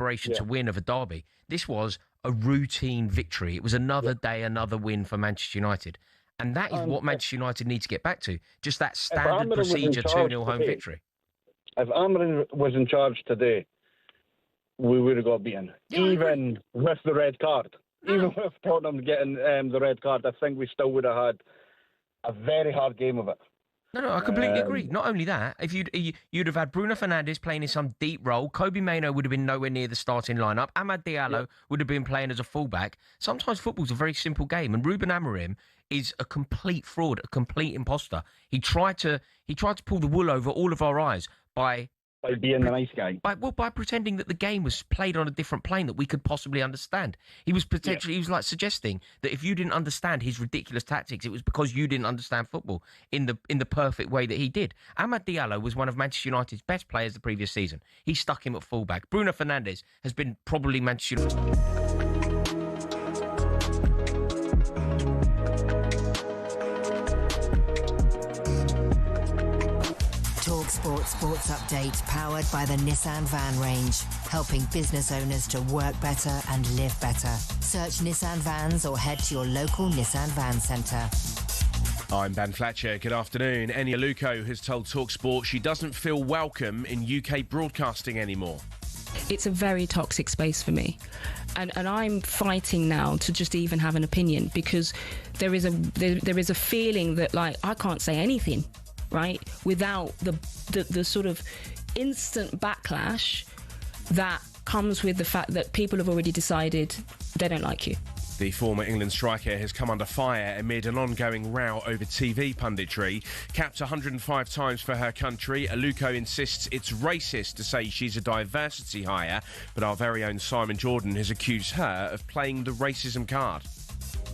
aspiration to win of a derby. This was a routine victory. It was another day, another win for Manchester United. And that is what Manchester United need to get back to. Just that standard procedure 2-0 home victory. If Harmison was in charge today, we would have got beaten. Even with the red card. Even with Tottenham getting the red card, I think we still would have had a very hard game of it. No, I completely agree. Not only that, if you'd have had Bruno Fernandes playing in some deep role, Kobe Mainoo would have been nowhere near the starting lineup, Amad Diallo would have been playing as a fullback. Sometimes football's a very simple game, and Ruben Amorim is a complete fraud, a complete imposter. He tried to pull the wool over all of our eyes by being the nice guy. By pretending that the game was played on a different plane that we could possibly understand. He was he was like suggesting that if you didn't understand his ridiculous tactics, it was because you didn't understand football in the perfect way that he did. Amad Diallo was one of Manchester United's best players the previous season. He stuck him at fullback. Bruno Fernandes has been probably Manchester United. talkSPORT Sports Update, powered by the Nissan Van range, helping business owners to work better and live better. Search Nissan Vans or head to your local Nissan Van Centre. I'm Ben Fletcher. Good afternoon. Eni Aluko has told talkSPORT she doesn't feel welcome in UK broadcasting anymore. It's a very toxic space for me. And I'm fighting now to just even have an opinion, because there is a feeling that, like, I can't say anything, right, without the sort of instant backlash that comes with the fact that people have already decided they don't like you. The former England striker has come under fire amid an ongoing row over TV punditry. Capped 105 times for her country, Aluko insists it's racist to say she's a diversity hire, but our very own Simon Jordan has accused her of playing the racism card.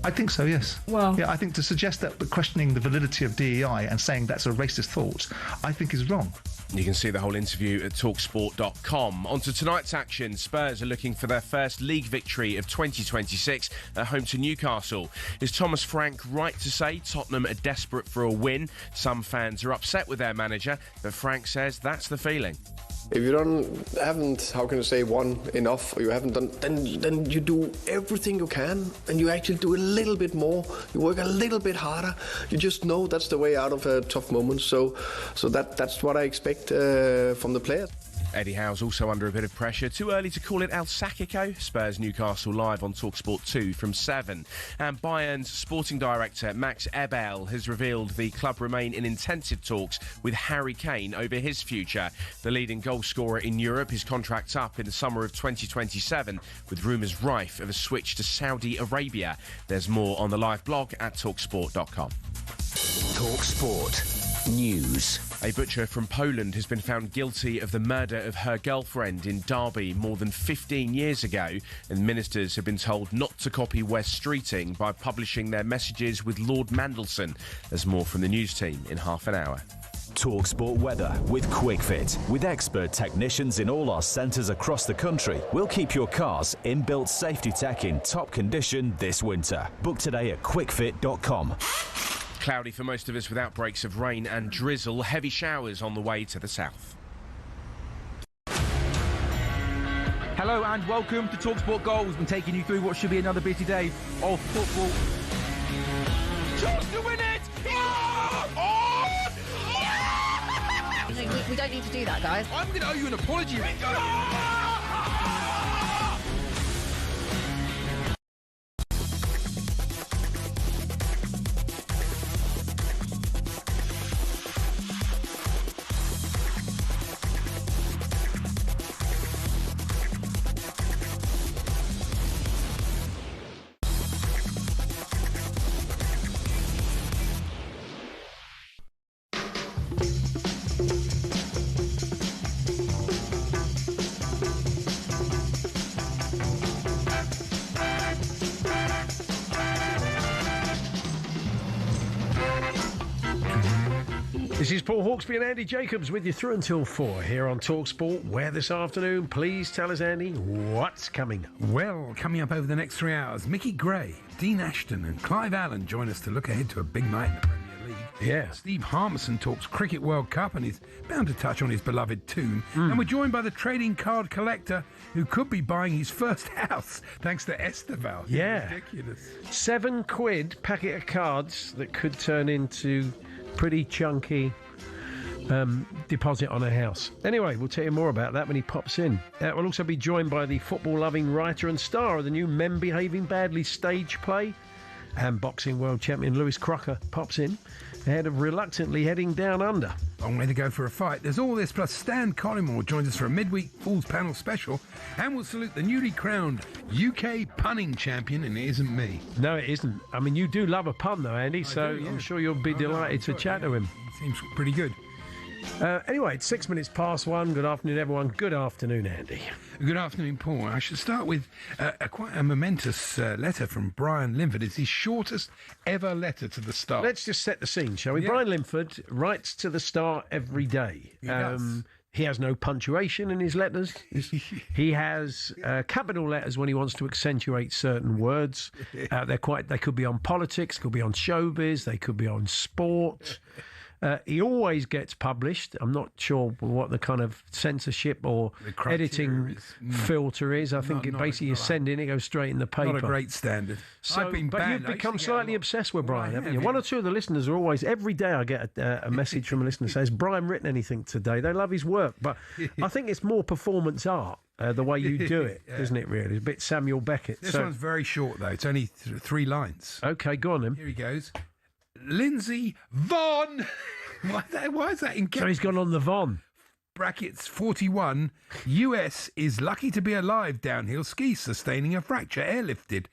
I think so, yes. Well, yeah, I think to suggest that questioning the validity of DEI and saying that's a racist thought, I think is wrong. You can see the whole interview at talksport.com. On to tonight's action. Spurs are looking for their first league victory of 2026 at home to Newcastle. Is Thomas Frank right to say Tottenham are desperate for a win? Some fans are upset with their manager, but Frank says that's the feeling. If you haven't, how can I say, won enough, or you haven't done, then you do everything you can, and you actually do a little bit more. You work a little bit harder. You just know that's the way out of a tough moment. So that's what I expect from the players. Eddie Howe's also under a bit of pressure. Too early to call it El Sacico? Spurs Newcastle live on talkSPORT 2 from 7. And Bayern's sporting director Max Ebel has revealed the club remain in intensive talks with Harry Kane over his future. The leading goal scorer in Europe, his contract's up in the summer of 2027, with rumours rife of a switch to Saudi Arabia. There's more on the live blog at talksport.com. talkSPORT News. A butcher from Poland has been found guilty of the murder of her girlfriend in Derby more than 15 years ago, and ministers have been told not to copy West Streeting by publishing their messages with Lord Mandelson. There's more from the news team in half an hour. talkSPORT weather with QuickFit. With expert technicians in all our centres across the country, we'll keep your car's inbuilt safety tech in top condition this winter. Book today at quickfit.com. Cloudy for most of us with outbreaks of rain and drizzle. Heavy showers on the way to the south. Hello and welcome to talkSPORT Goals. We're taking you through what should be another busy day of football. Chance to win it! We don't need to do that, guys. I'm going to owe you an apology. This is Paul Hawksbee and Andy Jacobs with you through until 4 here on talkSPORT. Where this afternoon, please tell us, Andy, what's coming? Well, coming up over the next 3 hours, Mickey Gray, Dean Ashton and Clive Allen join us to look ahead to a big night in the Premier League. Yeah. Steve Harmison talks Cricket World Cup and is bound to touch on his beloved tune. And we're joined by the trading card collector who could be buying his first house thanks to Esteval. Yeah. Ridiculous. £7 packet of cards that could turn into pretty chunky deposit on a house. Anyway, we'll tell you more about that when he pops in. We'll also be joined by the football-loving writer and star of the new Men Behaving Badly stage play. And boxing world champion Lewis Crocker pops in ahead of reluctantly heading down under. Long way to go for a fight. There's all this, plus Stan Collymore joins us for a midweek Fools panel special, and we'll salute the newly crowned UK punning champion, and it isn't me. No, it isn't. I mean, you do love a pun, though, Andy, so do, yeah. I'm sure you'll be delighted to chat to him. Seems pretty good. Anyway, it's 1 1:06. Good afternoon, everyone. Good afternoon, Andy. Good afternoon, Paul. I should start with quite a momentous letter from Brian Linford. It's his shortest ever letter to the Star. Let's just set the scene, shall we? Yeah. Brian Linford writes to the Star every day. He does. He has no punctuation in his letters. He has capital letters when he wants to accentuate certain words. They could be on politics, could be on showbiz, they could be on sport. He always gets published. I'm not sure what the kind of censorship or editing filter is. I think you send in, it goes straight in the paper. Not a great standard. So, but you've become slightly obsessed with Brian, haven't you? One or two of the listeners are always, every day I get a message from a listener that says, Brian written anything today? They love his work. But I think it's more performance art. The way you do it, isn't it, really? It's a bit Samuel Beckett. This one's very short, though. It's only 3 lines. OK, go on then. Here he goes. Lindsay Vonn. Why is that in? So he's gone on the Von. Brackets 41. US is lucky to be alive. Downhill ski sustaining a fracture airlifted.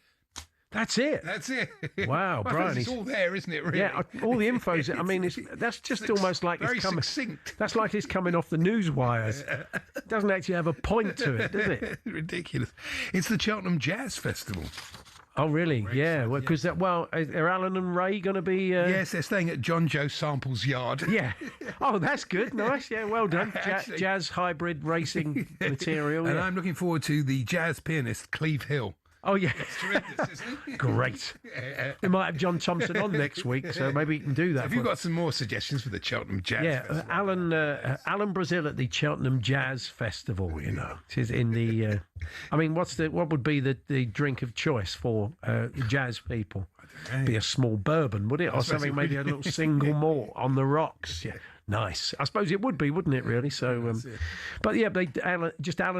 That's it. That's it. Wow, Brian. It's all there, isn't it? Really? Yeah, all the info's. I mean, that's just almost like very it's coming. Succinct. That's like it's coming off the news wires. It doesn't actually have a point to it, does it? Ridiculous. It's the Cheltenham Jazz Festival. Oh, really? Yeah. Well, because are Alan and Ray going to be? Yes, they're staying at John Joe Sample's yard. Yeah. Oh, that's good. Nice. Yeah, well done. Jazz hybrid racing material. And I'm looking forward to the jazz pianist Clive Hill. Oh, yeah. That's tremendous, isn't it? Great. We might have John Thompson on next week, so maybe you can do that. Have you got some more suggestions for the Cheltenham Jazz Festival? Alan Brazil at the Cheltenham Jazz Festival, you know. It is in the... I mean, what would be the drink of choice for jazz people? Be a small bourbon, would it? Or something, maybe a little single malt on the rocks. Yeah. Nice. I suppose it would be, wouldn't it, really? So, but yeah, Alan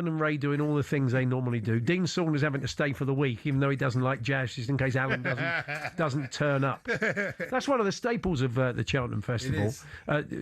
and Ray doing all the things they normally do. Dean Saunders having to stay for the week, even though he doesn't like jazz, just in case Alan doesn't turn up. That's one of the staples of the Cheltenham Festival.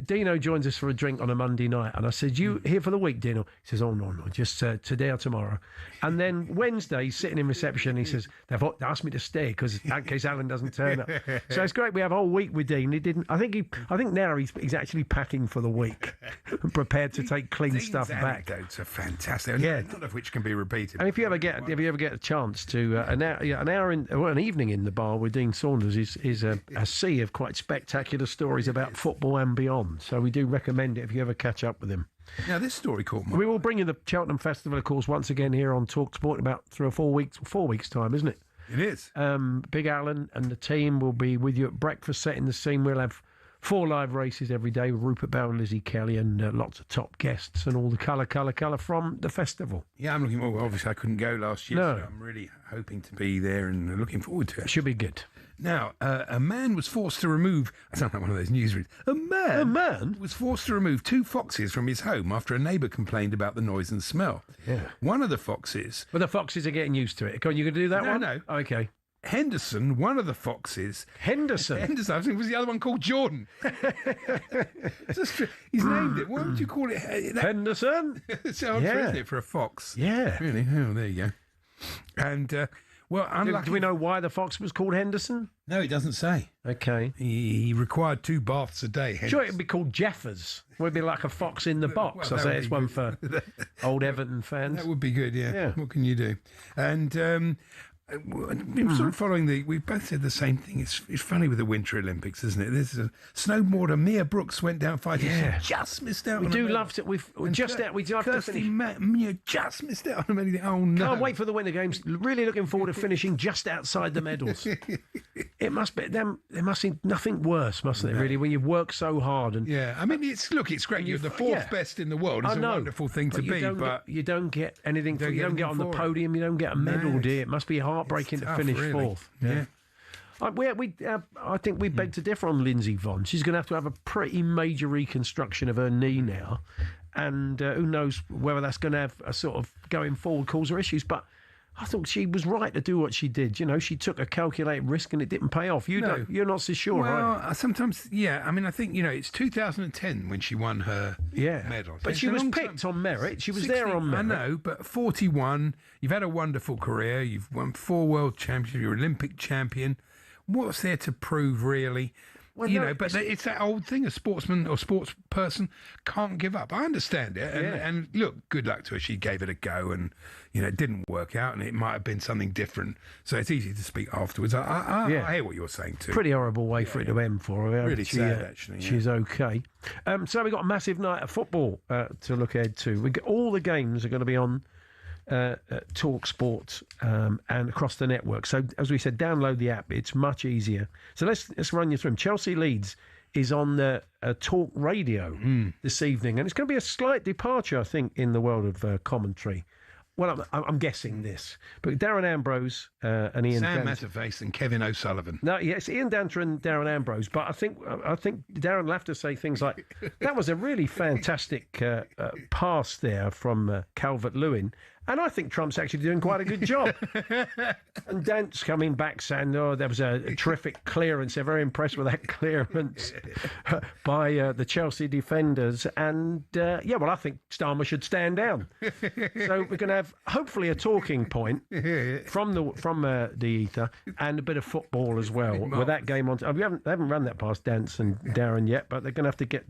Dino joins us for a drink on a Monday night, and I said, "You here for the week, Dino?" He says, "Oh no, just today or tomorrow." And then Wednesday, he's sitting in reception, he says, "They've asked me to stay because in case Alan doesn't turn up." So it's great. We have a whole week with Dean. He didn't. I think now he's actually packing for the week and prepared to take clean stuff back. Anecdotes are fantastic. Yeah, none of which can be repeated. And if you ever get a chance to an evening in the bar with Dean Saunders is a sea of quite spectacular stories about football and beyond. So we do recommend it if you ever catch up with him. Now this story caught my... We will bring you the Cheltenham Festival, of course, once again here on talkSPORT in about 3 or 4 weeks. 4 weeks' time, isn't it? It is. Big Alan and the team will be with you at breakfast, setting the scene. We'll have 4 live races every day with Rupert Bell and Lizzie Kelly and lots of top guests and all the colour from the festival. Yeah, I'm looking forward. Obviously, I couldn't go last year, so I'm really hoping to be there and looking forward to it. Should be good. Now, a man was forced to remove... I sound like one of those newsreaders. A man was forced to remove 2 foxes from his home after a neighbour complained about the noise and smell. Yeah. One of the foxes... But the foxes are getting used to it. You going to do that one? No. Okay. Henderson, one of the foxes... Henderson? I think was the other one called Jordan. He's named it. What would you call it? Henderson? It's hard, isn't it, for a fox? Yeah. Really? Oh, there you go. And, do we know why the fox was called Henderson? No, it doesn't say. Okay. He required 2 baths a day. Sure, it'd be called Jeffers. Would be like a fox in the box. I say it's one for old Everton fans. That would be good, yeah. What can you do? And... sort of following we both said the same thing. It's funny with the Winter Olympics, isn't it? There's a snowboarder, Mia Brooks, went down fighting. Yeah. She just missed out. We do love to. We've just out. We do have to finish. Mia just missed out on anything. Oh no! Can't wait for the Winter Games. Really looking forward to finishing just outside the medals. It must be them. There must be nothing worse, mustn't it? Really, when you've worked so hard and I mean, it's great. You're the fourth best in the world. It's a wonderful thing to be, but you don't get anything. You don't get on the podium. You don't get a medal, dear. It must be heartbreaking to finish fourth. Yeah. I think we beg to differ on Lindsay Vonn. She's going to have a pretty major reconstruction of her knee now, and who knows whether that's going to have a sort of going forward cause her issues. But I thought she was right to do what she did. You know, she took a calculated risk and it didn't pay off. You're not so sure, well, right? Sometimes, I mean, I think, it's 2010 when she won her medal. But she was picked on merit. She was there on merit. I know, but 41, you've had a wonderful career. You've won 4 world championships. You're Olympic champion. What's there to prove, really? Well, but it's that old thing: a sportsman or sports person can't give up. I understand it, and look, good luck to her. She gave it a go, and it didn't work out, and it might have been something different. So it's easy to speak afterwards. I hear what you're saying too. Pretty horrible way for it to end for her. Really sad, actually. Yeah. She's okay. So we've got a massive night of football to look ahead to. All the games are going to be on talkSPORT and across the network. So as we said, download the app. It's much easier. So let's run you through them. Chelsea Leeds is on Talk Radio this evening, and it's going to be a slight departure, I think, in the world of commentary. Well, I'm guessing this, but Darren Ambrose and Ian Sam Matterface and Kevin O'Sullivan. No, yes, Ian Danter and Darren Ambrose. But I think Darren will have to say things like, "That was a really fantastic pass there from Calvert-Lewin." And I think Trump's actually doing quite a good job. And Dant's coming back saying, there was a terrific clearance. They're very impressed with that clearance by the Chelsea defenders. And, I think Starmer should stand down. So we're going to have, hopefully, a talking point from the ether and a bit of football as well. With that game on... They haven't run that past Dance and Darren yet, but they're going to have to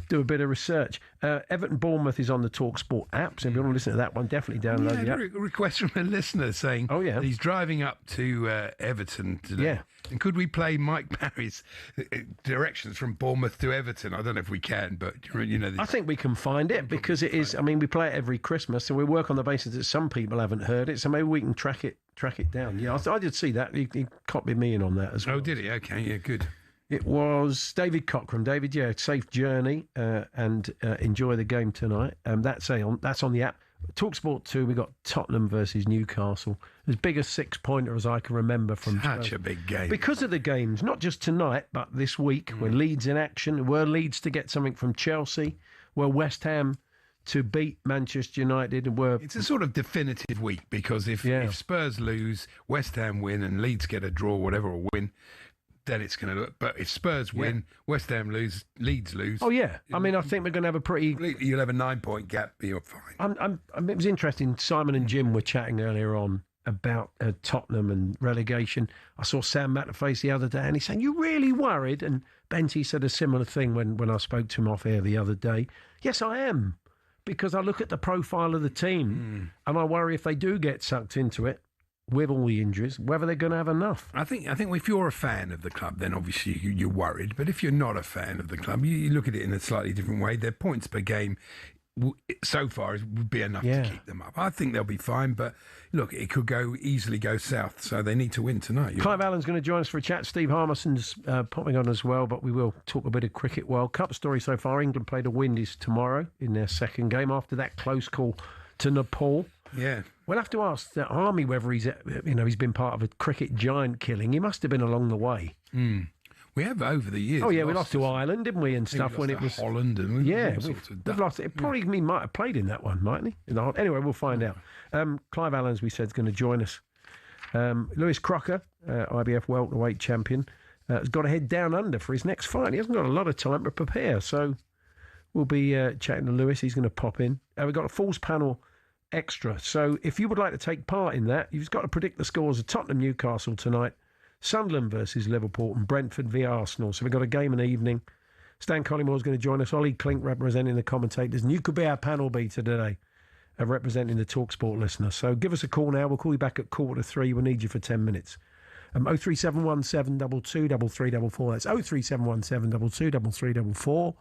do a bit of research. Everton Bournemouth is on the talkSPORT app, so if you want to listen to that one, definitely download the app. A request from a listener saying he's driving up to Everton today. Yeah. And could we play Mike Barry's directions from Bournemouth to Everton? I don't know if we can, but I think we can find it because it is. I mean, we play it every Christmas, so we work on the basis that some people haven't heard it, so maybe we can track it down. Yeah, I did see that. He copied me in on that as well. Oh, did he? Okay, yeah, good. It was David Cockram. David, safe journey and enjoy the game tonight. That's on the app. talkSPORT 2, we got Tottenham versus Newcastle. As big a 6-pointer as I can remember from such a big game. Because of the games, not just tonight, but this week, when Leeds in action. Were Leeds to get something from Chelsea? Were West Ham to beat Manchester United? It's a sort of definitive week because if Spurs lose, West Ham win, and Leeds get a draw, whatever, or win, then it's going to look. But if Spurs win, West Ham lose, Leeds lose. Oh yeah, I mean, I think we're going to have a pretty. You'll have a 9-point gap. You're fine. It was interesting. Simon and Jim were chatting earlier on about Tottenham and relegation. I saw Sam Matterface the other day, and he's saying, "You really worried?" And Benty said a similar thing when I spoke to him off air the other day. Yes, I am, because I look at the profile of the team, and I worry if they do get sucked into it, with all the injuries, whether they're going to have enough. I think if you're a fan of the club, then obviously you're worried. But if you're not a fan of the club, you look at it in a slightly different way. Their points per game so far would be enough to keep them up. I think they'll be fine, but look, it could easily go south, so they need to win tonight. Clive Allen's going to join us for a chat. Steve Harmison's popping on as well, but we will talk a bit of Cricket World Cup story so far. England play the Windies tomorrow in their second game after that close call to Nepal. Yeah. We'll have to ask the Army whether he's been part of a cricket giant killing. He must have been along the way. We have over the years. Oh yeah, we lost to Ireland, didn't we, and stuff when it was Holland, and we've lost it. Probably he might have played in that one, mightn't he? Anyway, we'll find out. Clive Allen, as we said, is going to join us. Lewis Crocker, IBF welterweight champion, has got to head down under for his next fight. He hasn't got a lot of time to prepare, so we'll be chatting to Lewis. He's going to pop in. We've got a Falls Panel extra. So if you would like to take part in that, you've got to predict the scores of Tottenham Newcastle tonight, Sunderland versus Liverpool, and Brentford v Arsenal. So we've got a game in the evening. Stan Collymore is going to join us. Ollie Klink representing the commentators, and you could be our panel beater today, representing the talkSPORT listener. So give us a call now. We'll call you back at 3:15. We'll need you for 10 minutes. 03717 22 3344. That's 03717 22 3344.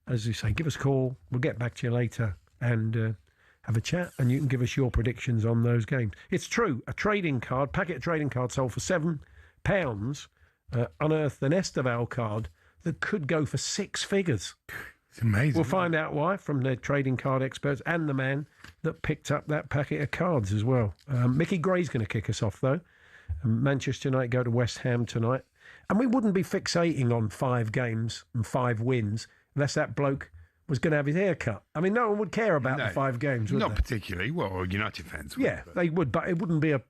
As you say, give us a call. We'll get back to you later and have a chat, and you can give us your predictions on those games. It's true, a trading card, packet of trading cards sold for unearthed an Esteval card that could go for 6 figures. It's amazing. We'll find out why from the trading card experts and the man that picked up that packet of cards as well. Mickey Gray's going to kick us off, though. Manchester United go to West Ham tonight. And we wouldn't be fixating on 5 games and 5 wins unless that bloke was going to have his hair cut. I mean, no one would care about the 5 games, would Not they? particularly. Well, United fans would. Yeah, they would, but it wouldn't be a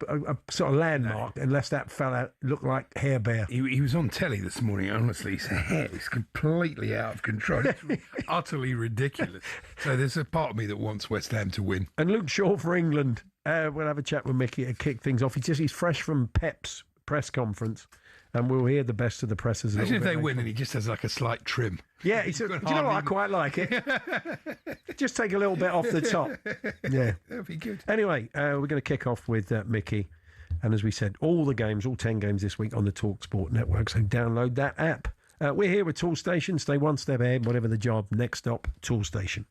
sort of landmark unless that fella looked like Hair Bear. He was on telly this morning. Honestly, his hair is completely out of control. It's utterly ridiculous. So there's a part of me that wants West Ham to win. And Luke Shaw for England. We'll have a chat with Mickey to kick things off. He's fresh from Pep's press conference, and we'll hear the best of the pressers. Imagine if they win and he just has like a slight trim. Yeah, do you know what? I quite like it. Just take a little bit off the top. Yeah, that'd be good. Anyway, we're going to kick off with Mickey, and as we said, all 10 games this week on the talkSPORT network. So download that app. We're here with Tool Station. Stay one step ahead, whatever the job. Next stop, Tool Station.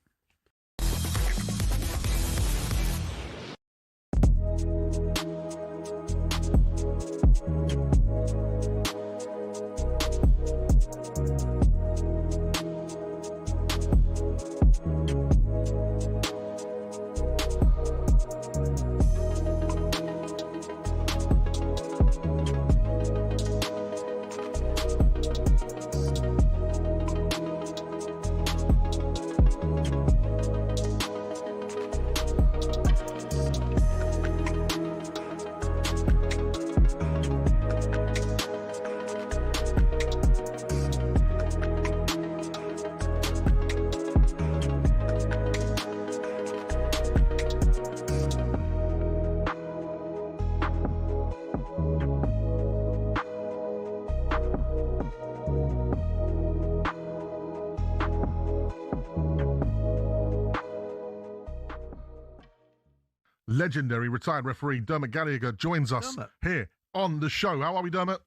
Legendary retired referee Dermot Gallagher joins us here on the show. How are we, Dermot?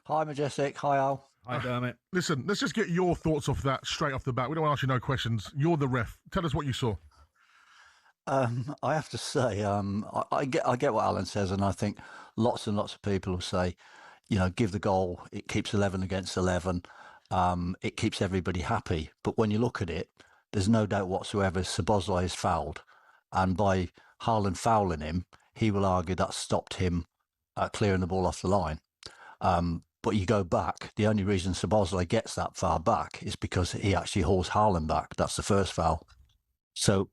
Hi, Majestic. Hi, Al. Hi, Dermot. Listen, let's just get your thoughts off that straight off the bat. We don't want to ask you no questions. You're the ref. Tell us what you saw. I have to say, I get what Alan says, and I think lots and lots of people will say, give the goal. It keeps 11 against 11. It keeps everybody happy. But when you look at it, there's no doubt whatsoever Szoboszlai is fouled, and by Haaland fouling him, he will argue that stopped him clearing the ball off the line. But you go back, the only reason Szoboszlai gets that far back is because he actually hauls Haaland back. That's the first foul. So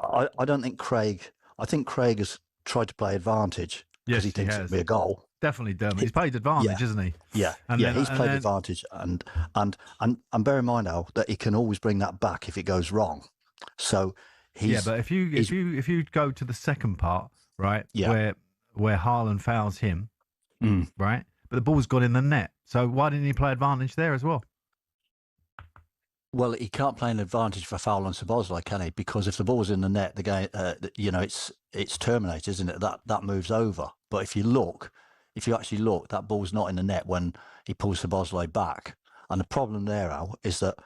I don't think I think Craig has tried to play advantage because he thinks it'll be a goal. Definitely, Dermot. He's played advantage, isn't he? Yeah, he's played advantage. And bear in mind, Al, that he can always bring that back if it goes wrong. So but if you go to the second part, right, where Haaland fouls him, right, but the ball's gone in the net. So why didn't he play advantage there as well? Well, he can't play an advantage for foul on Szoboszlai, can he? Because if the ball's in the net, the game, it's terminated, isn't it? That moves over. But if you actually look, that ball's not in the net when he pulls Szoboszlai back. And the problem there, Al, is that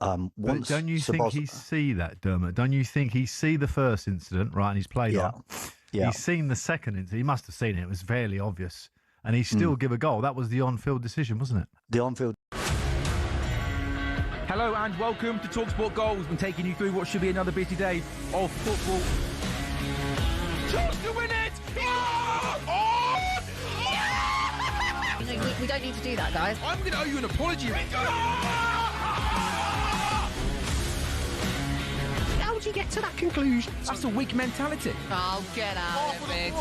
but don't you think he see that, Dermot? Don't you think he see the first incident, right? And he's played on. Yeah. He's seen the second incident. He must have seen it. It was fairly obvious. And he still give a goal. That was the on-field decision, wasn't it? The on-field. Hello and welcome to talkSPORT Goals. We're taking you through what should be another busy day of football. Chance to win it! We don't need to do that, guys. I'm going to owe you an apology. How would you get to that conclusion? That's a weak mentality. Oh, get out of it.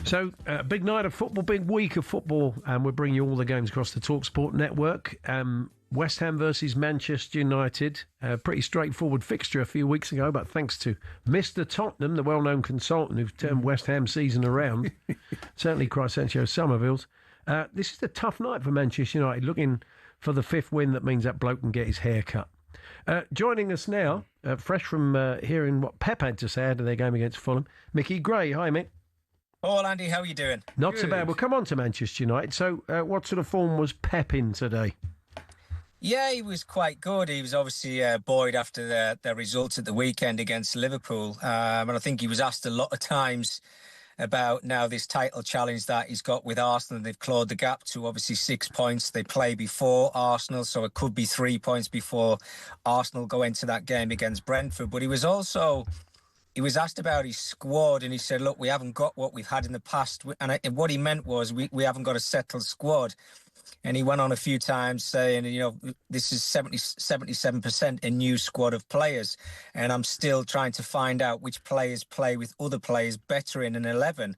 So, big night of football, big week of football, and we're bringing you all the games across the talkSPORT network. West Ham versus Manchester United. Pretty straightforward fixture a few weeks ago, but thanks to Mr. Tottenham, the well-known consultant who's turned West Ham season around, certainly Crescencio Somerville's. This is a tough night for Manchester United, looking for the 5th win that means that bloke can get his hair cut. Joining us now, fresh from hearing what Pep had to say out of their game against Fulham, Mickey Gray. Hi, Mick. Oh, Andy, how are you doing? Not so bad. We'll come on to Manchester United. So, what sort of form was Pep in today? Yeah, he was quite good. He was obviously buoyed after their results at the weekend against Liverpool. And I think he was asked a lot of times about now this title challenge that he's got with Arsenal. They've clawed the gap to obviously 6 points. They play before Arsenal, so it could be 3 points before Arsenal go into that game against Brentford. But he was asked about his squad, and he said, look, we haven't got what we've had in the past. And what he meant was we haven't got a settled squad. And he went on a few times saying, this is 77% a new squad of players. And I'm still trying to find out which players play with other players better in an 11.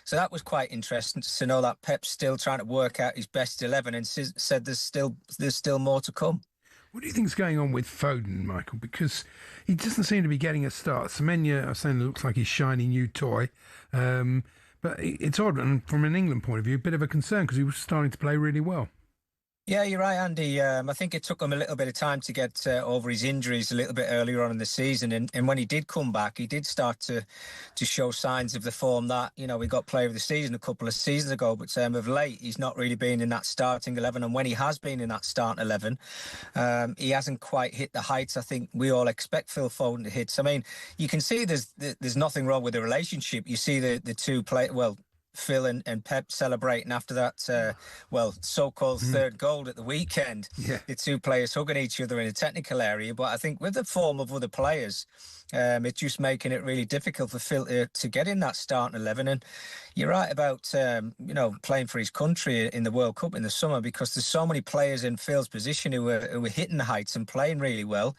So that was quite interesting to know that Pep's still trying to work out his best 11 and said there's still more to come. What do you think's going on with Foden, Michael? Because he doesn't seem to be getting a start. Semenya, I'm saying, looks like his shiny new toy. But it's odd, and from an England point of view, a bit of a concern because he was starting to play really well. Yeah, you're right, Andy. I think it took him a little bit of time to get over his injuries a little bit earlier on in the season. And when he did come back, he did start to show signs of the form that, we got player of the season a couple of seasons ago. But of late, he's not really been in that starting 11. And when he has been in that starting 11, he hasn't quite hit the heights I think we all expect Phil Foden to hit. So, I mean, you can see there's nothing wrong with the relationship. You see the two Phil and Pep celebrating after that, so-called third goal at the weekend. Yeah. The two players hugging each other in a technical area. But I think with the form of other players, it's just making it really difficult for Phil to get in that starting 11. And you're right about, playing for his country in the World Cup in the summer, because there's so many players in Phil's position who were hitting the heights and playing really well.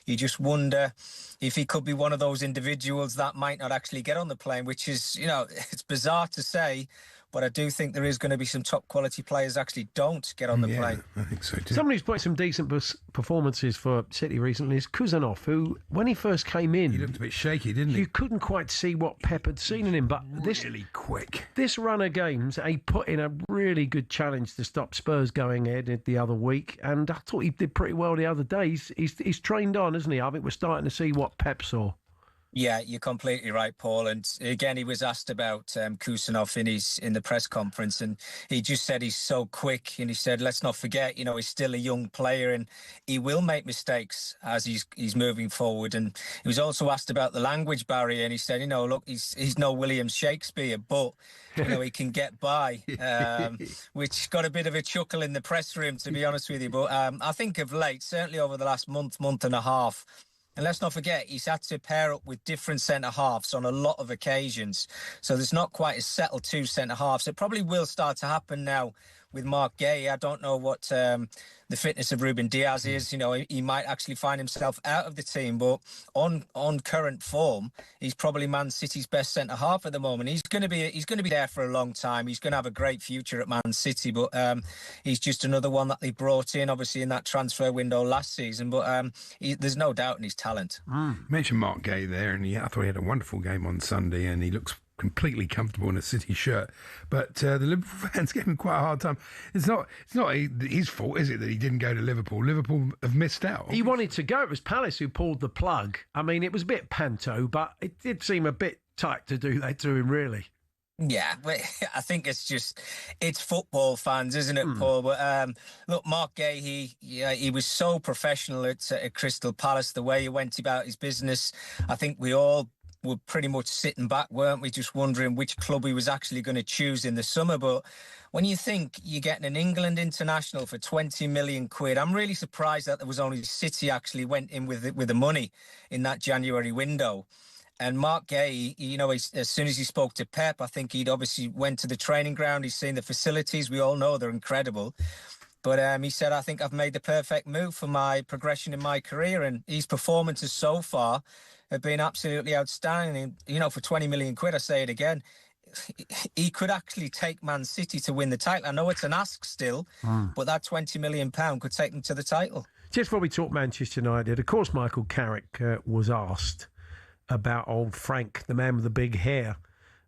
You just wonder if he could be one of those individuals that might not actually get on the plane, which is, it's bizarre to say, but I do think there is going to be some top quality players actually don't get on the plane. I think so too. Somebody who's put some decent performances for City recently is Kuzanov, who, when he first came in, he looked a bit shaky, didn't he? You couldn't quite see what Pep had seen in him, but really quick. This run of games, he put in a really good challenge to stop Spurs going ahead the other week, and I thought he did pretty well the other day. He's trained on, isn't he? I think we're starting to see what Pep saw. Yeah, you're completely right, Paul. And again, he was asked about Kusanov in the press conference, and he just said he's so quick. And he said, let's not forget, he's still a young player, and he will make mistakes as he's moving forward. And he was also asked about the language barrier, and he said, look, he's no William Shakespeare, but he can get by, which got a bit of a chuckle in the press room, to be honest with you. But I think of late, certainly over the last month and a half. And let's not forget, he's had to pair up with different centre-halves on a lot of occasions. So there's not quite a settled two centre-halves. It probably will start to happen now with Mark Gay. I don't know what the fitness of Ruben Diaz is. He might actually find himself out of the team. But on current form, he's probably Man City's best centre-half at the moment. He's going to be there for a long time. He's going to have a great future at Man City. But he's just another one that they brought in, obviously, in that transfer window last season. But there's no doubt in his talent. You mentioned Mark Gay there, and I thought he had a wonderful game on Sunday, and he looks completely comfortable in a City shirt, but the Liverpool fans gave him quite a hard time. It's not his fault, is it, that he didn't go to Liverpool? Liverpool have missed out. He wanted to go. It was Palace who pulled the plug. I mean, it was a bit panto, but it did seem a bit tight to do that to him, really. Yeah, but I think it's football fans, isn't it, Paul? But look, Mark Gay, he was so professional at Crystal Palace, the way he went about his business. I think we all were pretty much sitting back, weren't we, just wondering which club he was actually going to choose in the summer. But when you think you're getting an England international for 20 million quid, I'm really surprised that there was only City actually went in with the money in that January window. And Mark Gay, as soon as he spoke to Pep, I think he'd obviously went to the training ground. He's seen the facilities. We all know they're incredible. But he said, I think I've made the perfect move for my progression in my career. And his performances so far have been absolutely outstanding. For 20 million quid, I say it again, he could actually take Man City to win the title. I know it's an ask still, but that £20 million could take them to the title. Just before we talk Manchester United, of course, Michael Carrick was asked about old Frank, the man with the big hair,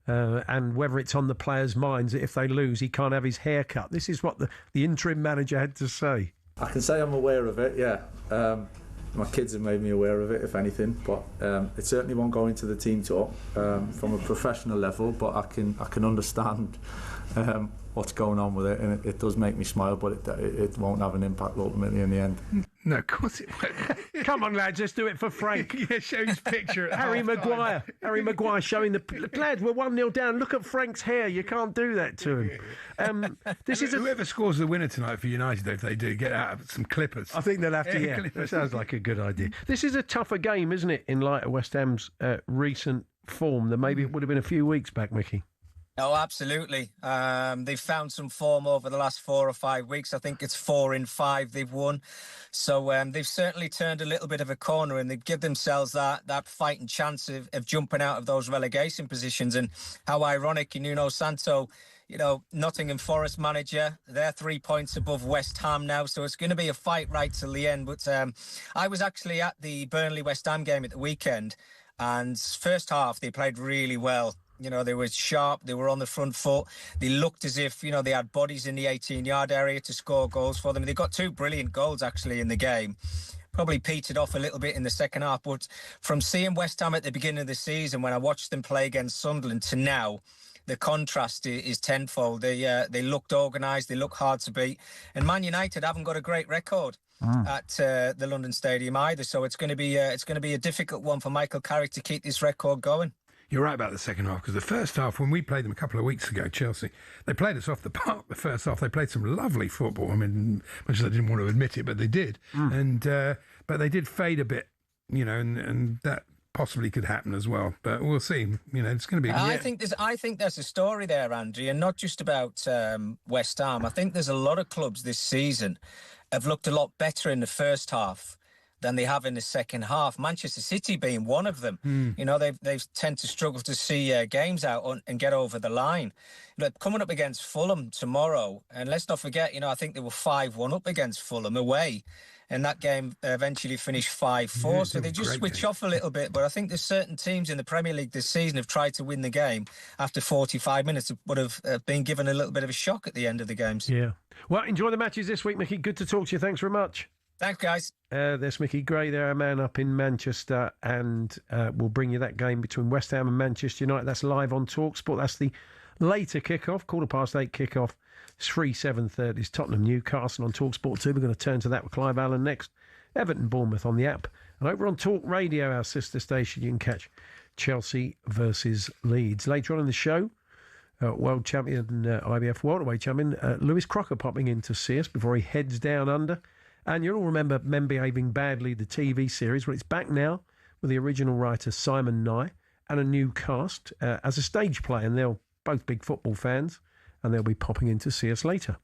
and whether it's on the players' minds that if they lose, he can't have his hair cut. This is what the interim manager had to say. I can say I'm aware of it, yeah. My kids have made me aware of it, if anything, but it certainly won't go into the team talk from a professional level, but I can understand what's going on with it, and it does make me smile, but it won't have an impact ultimately in the end. No, of course it won't. Come on, lads, let's do it for Frank. Yeah, show his picture. At Harry half-time. Maguire showing the lads. We're 1-0 down. Look at Frank's hair. You can't do that to him. Whoever scores the winner tonight for United, if they do, get out some clippers. I think they'll have to. Yeah, that sounds like a good idea. This is a tougher game, isn't it? In light of West Ham's recent form, than maybe it would have been a few weeks back, Mickey. Oh, absolutely. They've found some form over the last 4 or 5 weeks. I think it's 4 in 5 they've won. So they've certainly turned a little bit of a corner, and they give themselves that fighting chance of jumping out of those relegation positions. And how ironic, Nuno Santo, Nottingham Forest manager, they're 3 points above West Ham now. So it's going to be a fight right till the end. But I was actually at the Burnley-West Ham game at the weekend, and first half they played really well. They were sharp. They were on the front foot. They looked as if, they had bodies in the 18-yard area to score goals for them. They got 2 brilliant goals, actually, in the game. Probably petered off a little bit in the second half. But from seeing West Ham at the beginning of the season, when I watched them play against Sunderland, to now, the contrast is tenfold. They looked organised. They look hard to beat. And Man United haven't got a great record at the London Stadium either. So it's going to be a difficult one for Michael Carrick to keep this record going. You're right about the second half, because the first half, when we played them a couple of weeks ago, Chelsea, they played us off the park the first half. They played some lovely football. I mean, much as I didn't want to admit it, but they did. And but they did fade a bit, and that possibly could happen as well. But we'll see. It's going to be... I think there's a story there, Andy, and not just about West Ham. I think there's a lot of clubs this season have looked a lot better in the first half than they have in the second half. Manchester City being one of them. They've tend to struggle to see games out and get over the line. Coming up against Fulham tomorrow, and let's not forget, I think they were 5-1 up against Fulham away, and that game eventually finished 5-4. So they just switch off a little bit. But I think there's certain teams in the Premier League this season have tried to win the game after 45 minutes, but have been given a little bit of a shock at the end of the games. Yeah. Well, enjoy the matches this week, Mickey. Good to talk to you. Thanks very much. Thanks, guys. There's Mickey Gray there, our man up in Manchester, and we'll bring you that game between West Ham and Manchester United. That's live on talkSPORT. That's the later kickoff, 8:15 kickoff. It's 7:30. It's Tottenham Newcastle on talkSPORT 2. We're going to turn to that with Clive Allen next. Everton Bournemouth on the app. And over on Talk Radio, our sister station, you can catch Chelsea versus Leeds. Later on in the show, world champion, IBF welterweight champion, Lewis Crocker popping in to see us before he heads down under. And you'll all remember Men Behaving Badly, the TV series. Well, it's back now with the original writer Simon Nye and a new cast as a stage play. And they're both big football fans, and they'll be popping in to see us later.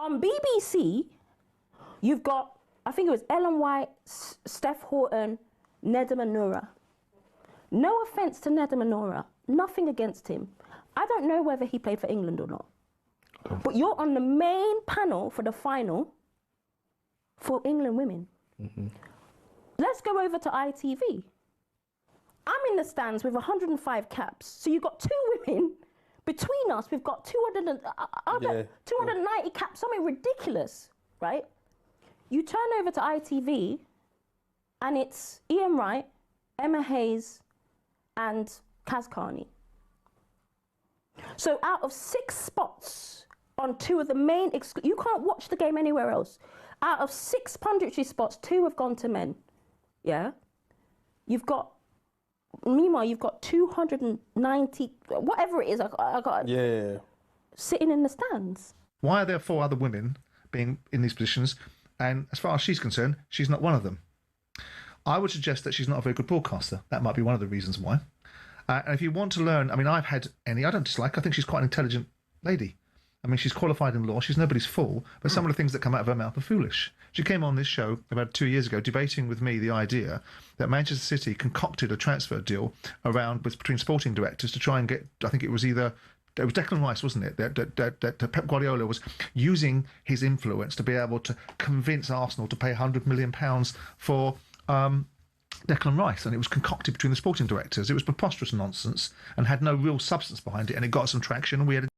On BBC, you've got, I think it was Ellen White, Steph Horton, Nedum Noura. No offence to Nedum Noura, nothing against him. I don't know whether he played for England or not. But you're on the main panel for the final for England women. Let's go over to ITV. I'm in the stands with 105 caps. So you've got 2 women. Between us, we've got 290 caps, something ridiculous, right? You turn over to ITV, and it's Ian Wright, Emma Hayes, and Kaz Carney. So out of 6 spots on 2 of the main, you can't watch the game anywhere else. Out of 6 punditry spots, 2 have gone to men. Yeah, meanwhile, you've got 290, whatever it is, I got sitting in the stands. Why are there 4 other women being in these positions? And as far as she's concerned, she's not one of them. I would suggest that she's not a very good broadcaster. That might be one of the reasons why. And if you want to learn, I mean, I've had Eni, I don't dislike, I think she's quite an intelligent lady. I mean, she's qualified in law, she's nobody's fool, but some of the things that come out of her mouth are foolish. She came on this show about 2 years ago debating with me the idea that Manchester City concocted a transfer deal between sporting directors to try and get, I think it was Declan Rice, wasn't it? That Pep Guardiola was using his influence to be able to convince Arsenal to pay £100 million for Declan Rice, and it was concocted between the sporting directors. It was preposterous nonsense and had no real substance behind it, and it got some traction, and we had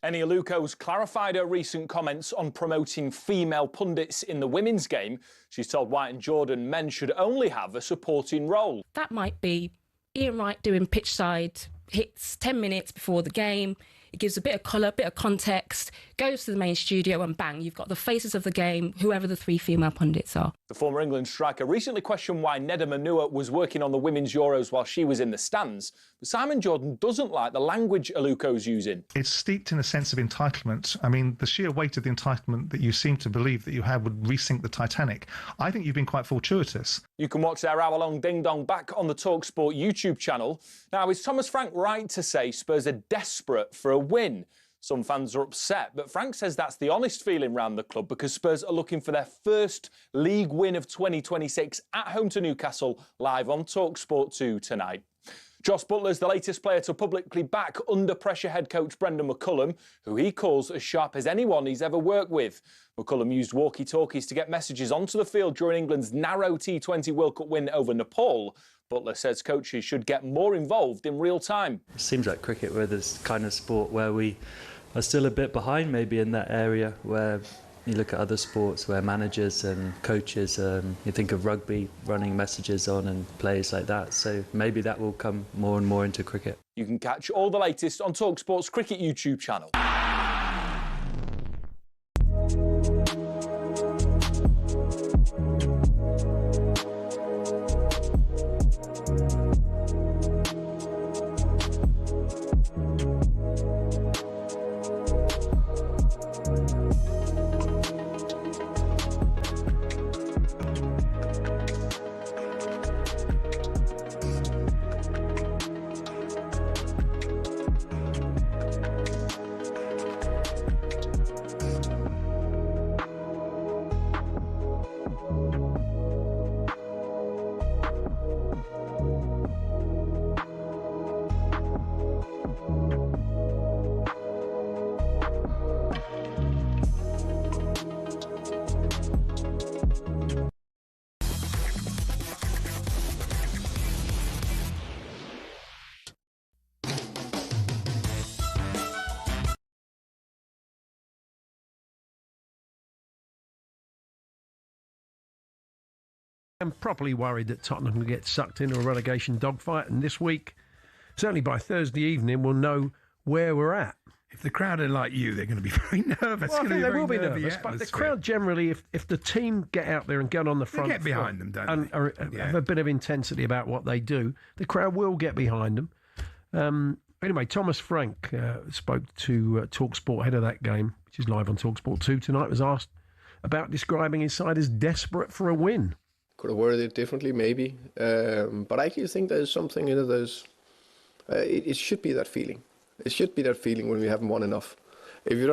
Eni Aluko's clarified her recent comments on promoting female pundits in the women's game. She's told White and Jordan men should only have a supporting role. That might be Ian Wright doing pitch side hits 10 minutes before the game. It gives a bit of colour, a bit of context, goes to the main studio and bang, you've got the faces of the game, whoever the 3 female pundits are. The former England striker recently questioned why Neda Manua was working on the Women's Euros while she was in the stands. But Simon Jordan doesn't like the language Aluko's using. It's steeped in a sense of entitlement. I mean, the sheer weight of the entitlement that you seem to believe that you have would resink the Titanic. I think you've been quite fortuitous. You can watch their hour-long ding-dong back on the talkSPORT YouTube channel. Now, is Thomas Frank right to say Spurs are desperate for a win? Some fans are upset, but Frank says that's the honest feeling around the club because Spurs are looking for their first league win of 2026 at home to Newcastle, live on talkSPORT 2 tonight. Joss Butler's the latest player to publicly back under-pressure head coach Brendan McCullum, who he calls as sharp as anyone he's ever worked with. McCullum used walkie-talkies to get messages onto the field during England's narrow T20 World Cup win over Nepal. Butler says coaches should get more involved in real time. It seems like cricket, where this kind of sport where we are still a bit behind maybe in that area, where you look at other sports where managers and coaches, you think of rugby running messages on and players like that. So maybe that will come more and more into cricket. You can catch all the latest on talkSPORT's cricket YouTube channel. I'm properly worried that Tottenham will get sucked into a relegation dogfight, and this week, certainly by Thursday evening, we'll know where we're at. If the crowd are like you, they're going to be very nervous. Well, I think they will be nervous, atmosphere. but the crowd generally, if the team get out there and get on the front, they get behind them, don't they? Have a bit of intensity about what they do, the crowd will get behind them. Anyway, Thomas Frank spoke to talkSPORT ahead of that game, which is live on talkSPORT 2 tonight, was asked about describing his side as desperate for a win. Could have worded it differently, maybe. But I actually think there's something in it. It should be that feeling. It should be that feeling when we haven't won enough. If you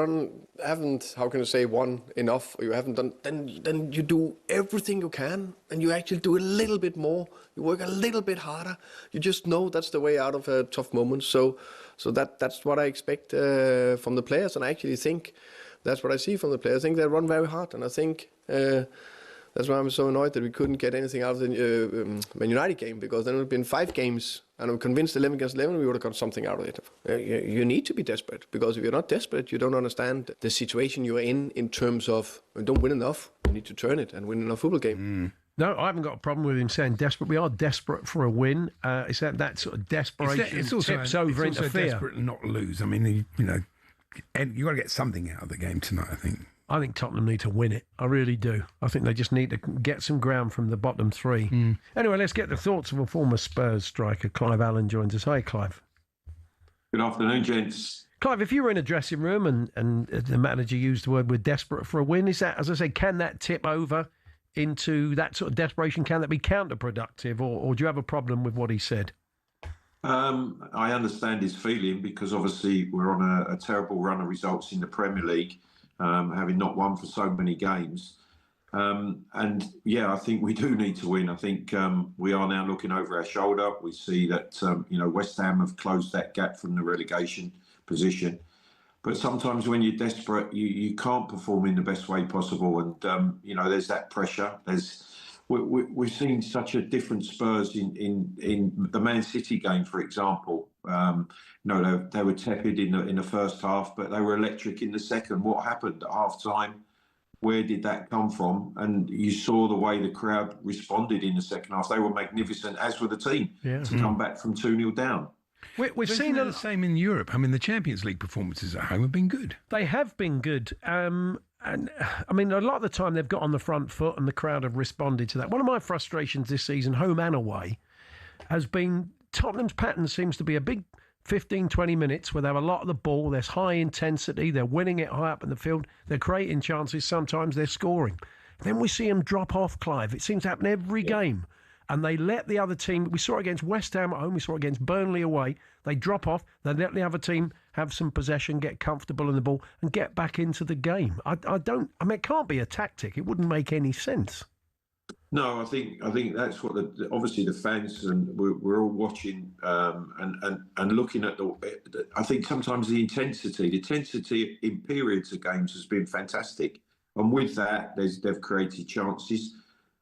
haven't, how can I say, won enough, or you haven't done, then you do everything you can, and you actually do a little bit more. You work a little bit harder. You just know that's the way out of a tough moment. So that's what I expect from the players, and I actually think that's what I see from the players. I think they run very hard, and I think That's why I'm so annoyed that we couldn't get anything out of the Man United game, because then it would have been 5 games, and I'm convinced 11 against 11 we would have got something out of it. You need to be desperate, because if you're not desperate, you don't understand the situation you're in terms of you don't win enough, you need to turn it and win enough football game. No, I haven't got a problem with him saying desperate. We are desperate for a win. It's that sort of desperation It's also tips over into fear. Desperate and not lose. I mean, you know, and you got to get something out of the game tonight, I think. I think Tottenham need to win it. I really do. I think they just need to get some ground from the bottom 3. Anyway, let's get the thoughts of a former Spurs striker. Clive Allen joins us. Hi, Clive. Good afternoon, gents. Clive, if you were in a dressing room and the manager used the word "we're desperate for a win," is that, as I say, can that tip over into that sort of desperation? Can that be counterproductive, or do you have a problem with what he said? I understand his feeling, because obviously we're on a terrible run of results in the Premier League. Having not won for so many games. And yeah, I think we do need to win. I think we are now looking over our shoulder. We see that, West Ham have closed that gap from the relegation position. But sometimes when you're desperate, you can't perform in the best way possible. And, there's that pressure. We've seen such a different Spurs in the Man City game, for example. They were tepid in the first half, but they were electric in the second. What happened at half-time? Where did that come from? And you saw the way the crowd responded in the second half. They were magnificent, as were the team, to come back from 2-0 down. We've seen the same in Europe. I mean, the Champions League performances at home have been good. They have been good. And I mean, a lot of the time they've got on the front foot and the crowd have responded to that. One of my frustrations this season, home and away, has been Tottenham's pattern seems to be a big 15, 20 minutes where they have a lot of the ball. There's high intensity. They're winning it high up in the field. They're creating chances. Sometimes they're scoring. Then we see them drop off, Clive. It seems to happen every game. And they let the other team, we saw it against West Ham at home, we saw it against Burnley away, they drop off, they let the other team have some possession, get comfortable in the ball and get back into the game. I mean, it can't be a tactic. It wouldn't make any sense. No, I think that's what obviously the fans, and we're all watching and looking at I think sometimes the intensity in periods of games has been fantastic. And with that, they've created chances.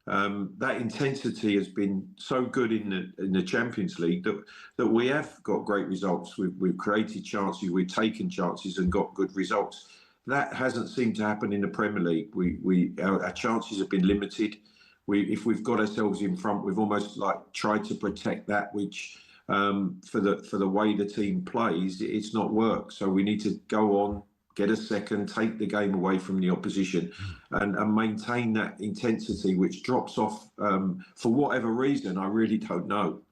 That intensity has been so good in the Champions League that we have got great results. We've created chances, we've taken chances and got good results. That hasn't seemed to happen in the Premier League. Our chances have been limited. If we've got ourselves in front, we've almost tried to protect that, which for the way the team plays, it's not worked. So we need to go on, get a second, take the game away from the opposition and maintain that intensity, which drops off for whatever reason. I really don't know.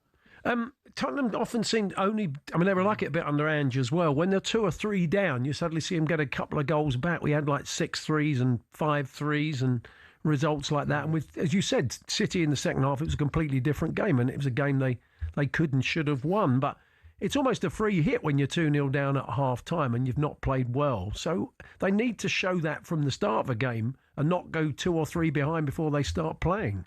Tottenham often seemed they were like it a bit under Ange as well. When they're 2 or 3 down, you suddenly see them get a couple of goals back. We had 6 threes and 5 threes and results like that. And with, as you said, City in the second half, it was a completely different game, and it was a game they could and should have won. But it's almost a free hit when you're 2-0 down at half-time and you've not played well. So they need to show that from the start of a game and not go 2 or 3 behind before they start playing.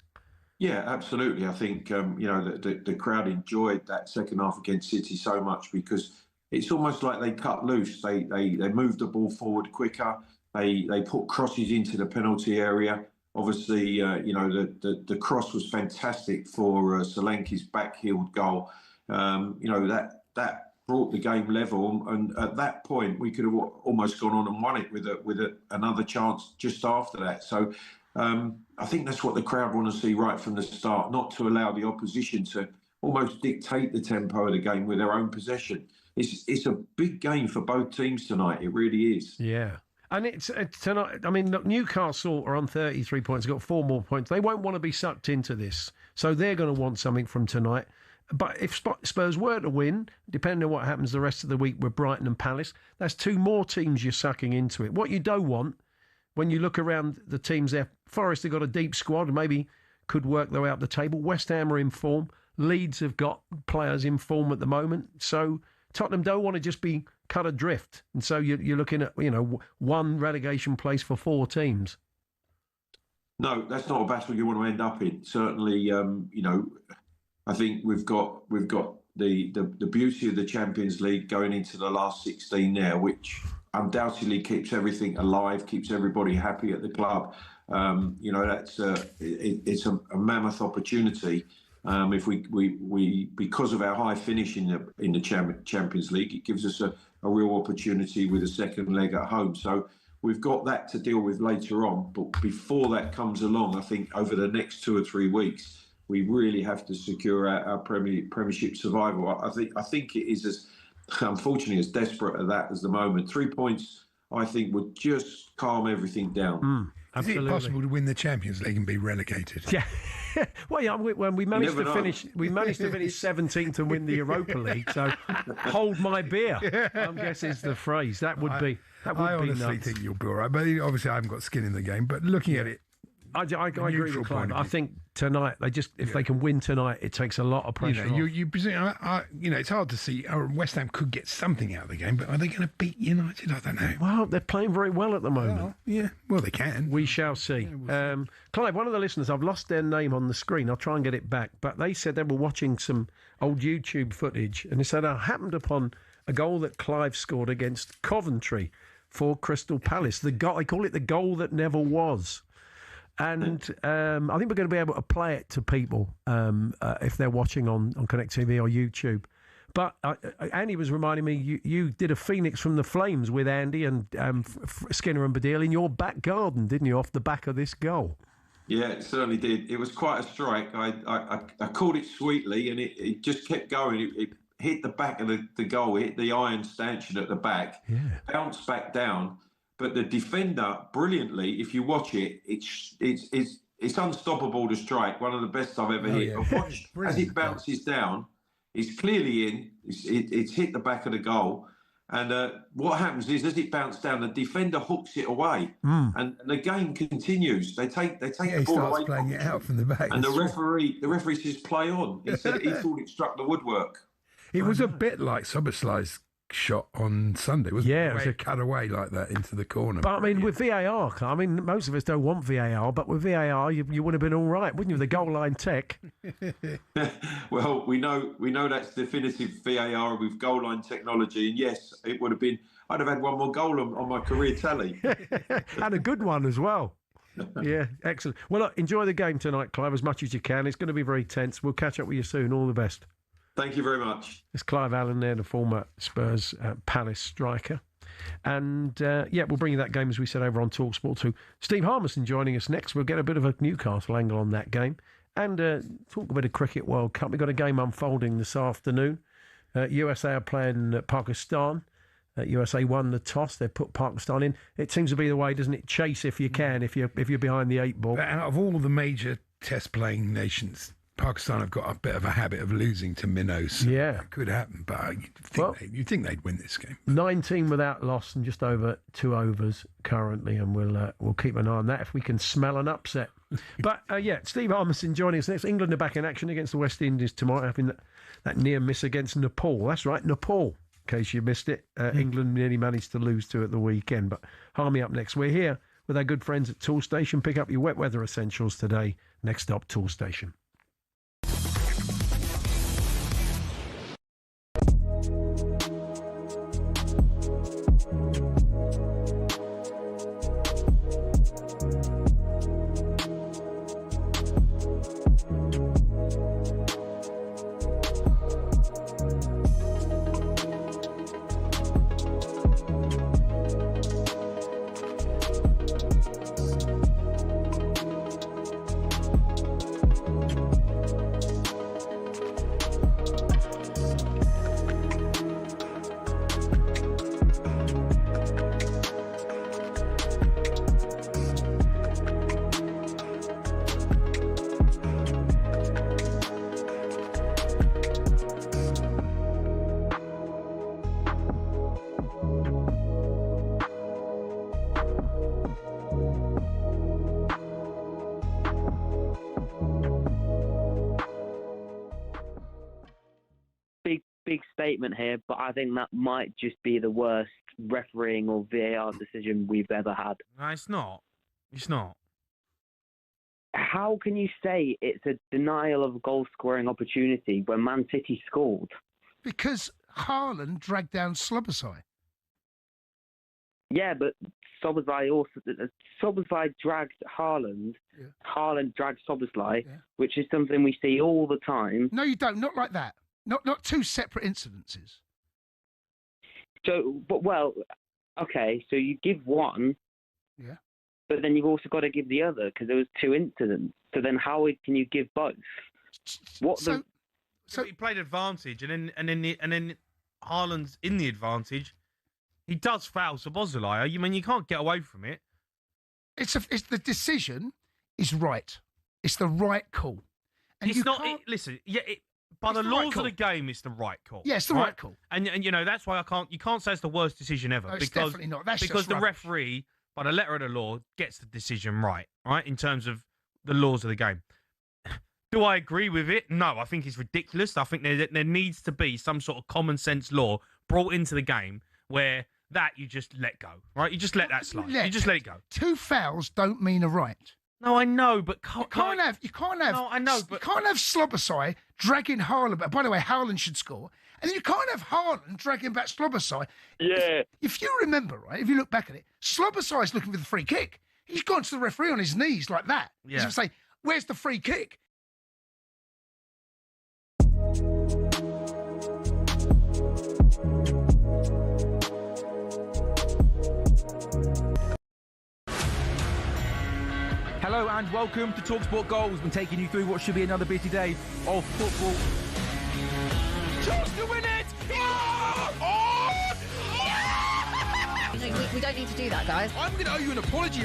Yeah, absolutely. I think, the crowd enjoyed that second half against City so much because it's almost like they cut loose. They moved the ball forward quicker. They put crosses into the penalty area. Obviously, the cross was fantastic for Solanke's back-heeled goal. That brought the game level, and at that point we could have almost gone on and won it with another chance just after that. So I think that's what the crowd want to see right from the start, not to allow the opposition to almost dictate the tempo of the game with their own possession. It's a big game for both teams tonight. It really is. Yeah. And it's tonight. I mean, look, Newcastle are on 33 points. They've got 4 more points. They won't want to be sucked into this. So they're going to want something from tonight. But if Spurs were to win, depending on what happens the rest of the week with Brighton and Palace, that's 2 more teams you're sucking into it. What you don't want, when you look around the teams there, Forest have got a deep squad and maybe could work their way up the table. West Ham are in form. Leeds have got players in form at the moment. So Tottenham don't want to just be cut adrift. And so you're looking at, 1 relegation place for 4 teams. No, that's not a battle you want to end up in. Certainly, I think we've got the beauty of the Champions League going into the last 16 there, which undoubtedly keeps everything alive, keeps everybody happy at the club. That's it's a mammoth opportunity. If we because of our high finish in the Champions League, it gives us a real opportunity with a second leg at home. So we've got that to deal with later on. But before that comes along, I think over the next 2 or 3 weeks, we really have to secure our Premiership survival. I think it is as unfortunately as desperate as that as the moment. 3 points, I think, would just calm everything down. Is it possible to win the Champions League and be relegated? Yeah. Well, yeah, when we managed to finish 17th and win the Europa League. So hold my beer, I guess is the phrase. That would be I honestly think you'll be all right. But obviously, I haven't got skin in the game. But looking at it, I agree with Clive. I think tonight if they can win tonight, it takes a lot of pressure. You presume, it's hard to see. West Ham could get something out of the game, but are they going to beat United? I don't know. Well, they're playing very well at the moment. Well, they can. We shall see. Clive, one of the listeners, I've lost their name on the screen. I'll try and get it back. But they said they were watching some old YouTube footage, and they said I happened upon a goal that Clive scored against Coventry for Crystal Palace. I call it the goal that never was. And I think we're going to be able to play it to people if they're watching on Connect TV or YouTube. But Andy was reminding me you did a Phoenix from the Flames with Andy and Skinner and Badil in your back garden, didn't you, off the back of this goal? Yeah, it certainly did. It was quite a strike. I called it sweetly, and it just kept going. It hit the back of the goal, hit the iron stanchion at the back, bounced back down. But the defender, brilliantly, if you watch it, it's unstoppable to strike. One of the best I've ever hit. But watch as it bounces down, it's clearly in. It's hit the back of the goal. And what happens is, as it bounced down, the defender hooks it away, and the game continues. They take the ball away. He starts playing it out from the back. And the referee says, "Play on." He said he thought it struck the woodwork. It was a bit like Soberslai's shot on Sunday, wasn't it? It was a cutaway like that into the corner. But I mean, with VAR, most of us don't want VAR, but with VAR, you would have been all right, wouldn't you? The goal line tech. Well, we know that's definitive VAR with goal line technology, and yes, it would have been. I'd have had one more goal on my career tally, and a good one as well. Yeah, excellent. Well, look, enjoy the game tonight, Clive, as much as you can. It's going to be very tense. We'll catch up with you soon. All the best. Thank you very much. It's Clive Allen there, the former Spurs Palace striker. And, we'll bring you that game, as we said, over on talkSPORT 2. Steve Harmison joining us next. We'll get a bit of a Newcastle angle on that game and talk a bit of Cricket World Cup. We've got a game unfolding this afternoon. USA are playing Pakistan. USA won the toss. They put Pakistan in. It seems to be the way, doesn't it? Chase if you can, if you're behind the 8 ball. But out of all of the major test-playing nations, Pakistan have got a bit of a habit of losing to minnows. Yeah. It could happen, but you'd think they'd win this game. 19 without loss and just over 2 overs currently, and we'll keep an eye on that if we can smell an upset. But, Steve Harmison joining us next. England are back in action against the West Indies tomorrow, having that near miss against Nepal. That's right, Nepal, in case you missed it. England nearly managed to lose to at the weekend. But Harmy up next. We're here with our good friends at Tool Station. Pick up your wet weather essentials today. Next up, Tool Station. Big statement here, but I think that might just be the worst refereeing or VAR decision we've ever had. No, it's not. It's not. How can you say it's a denial of a goal-scoring opportunity when Man City scored? Because Haaland dragged down Slobosai. Yeah, but Szoboszlai dragged Haaland. Yeah. Haaland dragged Szoboszlai, which is something we see all the time. No, you don't. Not like that. Not two separate incidences. So, okay, so you give one. Yeah. But then you've also got to give the other because there was two incidents. So then how can you give both? So he played advantage, and then Haaland's in the advantage. He does foul Szoboszlai. I mean, you can't get away from it. It's the decision is right. It's the right call. And it's not. By the laws of the game, it's the right call. Yeah, it's the right call. And that's why you can't say it's the worst decision ever. No, it's definitely not. That's because just the rubbish. referee, by the letter of the law, gets the decision right, in terms of the laws of the game. Do I agree with it? No, I think it's ridiculous. I think there needs to be some sort of common sense law brought into the game where that you just let go, right? You just let that slide. You just let it go. Two fouls don't mean a right. No, I know, but you can't have. No, I know, but you can't have Szoboszlai dragging Haaland back. By the way, Haaland should score, and then you can't have Haaland dragging back Szoboszlai. Yeah. If you remember, right, if you look back at it, Szoboszlai's looking for the free kick. He's gone to the referee on his knees like that. Yeah. He's going to say, "Where's the free kick?" Hello and welcome to talkSPORT Goals. We're taking you through what should be another busy day of football. Chance to win it! We don't need to do that, guys. I'm going to owe you an apology.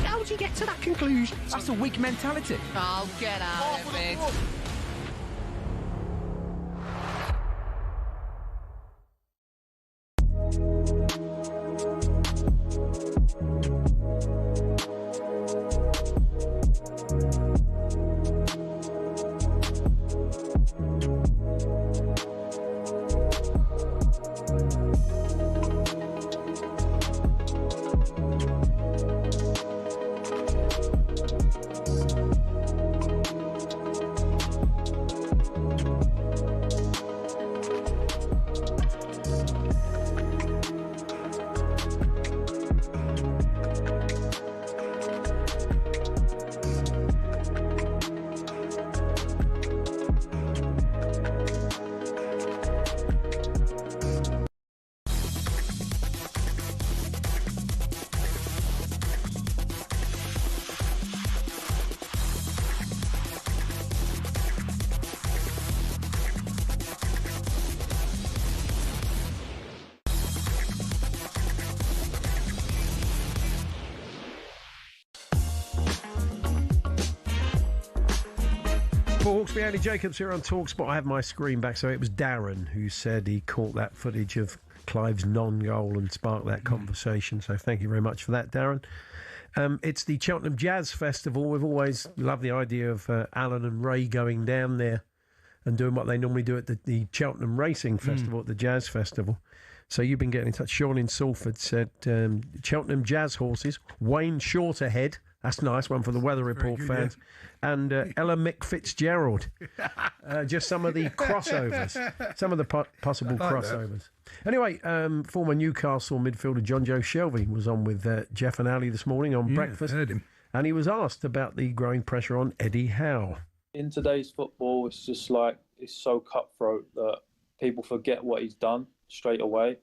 How would you get to that conclusion? That's a weak mentality. Oh, get out of it. Hawksbee Jacobs here on talkSPORT. I have my screen back, so it was Darren who said he caught that footage of Clive's non-goal and sparked that conversation. So thank you very much for that, Darren. It's the Cheltenham Jazz Festival. We've always loved the idea of Alan and Ray going down there and doing what they normally do at the Cheltenham Racing Festival, at the Jazz Festival. So you've been getting in touch. Sean in Salford said Cheltenham Jazz horses, Wayne Shorterhead. That's a nice one for the Weather Report fans. Yeah. And Ella Mick Fitzgerald. Just some of the crossovers. Some of the possible crossovers. That. Anyway, former Newcastle midfielder John Joe Shelby was on with Jeff and Ali this morning on breakfast. Heard him. And he was asked about the growing pressure on Eddie Howe. In today's football, it's just like, it's so cutthroat that people forget what he's done straight away.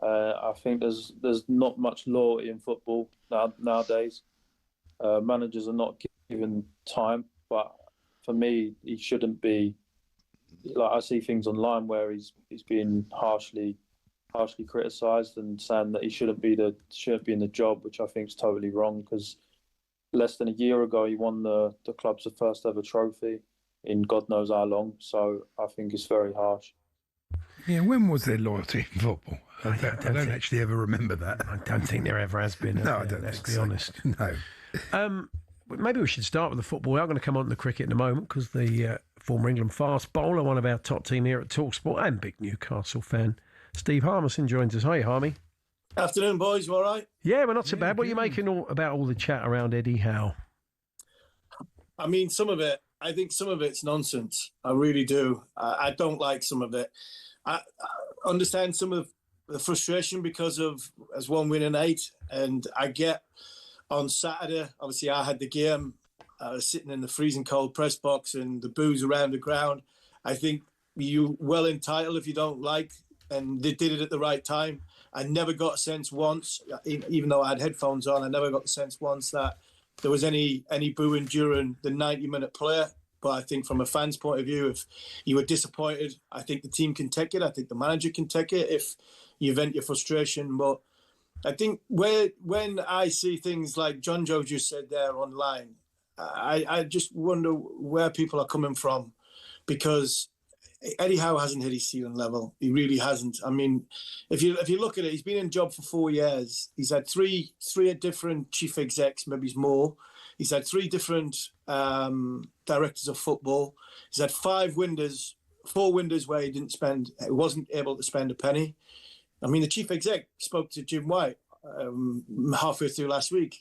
I think there's not much loyalty in football nowadays. Managers are not given time, but for me, he shouldn't be. Like, I see things online where he's being harshly criticised and saying that he shouldn't be in the job, which I think is totally wrong. Because less than a year ago, he won the club's first ever trophy in God knows how long. So I think it's very harsh. Yeah, when was there loyalty in football? I don't actually ever remember that. I don't think there ever has been. No, I don't. Let's be honest. No. Maybe we should start with the football. I'm going to come on to the cricket in a moment because the former England fast bowler, one of our top team here at talkSPORT and big Newcastle fan, Steve Harmison joins us. Hi, Harmy. Afternoon, boys. You all right? Yeah, we're not so bad. What are you making about all the chat around Eddie Howe? I mean, some of it I think some of it's nonsense. I really do. I don't like some of it. I understand some of the frustration because of as one win in 8, and I get on Saturday. Obviously, I had the game. I was sitting in the freezing cold press box and the boos around the ground. I think you well entitled if you don't like, and they did it at the right time. I never got a sense once, even though I had headphones on, I never got the sense once that there was any booing during the 90-minute play. But I think from a fan's point of view, if you were disappointed, I think the team can take it. I think the manager can take it if you vent your frustration. But I think when I see things like John Joe just said there online, I just wonder where people are coming from, because Eddie Howe hasn't hit his ceiling level. He really hasn't. I mean, if you look at it, he's been in job for 4 years. He's had three different chief execs, maybe more. He's had 3 different directors of football. He's had 4 windows where he wasn't able to spend a penny. I mean, the chief exec spoke to Jim White halfway through last week,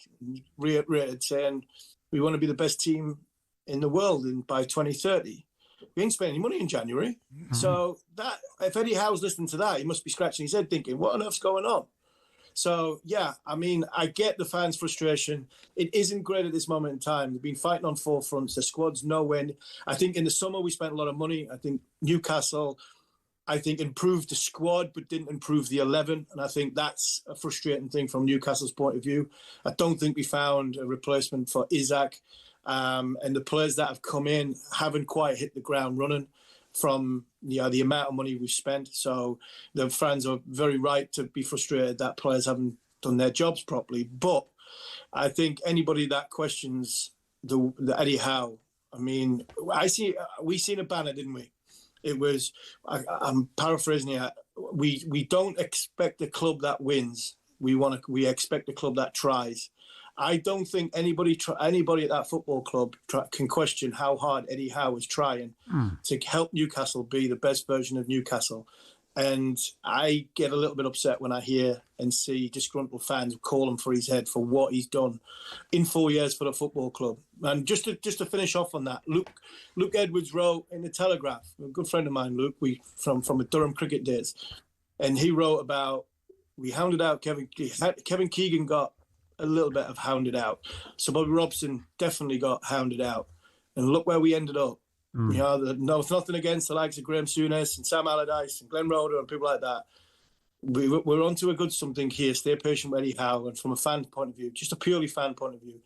reiterated saying, we want to be the best team in the world by 2030. We ain't spending any money in January. Mm-hmm. So that if Eddie Howe's listening to that, he must be scratching his head thinking, what on earth's going on? So, yeah, I mean, I get the fans' frustration. It isn't great at this moment in time. They've been fighting on 4 fronts. The squad's nowhere. I think in the summer we spent a lot of money. I think Newcastle, improved the squad but didn't improve the 11. And I think that's a frustrating thing from Newcastle's point of view. I don't think we found a replacement for Isaac. And the players that have come in haven't quite hit the ground running from the amount of money we've spent. So the fans are very right to be frustrated that players haven't done their jobs properly. But I think anybody that questions the Eddie Howe, I mean, we seen a banner, didn't we? It was, I'm paraphrasing it. We don't expect a club that wins. We expect a club that tries. I don't think anybody at that football club can question how hard Eddie Howe is trying to help Newcastle be the best version of Newcastle. And I get a little bit upset when I hear and see disgruntled fans call him for his head for what he's done in 4 years for the football club. And just to finish off on that, Luke Edwards wrote in the Telegraph, a good friend of mine, Luke, from the Durham cricket days, and he wrote about we hounded out Kevin Keegan got a little bit of hounded out. So Bobby Robson definitely got hounded out. And look where we ended up. You know, nothing against the likes of Graham Souness and Sam Allardyce and Glenn Roeder and people like that. We're onto a good something here. Stay patient with Eddie Howe. And from a fan point of view, just a purely fan point of view,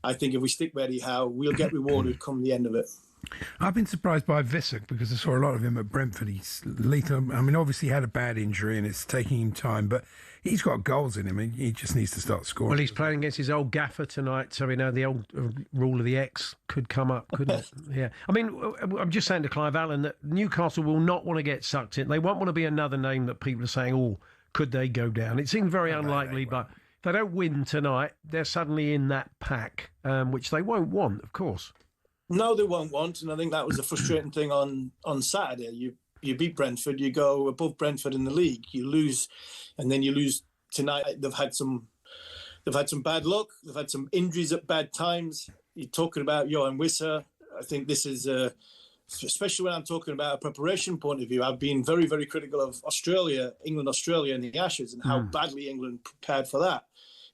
I think if we stick with Eddie Howe, we'll get rewarded come the end of it. I've been surprised by Visser because I saw a lot of him at Brentford. He's lethal. I mean, obviously he had a bad injury and it's taking him time, but he's got goals in him. He just needs to start scoring. Well, he's playing against his old gaffer tonight, so we know the old rule of the X could come up, couldn't it? Yeah. I mean, I'm just saying to Clive Allen that Newcastle will not want to get sucked in. They won't want to be another name that people are saying, oh, could they go down? It seems very unlikely, but if they don't win tonight, they're suddenly in that pack, which they won't want, of course. No, they won't want, and I think that was the frustrating thing on Saturday. You beat Brentford, you go above Brentford in the league, you lose, and then you lose tonight. They've had some bad luck. They've had some injuries at bad times. You're talking about Johan Wissa. I think this is, especially when I'm talking about a preparation point of view, I've been very, very critical of England, Australia in the Ashes and how badly England prepared for that.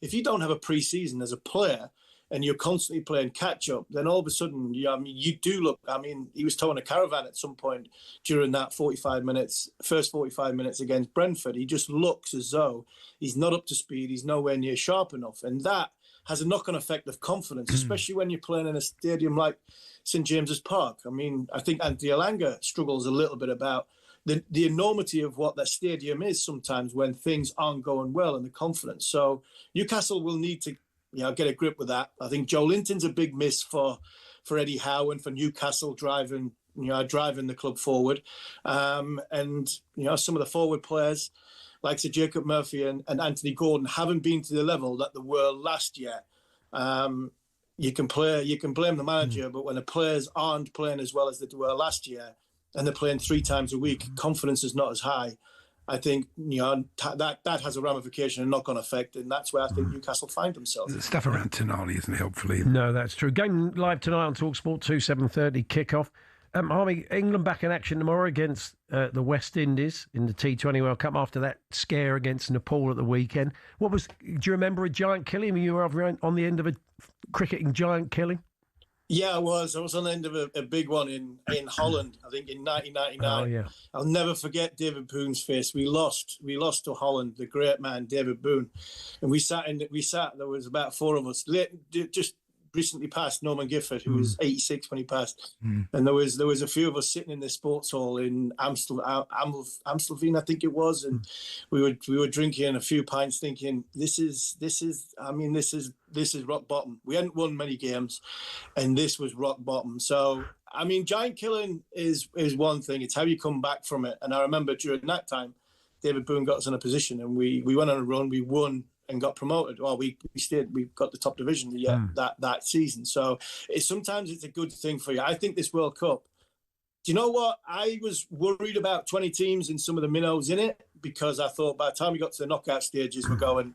If you don't have a pre-season as a player, and you're constantly playing catch-up, then all of a sudden, you do look... I mean, he was towing a caravan at some point during that first 45 minutes against Brentford. He just looks as though he's not up to speed, he's nowhere near sharp enough. And that has a knock-on effect of confidence, especially when you're playing in a stadium like St James's Park. I mean, I think Anthony Elanga struggles a little bit about the enormity of what that stadium is sometimes when things aren't going well and the confidence. So Newcastle will need to get a grip with that. I think Joe Linton's a big miss for Eddie Howe and for Newcastle driving the club forward. And some of the forward players, like Sir Jacob Murphy and Anthony Gordon, haven't been to the level that they were last year. You can blame the manager, but when the players aren't playing as well as they were last year, and they're playing 3 times a week, confidence is not as high. I think that has a ramification and knock-on effect, and that's where I think Newcastle find themselves. The stuff around Tonali isn't helpful either. No, that's true. Game live tonight on talkSPORT 7:30 kickoff. Harmy, England back in action tomorrow against the West Indies in the T20 World Cup after that scare against Nepal at the weekend. Do you remember a giant killing? You were on the end of a cricketing giant killing? Yeah, I was. I was on the end of a big one in Holland, I think in 1999. Oh, yeah. I'll never forget David Boone's face. We lost to Holland, the great man, David Boone. And we sat, there was about four of us, just recently passed Norman Gifford, who was 86 when he passed. And there was a few of us sitting in the sports hall in Amstelveen, I think it was, and we were drinking a few pints, thinking this is rock bottom. We hadn't won many games, and this was rock bottom. So I mean, giant killing is one thing. It's how you come back from it. And I remember during that time, David Boone got us in a position, and we went on a run. We won and got promoted. Well, we stayed. We got the top division that season. So sometimes it's a good thing for you. I think this World Cup. Do you know what? I was worried about 20 teams and some of the minnows in it, because I thought by the time we got to the knockout stages, we're going,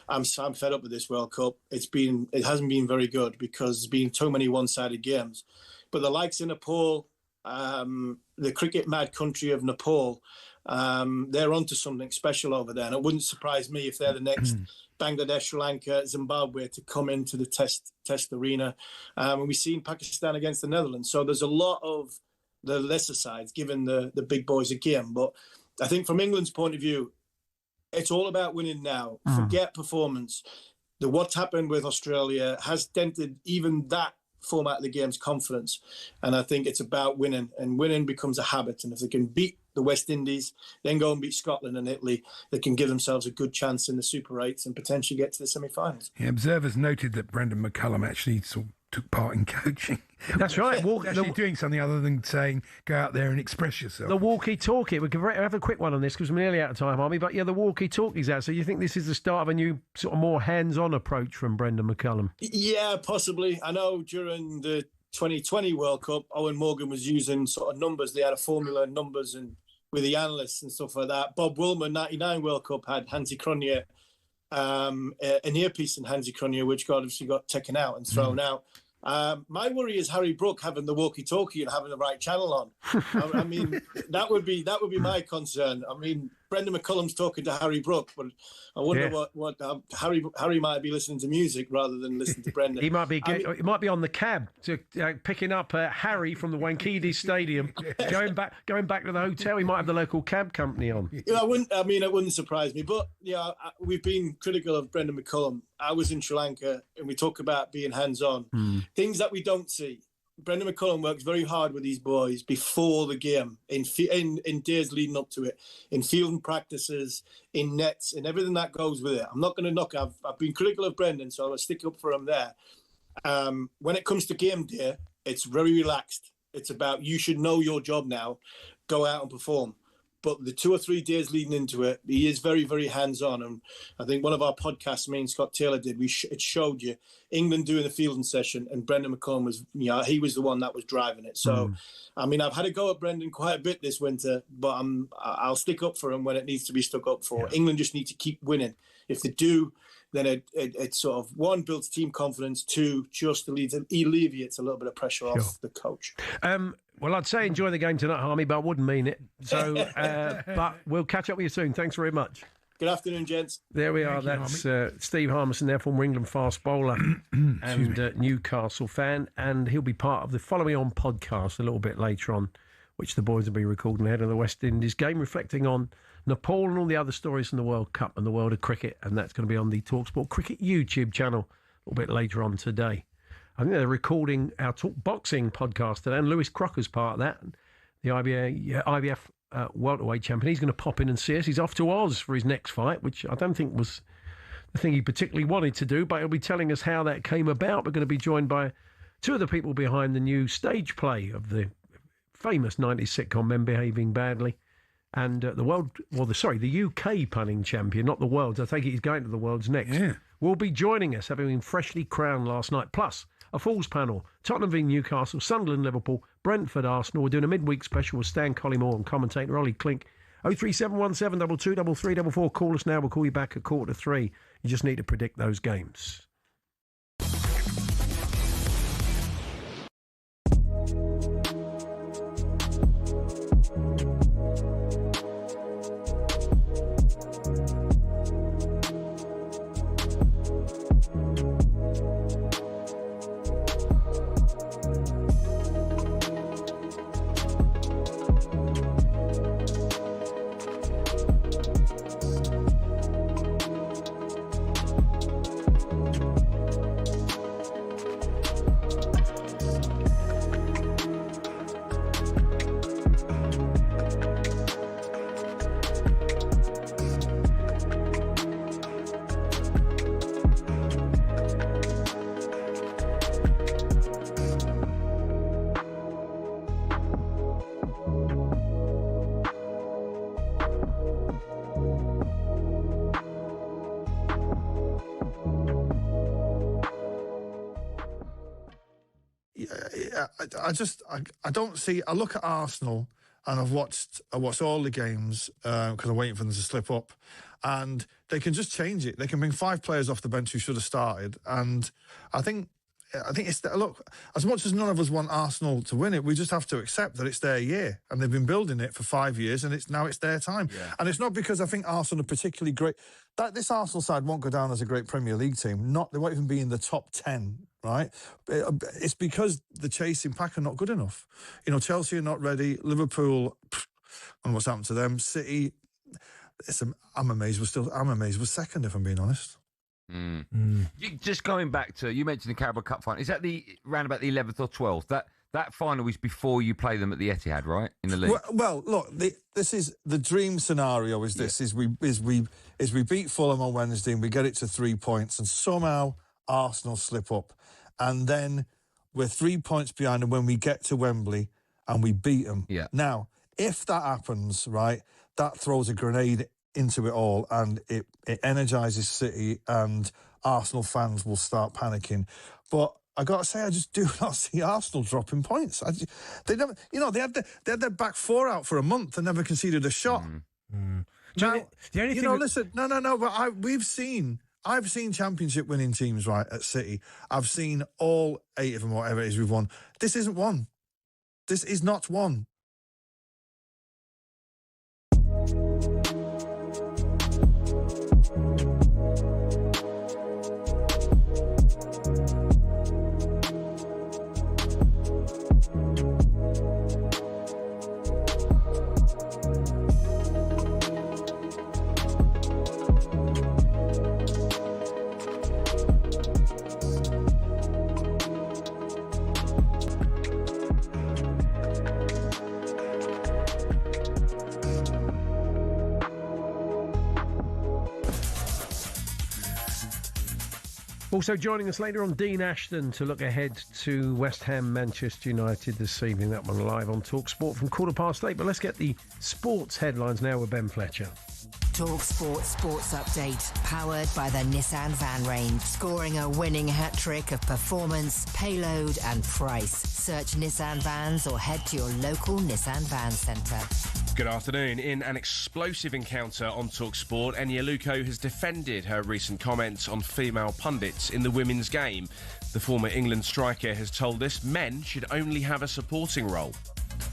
I'm fed up with this World Cup. It hasn't been very good because there's been too many one-sided games. But the likes of Nepal, the cricket mad country of Nepal, they're onto something special over there. And it wouldn't surprise me if they're the next Bangladesh, Sri Lanka, Zimbabwe to come into the test arena. And we've seen Pakistan against the Netherlands. So there's a lot of the lesser sides giving the big boys a game. But I think from England's point of view, it's all about winning now. Forget performance. What's happened with Australia has dented even that format of the game's confidence. And I think it's about winning, and winning becomes a habit. And if they can beat the West Indies, then go and beat Scotland and Italy, they can give themselves a good chance in the Super 8s and potentially get to the semi-finals. Yeah, observers noted that Brendan McCullum actually took part in coaching. That's right. Actually doing something other than saying, go out there and express yourself. The walkie-talkie. We can have a quick one on this because we're nearly out of time, Harmy. But yeah, the walkie-talkie's out. So you think this is the start of a new sort of more hands-on approach from Brendan McCullum? Yeah, possibly. I know during the 2020 World Cup, Owen Morgan was using sort of numbers. They had a formula and numbers and with the analysts and stuff like that. Bob Woolman, 99 World Cup, had Hansi Cronje, an earpiece in Hansi Cronje, which obviously got taken out and thrown out. My worry is Harry Brook having the walkie-talkie and having the right channel on. I mean, that would be my concern. I mean, Brendan McCullum's talking to Harry Brook, but I wonder what Harry might be listening to music rather than listening to Brendan. He might be on the cab picking up Harry from the Wankhede Stadium, going back to the hotel. He might have the local cab company on. Yeah, it wouldn't surprise me. But yeah, we've been critical of Brendan McCullum. I was in Sri Lanka, and we talk about being hands-on, things that we don't see. Brendan McCullum works very hard with these boys before the game, in days leading up to it, in field and practices, in nets, and everything that goes with it. I'm not going to knock. I've been critical of Brendan, so I'll stick up for him there. When it comes to game day, it's very relaxed. It's about you should know your job now, go out and perform. But the 2 or 3 days leading into it, he is very, very hands-on. And I think one of our podcasts, me and Scott Taylor did, it showed you England doing the fielding session, and Brendan McCullum was, he was the one that was driving it. So, I mean, I've had a go at Brendan quite a bit this winter, but I'll stick up for him when it needs to be stuck up for. Yeah. England just need to keep winning. If they do, then it sort of, one, builds team confidence, two, just alleviates a little bit of pressure off the coach. Well, I'd say enjoy the game tonight, Harmy, but I wouldn't mean it. So, but we'll catch up with you soon. Thanks very much. Good afternoon, gents. There we are. That's Steve Harmison there, former England fast bowler and Newcastle fan. And he'll be part of the Following On podcast a little bit later on, which the boys will be recording ahead of the West Indies game, reflecting on Nepal and all the other stories from the World Cup and the world of cricket. And that's going to be on the talkSPORT Cricket YouTube channel a little bit later on today. I think they're recording our Talk Boxing podcast today, and Lewis Crocker's part of that. The IBF welterweight champion. He's going to pop in and see us. He's off to Oz for his next fight, which I don't think was the thing he particularly wanted to do, but he'll be telling us how that came about. We're going to be joined by two of the people behind the new stage play of the famous 90s sitcom Men Behaving Badly, and the UK punning champion, not the world's. I think he's going to the world's next. Yeah. Will be joining us, having been freshly crowned last night. Plus, a Falls panel, Tottenham v Newcastle, Sunderland, Liverpool, Brentford, Arsenal. We're doing a midweek special with Stan Collymore and commentator Ollie Klink 03717 22 334. Call us now. We'll call you back at 2:45. You just need to predict those games. I don't see. I look at Arsenal and I've watched all the games because I'm waiting for them to slip up, and they can just change it. They can bring 5 players off the bench who should have started, and I think it's look. As much as none of us want Arsenal to win it, we just have to accept that it's their year, and they've been building it for 5 years, and it's their time. Yeah. And it's not because I think Arsenal are particularly great. That this Arsenal side won't go down as a great Premier League team. They won't even be in the top 10. Right, it's because the chasing pack are not good enough. You know, Chelsea are not ready. Liverpool, and what's happened to them? City, I'm amazed we're second, if I'm being honest. Just going back to, you mentioned the Carabao Cup final. Is that round about the 11th or 12th? That final is before you play them at the Etihad, right? In the league. Well, look, this is the dream scenario. Is we beat Fulham on Wednesday and we get it to 3 points, and somehow Arsenal slip up. And then we're 3 points behind them when we get to Wembley and we beat them. Yeah. Now, if that happens, right, that throws a grenade into it all, and it energises City, and Arsenal fans will start panicking. But I got to say, I just do not see Arsenal dropping points. They never, they had their back 4 out for a month and never conceded a shot. Now, the only thing listen, no. But I've seen championship winning teams, right, at City. I've seen all 8 of them, whatever it is we've won. This isn't one. This is not one. Also joining us later on, Dean Ashton, to look ahead to West Ham Manchester United this evening. That one live on talkSPORT from 8:15. But let's get the sports headlines now with Ben Fletcher. talkSPORT Sports Update, powered by the Nissan van range. Scoring a winning hat-trick of performance, payload and price. Search Nissan vans or head to your local Nissan van centre. Good afternoon. In an explosive encounter on talkSPORT, Eni Aluko has defended her recent comments on female pundits in the women's game. The former England striker has told us men should only have a supporting role.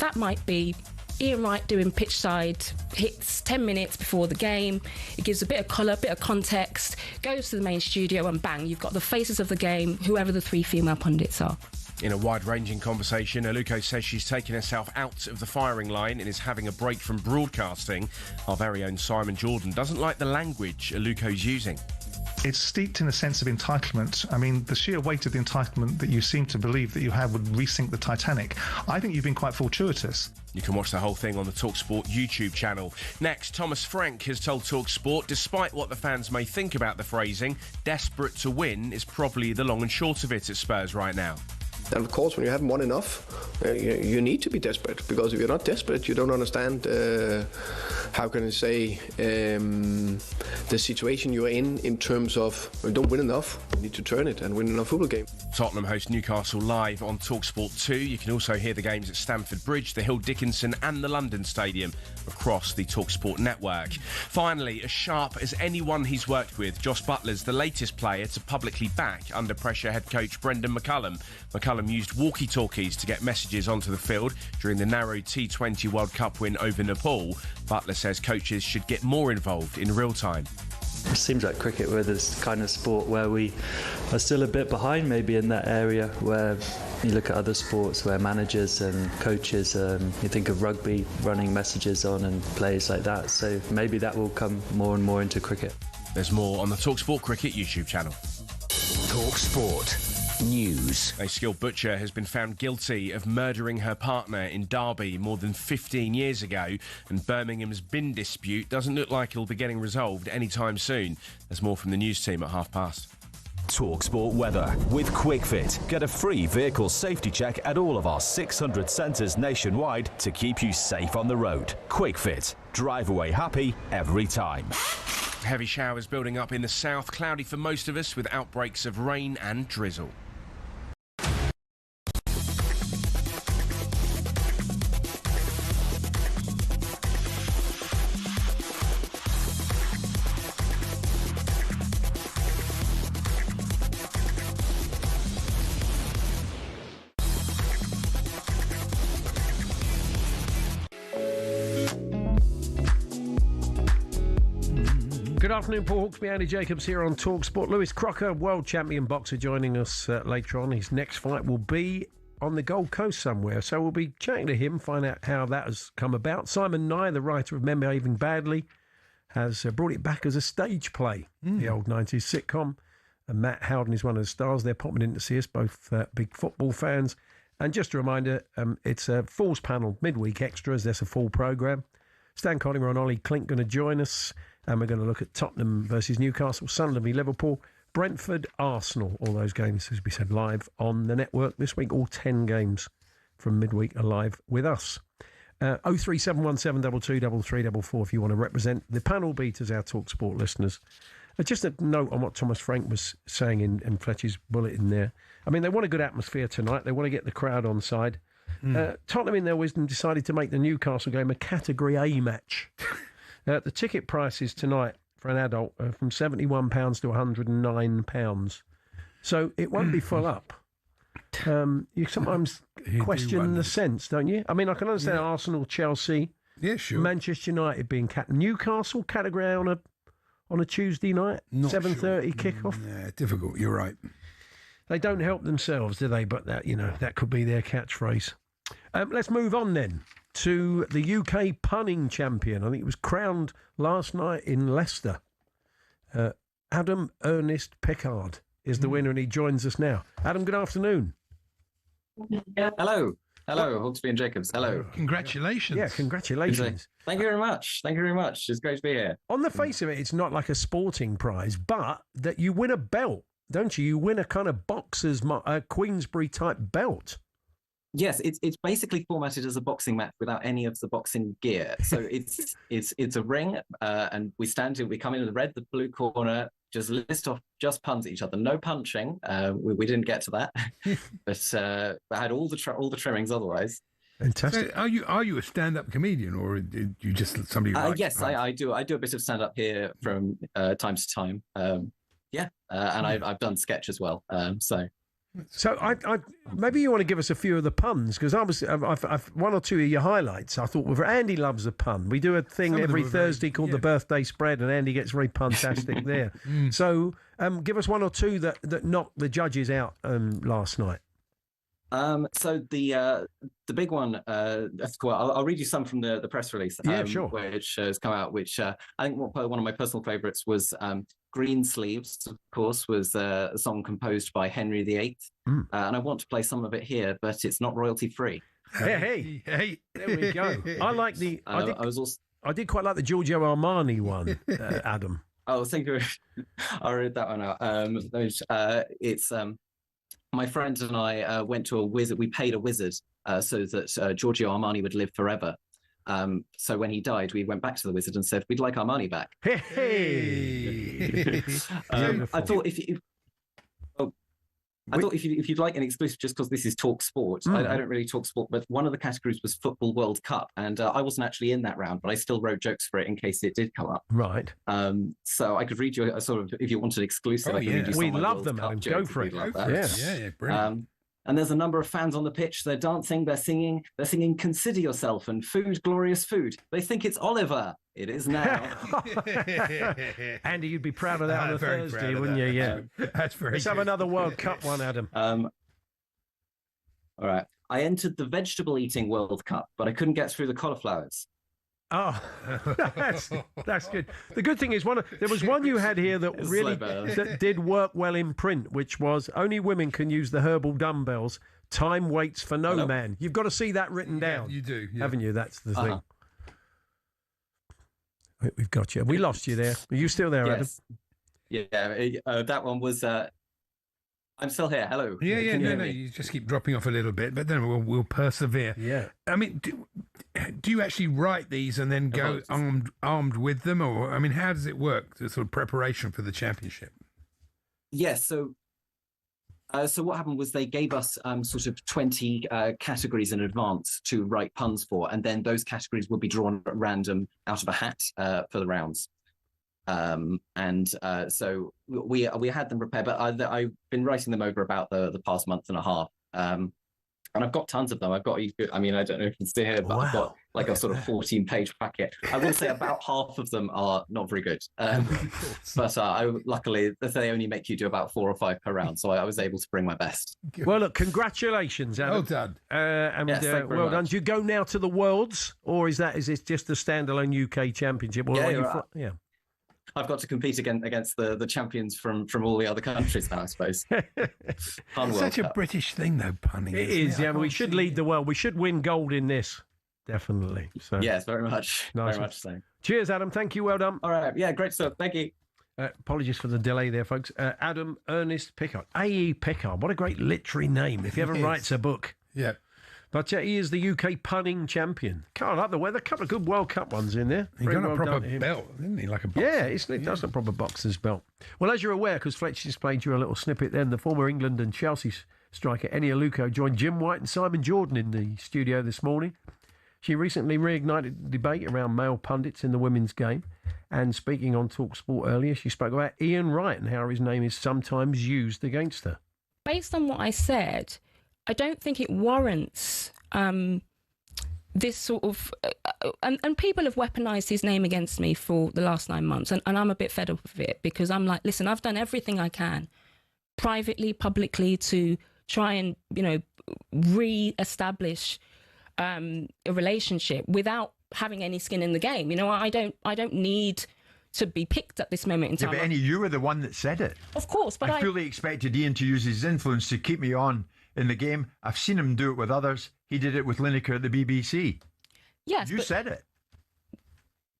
That might be Ian Wright doing pitch side hits 10 minutes before the game. It gives a bit of colour, a bit of context, goes to the main studio, and bang, you've got the faces of the game, whoever the 3 female pundits are. In a wide-ranging conversation, Aluko says she's taken herself out of the firing line and is having a break from broadcasting. Our very own Simon Jordan doesn't like the language Aluko's using. It's steeped in a sense of entitlement. I mean, the sheer weight of the entitlement that you seem to believe that you have would resink the Titanic. I think you've been quite fortuitous. You can watch the whole thing on the talkSPORT YouTube channel. Next, Thomas Frank has told talkSPORT, despite what the fans may think about the phrasing, desperate to win is probably the long and short of it at Spurs right now. And of course, when you haven't won enough, you need to be desperate, because if you're not desperate, you don't understand, how can I say, the situation you're in terms of, you don't win enough, you need to turn it and win enough football game. Tottenham host Newcastle live on talkSPORT 2. You can also hear the games at Stamford Bridge, the Hill Dickinson and the London Stadium across the talkSPORT network. Finally, as sharp as anyone he's worked with, Josh Butler's the latest player to publicly back under pressure head coach Brendan McCullum. McCullum used walkie-talkies to get messages onto the field during the narrow T20 World Cup win over Nepal. Butler says coaches should get more involved in real time. It seems like cricket we're this kind of sport where we are still a bit behind maybe in that area, where you look at other sports where managers and coaches, you think of rugby running messages on and players like that. So maybe that will come more and more into cricket. There's more on the talkSPORT Cricket YouTube channel. talkSPORT News. A skilled butcher has been found guilty of murdering her partner in Derby more than 15 years ago, and Birmingham's bin dispute doesn't look like it'll be getting resolved anytime soon. There's more from the news team at past. talkSPORT weather with QuickFit. Get a free vehicle safety check at all of our 600 centres nationwide to keep you safe on the road. QuickFit. Drive away happy every time. Heavy showers building up in the south, cloudy for most of us with outbreaks of rain and drizzle. Good afternoon, Paul Hawksbee, Andy Jacobs here on talkSPORT. Lewis Crocker, world champion boxer, joining us later on. His next fight will be on the Gold Coast somewhere, so we'll be chatting to him, find out how that has come about. Simon Nye, the writer of Men Behaving Badly, has brought it back as a stage play, the old 90s sitcom. And Matt Howden is one of the stars. They're popping in to see us, both big football fans. And just a reminder, it's a Falls Panel midweek extras. There's a full programme. Stan Collyer and Ollie Klink going to join us. And we're going to look at Tottenham versus Newcastle, Sunderland v Liverpool, Brentford, Arsenal. All those games, as we said, live on the network this week. All 10 games from midweek are live with us. 03717223344 if you want to represent the panel beaters, our talkSPORT listeners. Just a note on what Thomas Frank was saying in Fletcher's bulletin there. I mean, they want a good atmosphere tonight. They want to get the crowd on side. Tottenham, in their wisdom, decided to make the Newcastle game a Category A match. The ticket prices tonight for an adult are from £71 to £109. So it won't be full up. You sometimes question the sense, don't you? I mean, I can understand Arsenal, Chelsea, sure. Manchester United being Newcastle Category A on a Tuesday night, 7:30 kickoff. Yeah, difficult. You're right. They don't help themselves, do they? But that that could be their catchphrase. Let's move on then to the UK punning champion. I think it was crowned last night in Leicester. Adam Ernest Pickard is the winner, and he joins us now. Adam, good afternoon. Hello, Hawksbee and Jacobs. Hello. Congratulations. Yeah, congratulations. Thank you very much. Thank you very much. It's great to be here. On the face of it, it's not like a sporting prize, but that you win a belt, don't you? You win a kind of boxer's Queensberry type belt. Yes, it's basically formatted as a boxing match without any of the boxing gear. So it's a ring, and we come in the red, the blue corner, just list off just puns at each other. No punching. We didn't get to that, but I had all the trimmings otherwise. Fantastic. So are you a stand-up comedian, or did you just somebody? Yes, I do. I do a bit of stand-up here from time to time. And I've done sketch as well. So I maybe you want to give us a few of the puns, because I've one or two of your highlights I thought were. Andy loves a pun. We do a thing every Thursday called the birthday spread, and Andy gets very puntastic there. So give us one or two that knocked the judges out last night. So the big one, I'll read you some from the press release, sure. Which has come out, which I think one of my personal favourites was Green Sleeves, of course, was a song composed by Henry VIII. And I want to play some of it here, but it's not royalty free. Hey, there we go. I like the. I did quite like the Giorgio Armani one, Adam. Oh, thank you. I'll read that one out. It's my friend and I went to a wizard. We paid a wizard so that Giorgio Armani would live forever. So when he died, we went back to the wizard and said, we'd like our money back. Hey! I thought if you'd like an exclusive, just because this is Talk Sport, I don't really talk sport, but one of the categories was Football World Cup, and I wasn't actually in that round, but I still wrote jokes for it in case it did come up. Right. So I could read you a sort of, if you wanted exclusive, I could read you some We of my love World them, Cup Adam. jokes Go if for you'd it. like that. Yeah, brilliant. And there's a number of fans on the pitch. They're dancing, they're singing, Consider Yourself and Food, Glorious Food. They think it's Oliver. It is now. Andy, you'd be proud of that on a very Thursday, proud of wouldn't that. you? Yeah. That's very Let's have good. another World Cup one, Adam. All right. I entered the vegetable eating World Cup, but I couldn't get through the cauliflowers. Oh, that's good. The good thing is, there was one you had here that really that did work well in print, which was only women can use the herbal dumbbells. Time waits for no man. You've got to see that written down. You do, yeah. Haven't you? That's the thing. We've got you. We lost you there. Are you still there, Adam? Yes. Yeah, that one was... I'm still here. Hello. Yeah, no. You just keep dropping off a little bit, but then we'll persevere. Yeah. I mean, do you actually write these and then go armed with them, or I mean, how does it work? The sort of preparation for the championship. Yes. So what happened was they gave us sort of 20 categories in advance to write puns for, and then those categories would be drawn at random out of a hat for the rounds. So we had them prepared, but I've been writing them over about the past month and a half. And I've got tons of them. I've got, I mean, I don't know if you can see here, but I've got like a sort of 14-page packet. I will say about half of them are not very good. But luckily, they only make you do about 4 or 5 per round. So I was able to bring my best. Well, look, congratulations, Adam. Well done. Yes, well done. Do you go now to the Worlds, or is this just a standalone UK championship? Or Yeah. I've got to compete against the champions from all the other countries now, I suppose. It's such a British thing, though, punning. It is, yeah. We should lead the world. We should win gold in this, definitely. So yes, very much. Nice. Very much so. Cheers, Adam. Thank you. Well done. All right. Yeah, great stuff. Thank you. Apologies for the delay there, folks. Adam Ernest Pickard. A.E. Pickard. What a great literary name. If he ever writes a book. Yeah. But he is the UK punning champion. Can't like the weather. A couple of good World Cup ones in there. He got a proper belt, didn't he? Like a boxer. Yeah, it does a proper boxer's belt. Well, as you're aware, because Fletcher just played you a little snippet then, the former England and Chelsea striker Eni Aluko joined Jim White and Simon Jordan in the studio this morning. She recently reignited the debate around male pundits in the women's game. And speaking on talkSPORT earlier, she spoke about Ian Wright and how his name is sometimes used against her. Based on what I said, I don't think it warrants this sort of... and people have weaponised his name against me for the last 9 months, and I'm a bit fed up of it, because I'm like, listen, I've done everything I can, privately, publicly, to try and, re-establish a relationship without having any skin in the game. I don't need to be picked at this moment in time. Yeah, but Eni, you were the one that said it. Of course, but I fully expected Ian to use his influence to keep me on in the game. I've seen him do it with others. He did it with Lineker at the BBC. Yes, you said it.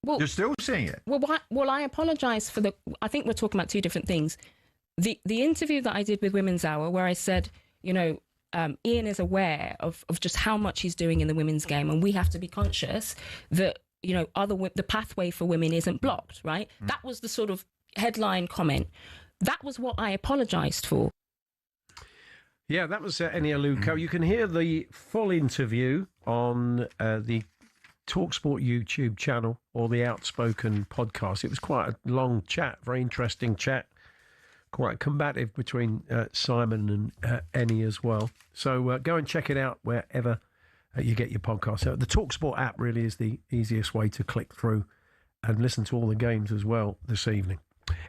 Well, you're still saying it. Well, I apologise for I think we're talking about two different things. The interview that I did with Women's Hour, where I said, Ian is aware of just how much he's doing in the women's game, and we have to be conscious that the pathway for women isn't blocked. Right? That was the sort of headline comment. That was what I apologised for. Yeah, that was Eni Aluko. You can hear the full interview on the talkSPORT YouTube channel or the Outspoken podcast. It was quite a long chat, very interesting chat, quite combative between Simon and Eni as well. So go and check it out wherever you get your podcast. So the talkSPORT app really is the easiest way to click through and listen to all the games as well this evening.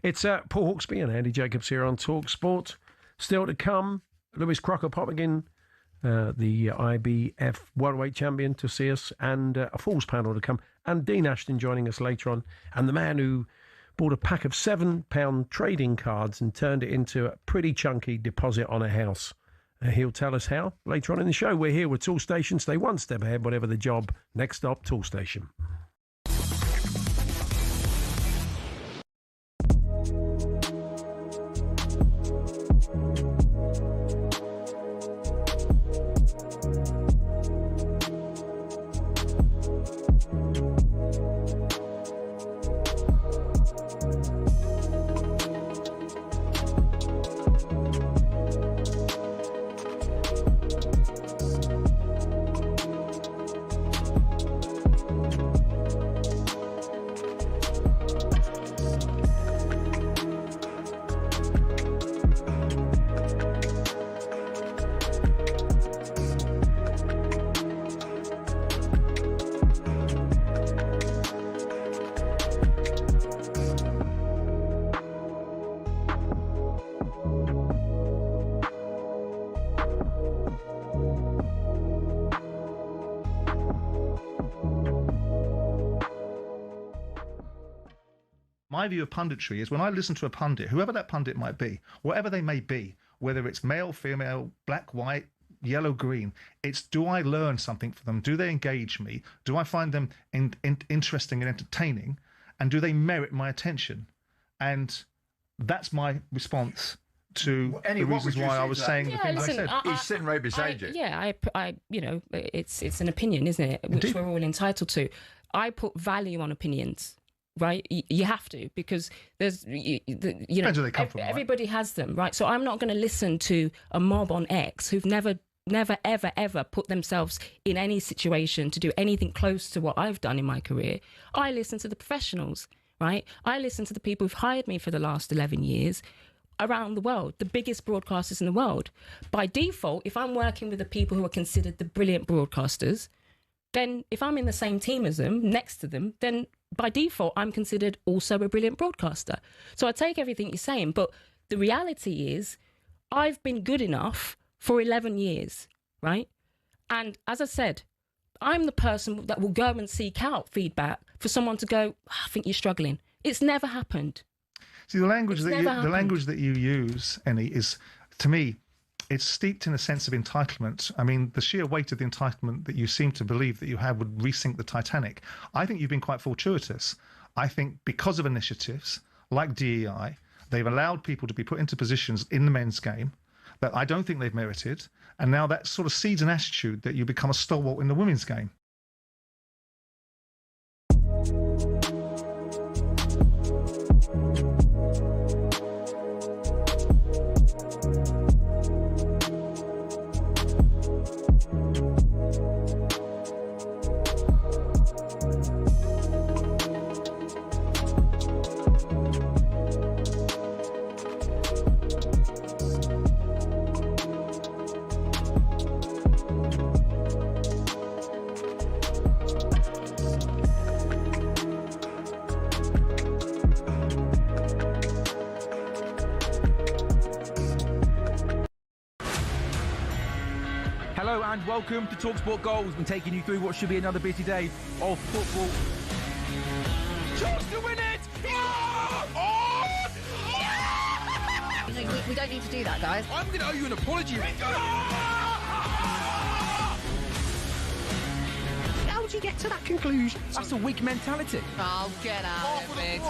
It's Paul Hawksbee and Andy Jacobs here on talkSPORT. Still to come, Lewis Crocker popping in, the IBF welterweight champion, to see us, and a Falls panel to come, and Dean Ashton joining us later on, and the man who bought a pack of £7 trading cards and turned it into a pretty chunky deposit on a house. He'll tell us how later on in the show. We're here with Tool Station. Stay one step ahead, whatever the job. Next stop, Tool Station. My view of punditry is when I listen to a pundit, whoever that pundit might be, whatever they may be, whether it's male, female, black, white, yellow, green, it's do I learn something from them? Do they engage me? Do I find them interesting and entertaining? And do they merit my attention? And that's my response to the reasons why I was saying the things I said. He's sitting right beside you. Yeah, it's an opinion, isn't it? Which Indeed. we're all entitled to. I put value on opinions. Right, you have to, because there's Depends where they come from, right? everybody has them, right? So I'm not going to listen to a mob on X who've never ever put themselves in any situation to do anything close to what I've done in my career. I listen to the professionals, right? I listen to the people who've hired me for the last 11 years around the world, the biggest broadcasters in the world. By default, if I'm working with the people who are considered the brilliant broadcasters, then if I'm in the same team as them, next to them, then by default, I'm considered also a brilliant broadcaster. So I take everything you're saying, but the reality is I've been good enough for 11 years, right? And as I said, I'm the person that will go and seek out feedback for someone to go, I think you're struggling. It's never happened. See, the language that you use, Eni, is, to me, it's steeped in a sense of entitlement. I mean, the sheer weight of the entitlement that you seem to believe that you have would resink the Titanic. I think you've been quite fortuitous. I think because of initiatives like DEI, they've allowed people to be put into positions in the men's game that I don't think they've merited. And now that sort of seeds an attitude that you become a stalwart in the women's game. Hello and welcome to talkSPORT Goals. We're taking you through what should be another busy day of football. Chance to win it! We don't need to do that, guys. I'm going to owe you an apology. How would you get to that conclusion? That's a weak mentality. Oh, get out of it.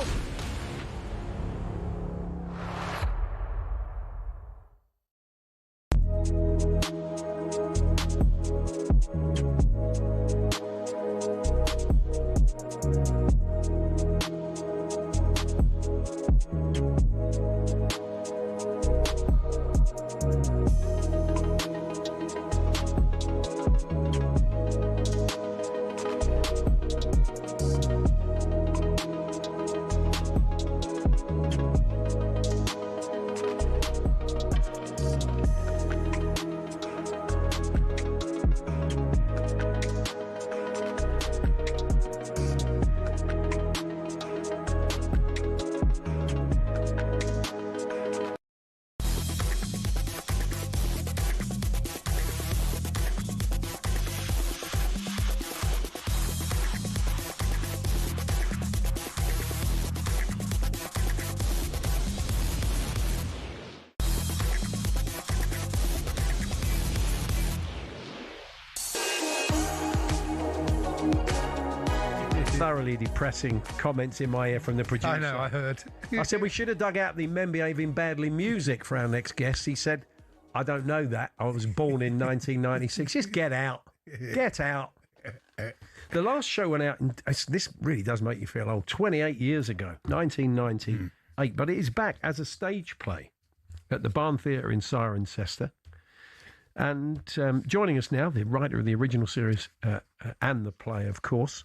Thoroughly depressing comments in my ear from the producer. I know, I heard. I said we should have dug out the Men Behaving Badly music for our next guest. He said, I don't know that. I was born in 1996. Just get out. Get out. The last show went out, and this really does make you feel old, 28 years ago, 1998. But it is back as a stage play at the Barn Theatre in Cirencester. And joining us now, the writer of the original series and the play, of course,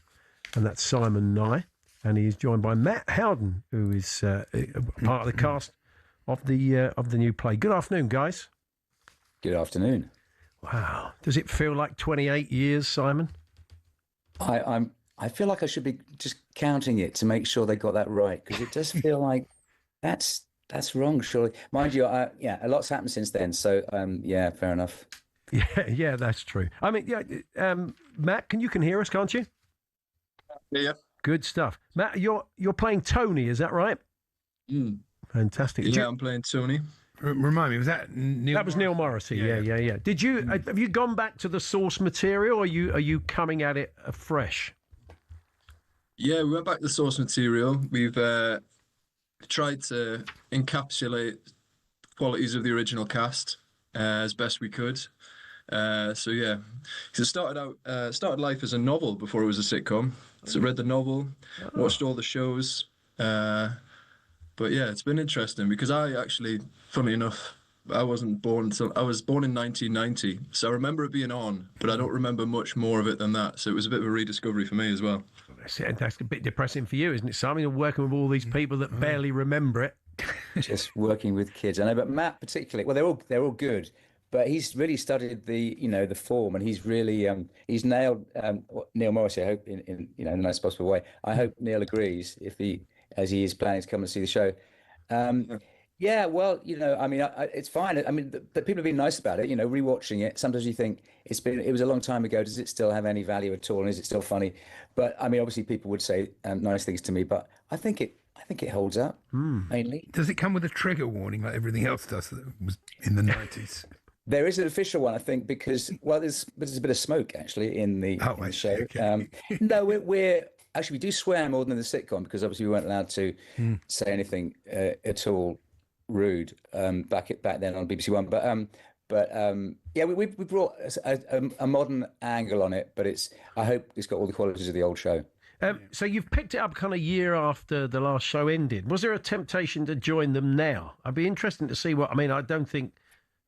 and that's Simon Nye, and he's joined by Matt Howden, who is part of the cast of the new play. Good afternoon, guys. Good afternoon. Wow, does it feel like 28 years, Simon? I feel like I should be just counting it to make sure they got that right, because it does feel like that's wrong. Surely, mind you, a lot's happened since then. So yeah, fair enough. Yeah, that's true. I mean, Matt, you can hear us, can't you? Yeah. Good stuff. Matt, you're playing Tony, is that right? Fantastic. Yeah, I'm playing Tony. Remind me, was that Neil? That was Neil Morrissey. Yeah. Did you have you gone back to the source material, or are you coming at it afresh? Yeah, we went back to the source material. We've tried to encapsulate qualities of the original cast as best we could. So yeah, because it started life as a novel before it was a sitcom. So read the novel, watched all the shows. But yeah, it's been interesting because I actually, funny enough, I wasn't born until I was born in 1990. So I remember it being on, but I don't remember much more of it than that. So it was a bit of a rediscovery for me as well. That's a bit depressing for you, isn't it, Simon? You're working with all these people that barely remember it. Just working with kids, I know, but Matt particularly. Well, they're all good, but he's really studied the form, and he's really he's nailed Neil Morrissey. I hope in the nicest possible way. I hope Neil agrees as he is planning to come and see the show. Yeah, well, it's fine. I mean, the people have been nice about it. Rewatching it, sometimes you think it was a long time ago. Does it still have any value at all? And is it still funny? But I mean, obviously, people would say nice things to me. But I think it holds up mainly. Does it come with a trigger warning like everything else does that was in the 90s? There is an official one, I think, because there's a bit of smoke actually in the show. Okay. No, we're actually we do swear more than in the sitcom because obviously we weren't allowed to say anything at all rude back then on BBC One, but we brought a modern angle on it, but I hope it's got all the qualities of the old show. So you've picked it up kind of a year after the last show ended. Was there a temptation to join them now? I'd be interested to see I don't think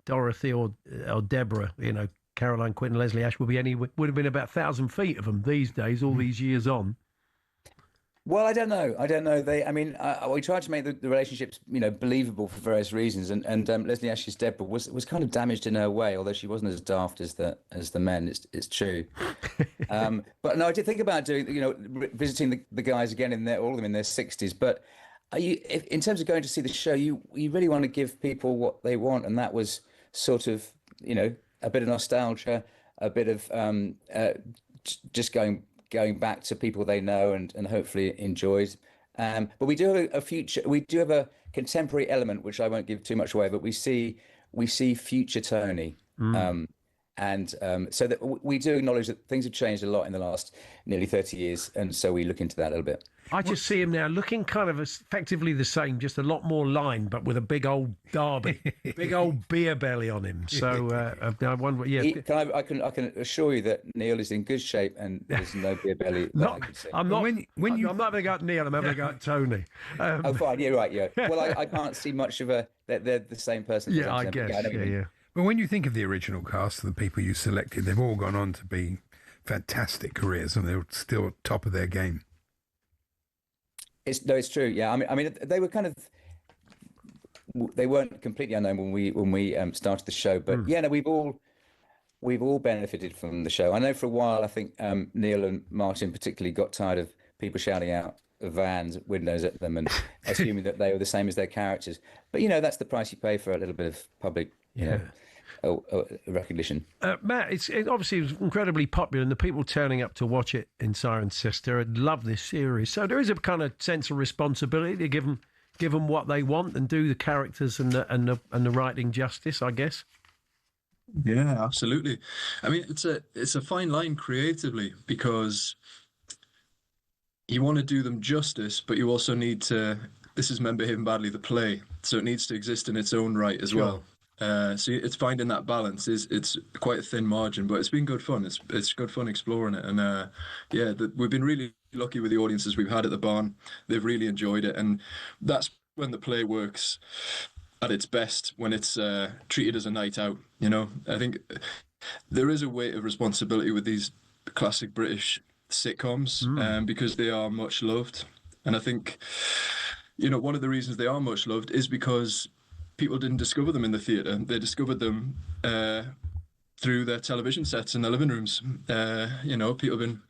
Dorothy or Deborah, Caroline Quinn and Leslie Ash would have been about 1,000 feet of them these days, all these years on. Well, I don't know. We tried to make the relationships, believable for various reasons, and Leslie Ash's Deborah was kind of damaged in her way, although she wasn't as daft as the men. It's true. But no, I did think about doing, visiting the guys again all of them in their 60s. But in terms of going to see the show, you really want to give people what they want, and that was sort of, a bit of nostalgia, a bit of just going back to people they know and hopefully enjoyed. But we do have a contemporary element, which I won't give too much away, but we see future Tony. So that we do acknowledge that things have changed a lot in the last nearly 30 years. And so we look into that a little bit. I just see him now looking kind of effectively the same, just a lot more line, but with a big old Derby, big old beer belly on him. So I wonder, I can assure you that Neil is in good shape and there's no beer belly. I'm not having a go at Neil, I'm having a go at Tony. Oh, fine, yeah, right, yeah. Well, I can't see much of they're the same person. Yeah, I guess, yeah. But when you think of the original cast, the people you selected, they've all gone on to be fantastic careers, and they're still top of their game. It's true. Yeah, I mean, they were they weren't completely unknown when we started the show, but we've all benefited from the show. I know for a while, I think Neil and Martin particularly got tired of people shouting out vans, windows at them, and assuming that they were the same as their characters. But that's the price you pay for a little bit of public, recognition. Matt, it obviously was incredibly popular, and the people turning up to watch it in Siren Sister had loved this series. So there is a kind of sense of responsibility to give them what they want and do the characters and the writing justice, I guess. Yeah, absolutely. I mean, it's a fine line creatively because you want to do them justice, but you also need to. This is Men Behaving Badly, the play, so it needs to exist in its own right as well. So it's finding that balance. It's quite a thin margin, but it's been good fun. It's good fun exploring it, and we've been really lucky with the audiences we've had at the barn. They've really enjoyed it, and that's when the play works at its best, when it's treated as a night out. I think there is a weight of responsibility with these classic British sitcoms because they are much loved, and I think one of the reasons they are much loved is because people didn't discover them in the theatre. They discovered them through their television sets in their living rooms. People have been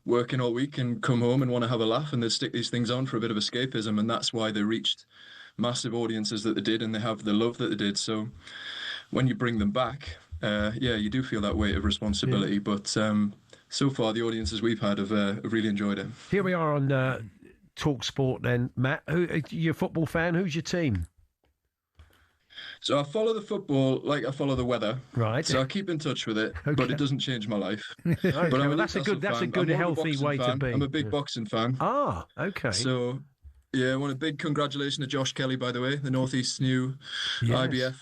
working all week and come home and want to have a laugh, and they stick these things on for a bit of escapism, and that's why they reached massive audiences that they did, and they have the love that they did. So when you bring them back, you do feel that weight of responsibility. But so far the audiences we've had have really enjoyed it. Here we are on talkSPORT then, Matt. You're a football fan. Who's your team? So I follow the football like I follow the weather. Right. So I keep in touch with it, but it doesn't change my life. Okay, But I'm well, that's a good, healthy way to be. I'm a big boxing fan. Ah, okay. So, yeah, I want a big congratulations to Josh Kelly, by the way, the North East's new IBF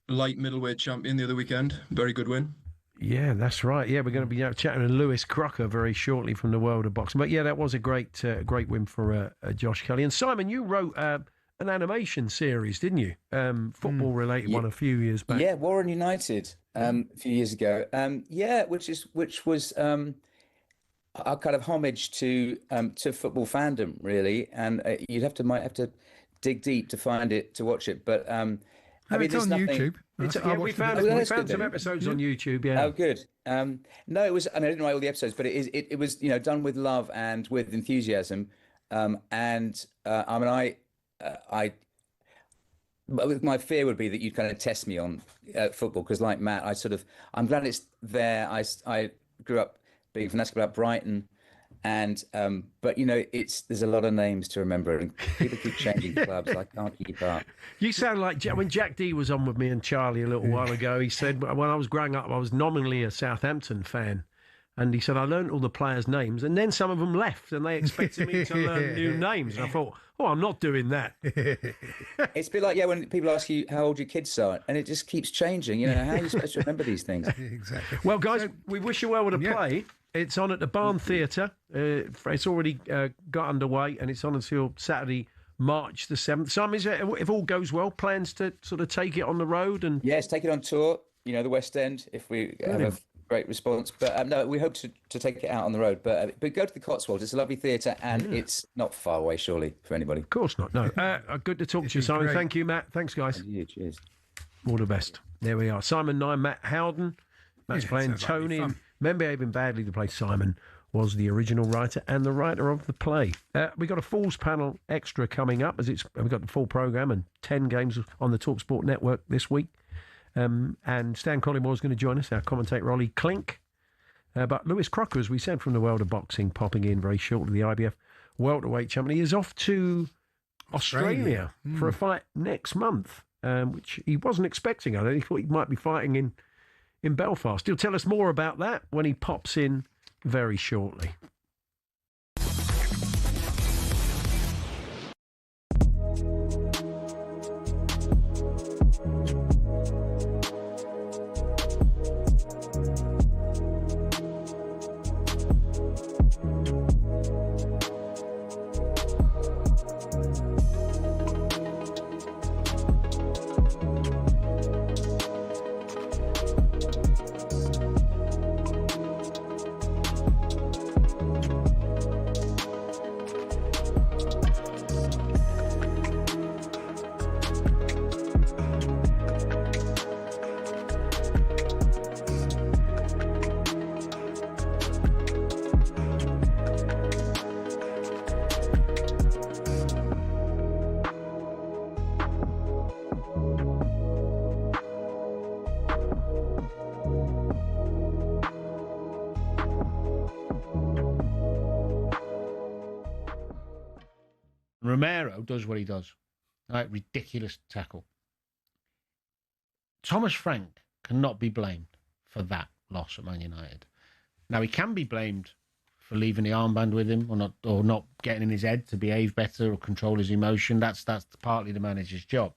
light middleweight champion the other weekend. Very good win. Yeah, that's right. Yeah, we're going to be chatting to Lewis Crocker very shortly from the world of boxing. But yeah, that was a great win for Josh Kelly. And Simon, you wrote an animation series, didn't you? Football related one a few years back. Yeah, Warren United a few years ago. Which was a kind of homage to football fandom, really. And might have to dig deep to find it, to watch it. But it's on YouTube. We found some episodes on YouTube. Yeah. Oh, good. No, it was. I didn't write all the episodes, but it was done with love and with enthusiasm. My fear would be that you'd kind of test me on football because, like Matt, I'm glad it's there. I grew up being fanatic about Brighton, and but there's a lot of names to remember, and people keep changing clubs. I can't keep up. You sound like when Jack D was on with me and Charlie a little while ago. He said when I was growing up, I was nominally a Southampton fan. And he said, I learned all the players' names, and then some of them left, and they expected me to learn new names. And I thought, I'm not doing that. It's a bit like, when people ask you how old your kids are, and it just keeps changing. How are you supposed to remember these things? Exactly. Well, guys, we wish you well with the play. It's on at the Barn Theatre. It's already got underway, and it's on until Saturday, March the 7th. Simon, if all goes well, plans to sort of take it on the road? Yes, take it on tour, the West End, if we have a great response. But no, we hope to take it out on the road. But go to the Cotswolds. It's a lovely theatre, and it's not far away, surely, for anybody. Of course not, no. Good to talk to you, Simon. Great. Thank you, Matt. Thanks, guys. Thank you, cheers. All the best. There we are. Simon Nye, Matt Howden. Matt's playing Tony. Men Behaving Badly to play Simon was the original writer and the writer of the play. We got a Falls Panel extra coming up, as we've got the full programme and 10 games on the talkSPORT network this week. And Stan Collymore is going to join us, our commentator Ollie Klink. But Lewis Crocker, as we said, from the world of boxing, popping in very shortly, the IBF welterweight champion. He is off to Australia for a fight next month, which he wasn't expecting. I don't. He thought he might be fighting in Belfast. He'll tell us more about that when he pops in very shortly. Romero does what he does. Right, ridiculous tackle. Thomas Frank cannot be blamed for that loss at Man United. Now, he can be blamed for leaving the armband with him or not getting in his head to behave better or control his emotion. That's partly the manager's job.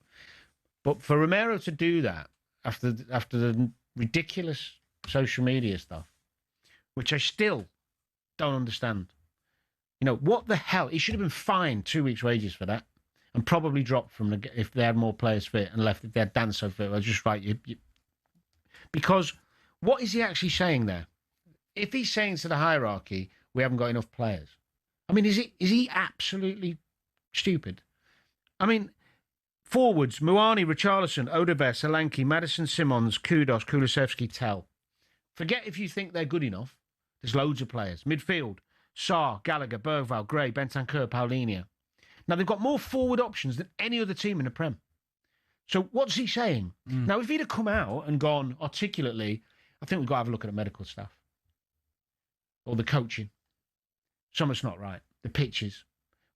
But for Romero to do that after the ridiculous social media stuff, which I still don't understand. What the hell? He should have been fined 2 weeks' wages for that and probably dropped if they had more players fit and left if they had Danso fit. Well, just right. Because what is he actually saying there? If he's saying to the hierarchy, we haven't got enough players. I mean, is he absolutely stupid? I mean, forwards, Muani, Richarlison, Odobert, Solanke, Madison, Simons, Kudos, Kulusevski, Tell. Forget if you think they're good enough. There's loads of players. Midfield, Sarr, Gallagher, Bergvall, Gray, Bentancur, Paulinho. Now, they've got more forward options than any other team in the Prem. So what's he saying? Now, if he'd have come out and gone articulately, I think we've got to have a look at the medical staff. or the coaching. Something's not right. The pitches.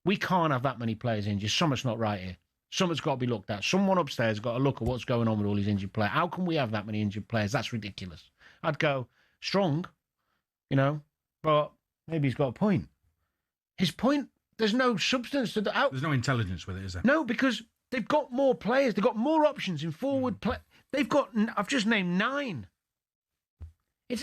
We can't have that many players injured. Something's not right here. Something's got to be looked at. Someone upstairs has got to look at what's going on with all these injured players. How can we have that many injured players? That's ridiculous. I'd go strong, but maybe he's got a point. His point, there's no substance to the out. There's no intelligence with it, is there? No, because they've got more players. They've got more options in forward play. They've got, I've just named 9. It's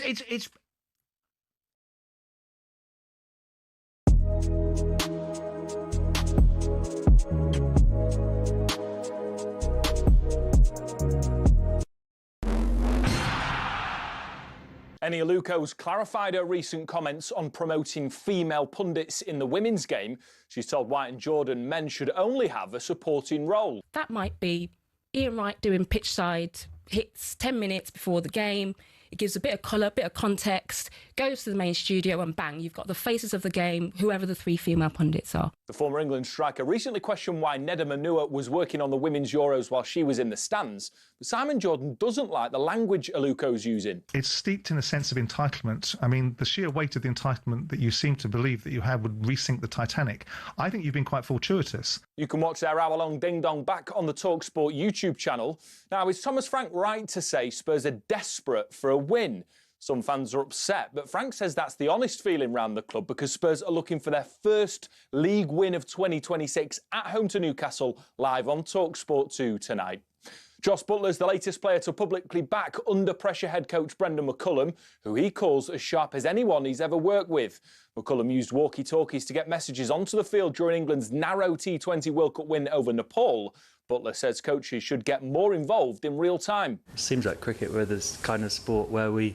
Eni Aluko's clarified her recent comments on promoting female pundits in the women's game. She's told White and Jordan men should only have a supporting role. That might be Ian Wright doing pitch side hits 10 minutes before the game. It gives a bit of colour, a bit of context, goes to the main studio and bang, you've got the faces of the game, whoever the 3 female pundits are. The former England striker recently questioned why Neda Manua was working on the Women's Euros while she was in the stands. But Simon Jordan doesn't like the language Aluko's using. It's steeped in a sense of entitlement. I mean, the sheer weight of the entitlement that you seem to believe that you have would resink the Titanic. I think you've been quite fortuitous. You can watch their hour-long ding-dong back on the talkSPORT YouTube channel. Now, is Thomas Frank right to say Spurs are desperate for a win? Some fans are upset, but Frank says that's the honest feeling around the club because Spurs are looking for their first league win of 2026 at home to Newcastle, live on talkSPORT 2 tonight. Jos Buttler's the latest player to publicly back under-pressure head coach Brendan McCullum, who he calls as sharp as anyone he's ever worked with. McCullum used walkie-talkies to get messages onto the field during England's narrow T20 World Cup win over Nepal. Butler says coaches should get more involved in real time. Seems like cricket where this kind of sport where we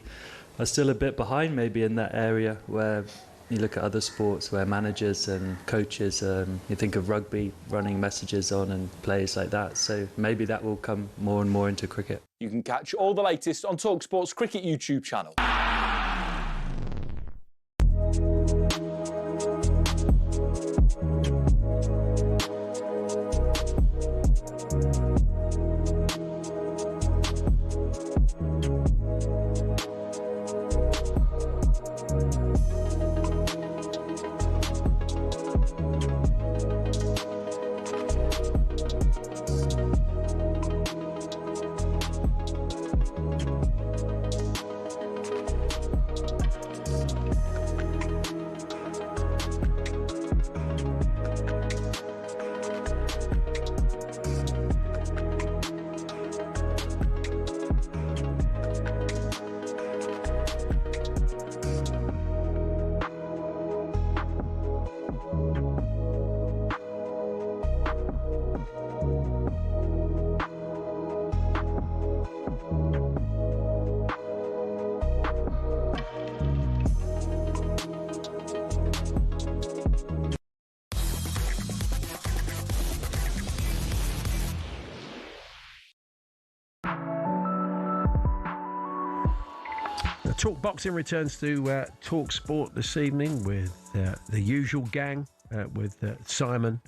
are still a bit behind maybe in that area where you look at other sports where managers and coaches, you think of rugby running messages on and plays like that. So maybe that will come more and more into cricket. You can catch all the latest on talkSPORT's cricket YouTube channel. Talk Boxing returns to talkSPORT this evening with the usual gang, with Simon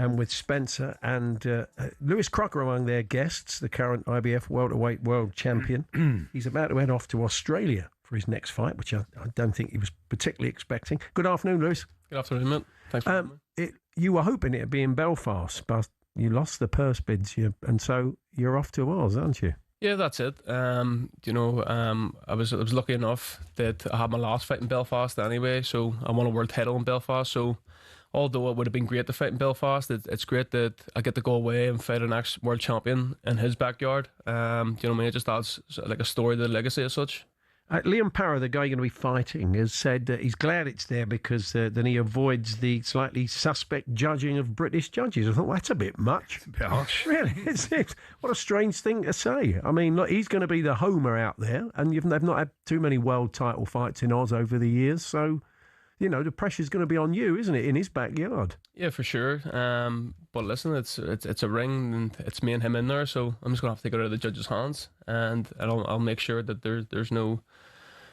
and with Spencer and Lewis Crocker among their guests, the current IBF welterweight world champion. He's about to head off to Australia for his next fight, which I don't think he was particularly expecting. Good afternoon, Lewis. Good afternoon, mate. Thanks for having me. You were hoping it'd be in Belfast, but you lost the purse bids, and so you're off to Oz, aren't you? Yeah, that's it. I was lucky enough that I had my last fight in Belfast anyway, so I won a world title in Belfast. So although it would have been great to fight in Belfast, it's great that I get to go away and fight an ex-world champion in his backyard. You know what I mean? It just adds like a story to the legacy as such. Liam Parra, the guy you're going to be fighting, has said that he's glad it's there because then he avoids the slightly suspect judging of British judges. I thought, well, that's a bit much. It's a bit harsh. Really? What a strange thing to say. I mean, look, he's going to be the homer out there, and they've not had too many world title fights in Oz over the years, so, the pressure's going to be on you, isn't it, in his backyard? Yeah, for sure. But listen, it's a ring, and it's me and him in there, so I'm just going to have to take it out of the judge's hands, and I'll make sure that there's no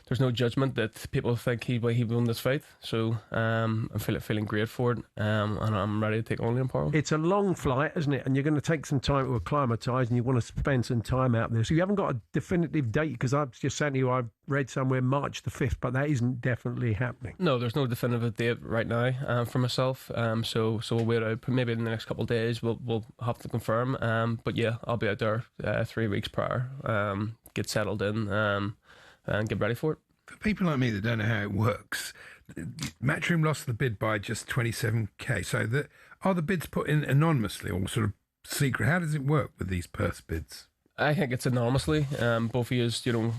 there's no judgment that people think he won this fight. So I'm feeling great for it, and I'm ready to take on Liam Powell. It's a long flight, isn't it? And you're going to take some time to acclimatise, and you want to spend some time out there. So you haven't got a definitive date, because I've just saying to you, I've read somewhere March the 5th, but that isn't definitely happening. No, there's no definitive date right now for myself. So we'll wait out. Maybe in the next couple of days we'll have to confirm. But yeah, I'll be out there 3 weeks prior. Get settled in and get ready for it. For people like me that don't know how it works, Matchroom lost the bid by just 27k. So are the bids put in anonymously or sort of secret? How does it work with these purse bids? I think it's anonymously. Both of you,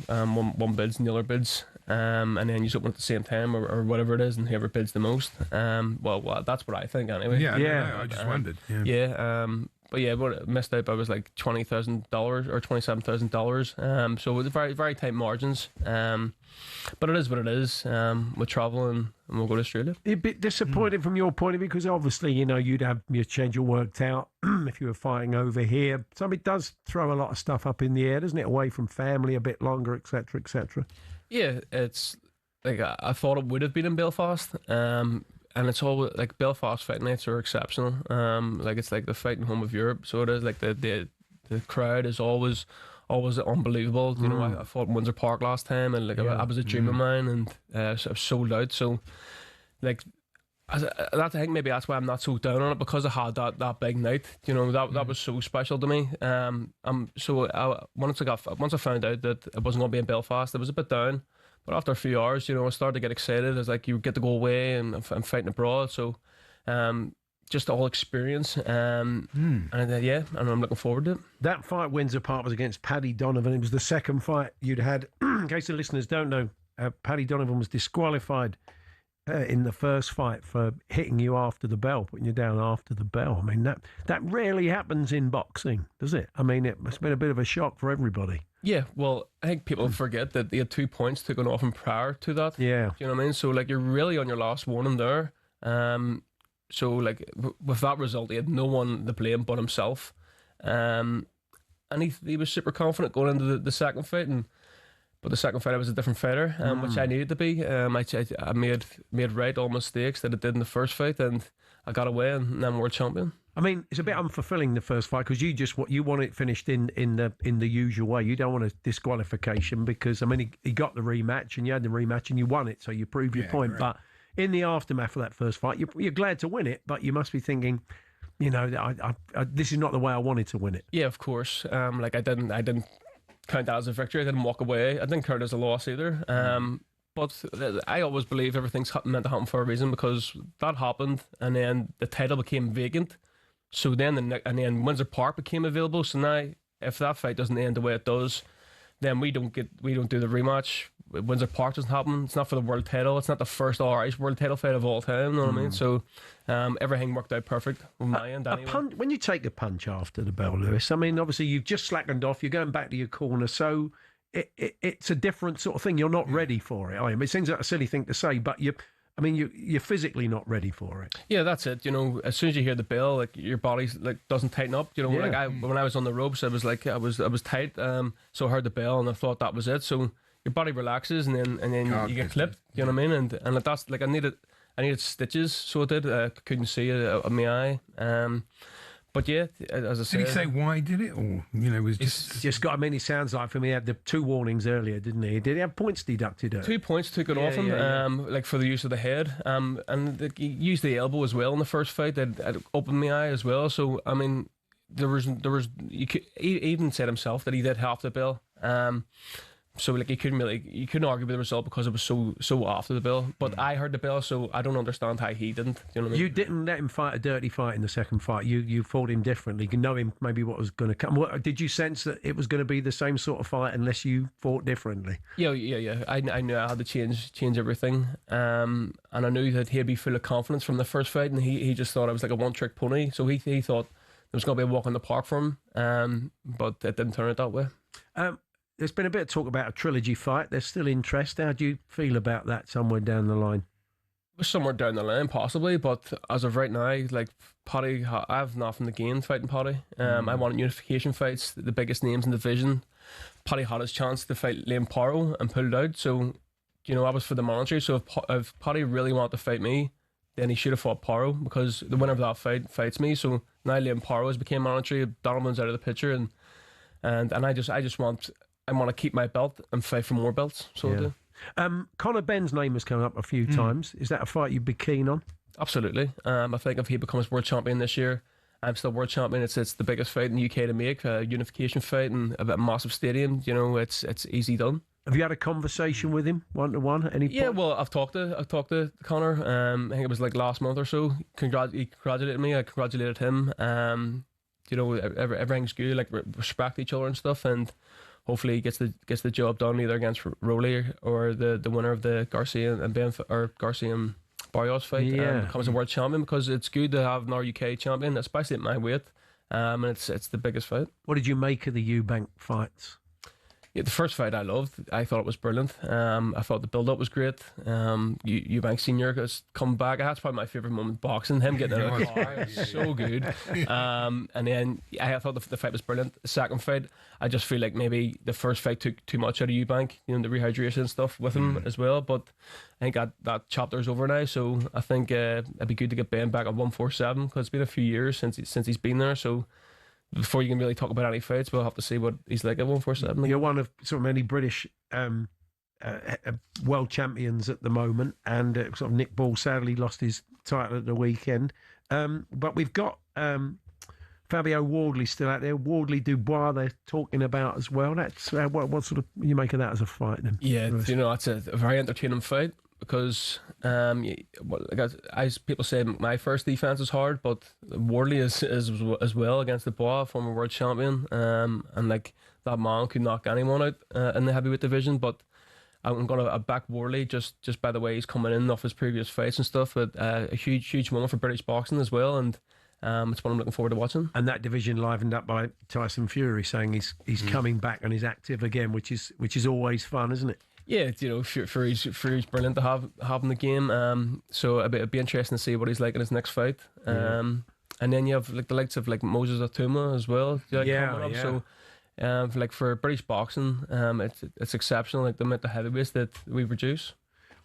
one bids and the other bids, and then you open at the same time or whatever it is, and whoever bids the most. Well, that's what I think anyway. Yeah, no, I just wondered. But yeah, what missed out by was like $20,000 or $27,000. So with very, very tight margins. But it is what it is. We're traveling and we'll go to Australia. A bit disappointed from your point of view, because obviously, you'd have your schedule worked out if you were fighting over here. So it does throw a lot of stuff up in the air, doesn't it? Away from family a bit longer, etc., etc. Yeah, it's like I thought it would have been in Belfast. And it's all like Belfast fight nights are exceptional. Like it's like the fighting home of Europe. So it is like the crowd is always unbelievable. I fought in Windsor Park last time, and like I was a dream of mine, and I've sold out. So like I think maybe that's why I'm not so down on it, because I had that big night. That was so special to me. Once I found out that it wasn't going to be in Belfast, I was a bit down. But after a few hours, I started to get excited. It's like you get to go away and I'm fighting abroad. So just the whole experience. And I'm looking forward to it. That fight, Windsor Park, was against Paddy Donovan. It was the second fight you'd had. In case the listeners don't know, Paddy Donovan was disqualified in the first fight for hitting you after the bell, putting you down after the bell. I mean, that rarely happens in boxing, does it? I mean, it must have been a bit of a shock for everybody. Yeah, well, I think people forget that they had 2 points taken off him prior to that. Yeah. Do you know what I mean? So, like, you're really on your last warning there. So, like, with that result, he had no one to blame but himself. And he was super confident going into the second fight, but the second fight I was a different fighter, which I needed to be. I made right all mistakes that I did in the first fight, and I got away, and I'm world champion. I mean, it's a bit unfulfilling, the first fight, because you want it finished in the usual way. You don't want a disqualification, because I mean he got the rematch, and you had the rematch and you won it, so you proved your point. Right. But in the aftermath of that first fight, you're glad to win it, but you must be thinking, this is not the way I wanted to win it. Yeah, of course. Like I didn't count that as a victory. I didn't walk away. I didn't count it as a loss either. But I always believe everything's meant to happen for a reason, because that happened, and then the title became vacant. So then Windsor Park became available. So now, if that fight doesn't end the way it does, then we don't do the rematch. Windsor Park doesn't happen. It's not for the world title. It's not the first All-Irish world title fight of all time. You know what I mean? So everything worked out perfect on my end. Anyway. When you take a punch after the bell, Lewis, I mean, obviously you've just slackened off. You're going back to your corner, so it's a different sort of thing. You're not ready for it. I mean, it seems like a silly thing to say, but you're physically not ready for it. Yeah, that's it. As soon as you hear the bell, like your body doesn't tighten up. When I was on the ropes, I was tight. So I heard the bell and I thought that was it. So your body relaxes and then you get clipped. You know what I mean? And that's like I needed stitches, so I did. I couldn't see it on my eye. But yeah, as I said, did he say why did it, or was just got? I mean, he sounds like for me. He had the 2 warnings earlier, didn't he? Did he have points deducted? 2 points took it off him, like for the use of the head, and he used the elbow as well in the first fight. That opened my eye as well. So I mean, there was he even said himself that he did half the bill. So like you couldn't argue with the result because it was so after the bell. But I heard the bell, so I don't understand how he didn't. You know what I mean? You didn't let him fight a dirty fight in the second fight. You fought him differently. You know him maybe what was going to come. Did you sense that it was going to be the same sort of fight unless you fought differently? Yeah. I knew I had to change everything. And I knew that he'd be full of confidence from the first fight, and he just thought I was like a one-trick pony. So he thought there was going to be a walk in the park for him. But it didn't turn out that way. There's been a bit of talk about a trilogy fight. There's still interest. How do you feel about that somewhere down the line? Somewhere down the line, possibly. But as of right now, like Paddy, I have nothing to gain fighting Paddy. I wanted unification fights, the biggest names in the division. Paddy had his chance to fight Liam Powell and pulled out. So I was for the monetary. So if Paddy really wanted to fight me, then he should have fought Paro, because the winner of that fight fights me. So now Liam Paro has became monetary. Donovan's out of the picture, and I just want to keep my belt and fight for more belts. So I do. Conor Benn's name has come up a few times. Is that a fight you'd be keen on? Absolutely. I think if he becomes world champion this year, I'm still world champion. It's the biggest fight in the UK to make, a unification fight and a massive stadium. It's easy done. Have you had a conversation with him one-to-one? Well, I've talked to Conor. I think it was like last month or so. He congratulated me. I congratulated him. Everything's good. Like, respect each other and stuff, and hopefully he gets the job done either against Rowley or the winner of the Garcia and Barrios fight, and becomes a world champion, because it's good to have another UK champion, especially at my weight, and it's the biggest fight. What did you make of the Eubank fights? Yeah, the first fight I loved. I thought it was brilliant. I thought the build-up was great. Eubank Senior has come back. That's probably my favourite moment in boxing. Him getting out of the car, it was so good. And then I thought the fight was brilliant. The second fight, I just feel like maybe the first fight took too much out of Eubank, the rehydration stuff with him as well. But I think that chapter's over now. So I think it'd be good to get Ben back at 147, because it's been a few years since he's been there. So before you can really talk about any fights, we'll have to see what he's like at 147. You're one of sort of many British world champions at the moment, and sort of Nick Ball sadly lost his title at the weekend. But we've got Fabio Wardley still out there. Wardley Dubois they're talking about as well. That's what sort of you make of that as a fight then? Yeah, it's a very entertaining fight, because as people say, my first defense is hard, but Wardley is as well against Dubois, former world champion, and like that man could knock anyone out in the heavyweight division. But I'm gonna back Wardley just by the way he's coming in off his previous fights and stuff. But a huge moment for British boxing as well, and it's what I'm looking forward to watching. And that division livened up by Tyson Fury saying he's coming back and he's active again, which is always fun, isn't it? Yeah, Fury's brilliant to have in the game. So it'd be interesting to see what he's like in his next fight. And then you have like the likes of like Moses Atuma as well. Coming up. So like for British boxing, it's exceptional. Like the amount of heavyweights that we produce.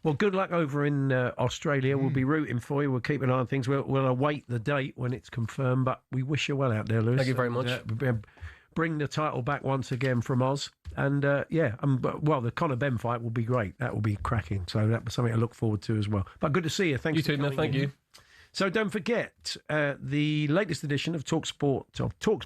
Well, good luck over in Australia. We'll be rooting for you. We'll keep an eye on things. We'll await the date when it's confirmed. But we wish you well out there, Lewis. Thank you very much. Bring the title back once again from Oz. And the Conor Benn fight will be great. That will be cracking. So that was something I look forward to as well. But good to see you. Thanks. You too, man. Thank you. So don't forget the latest edition of talkSPORT, Talk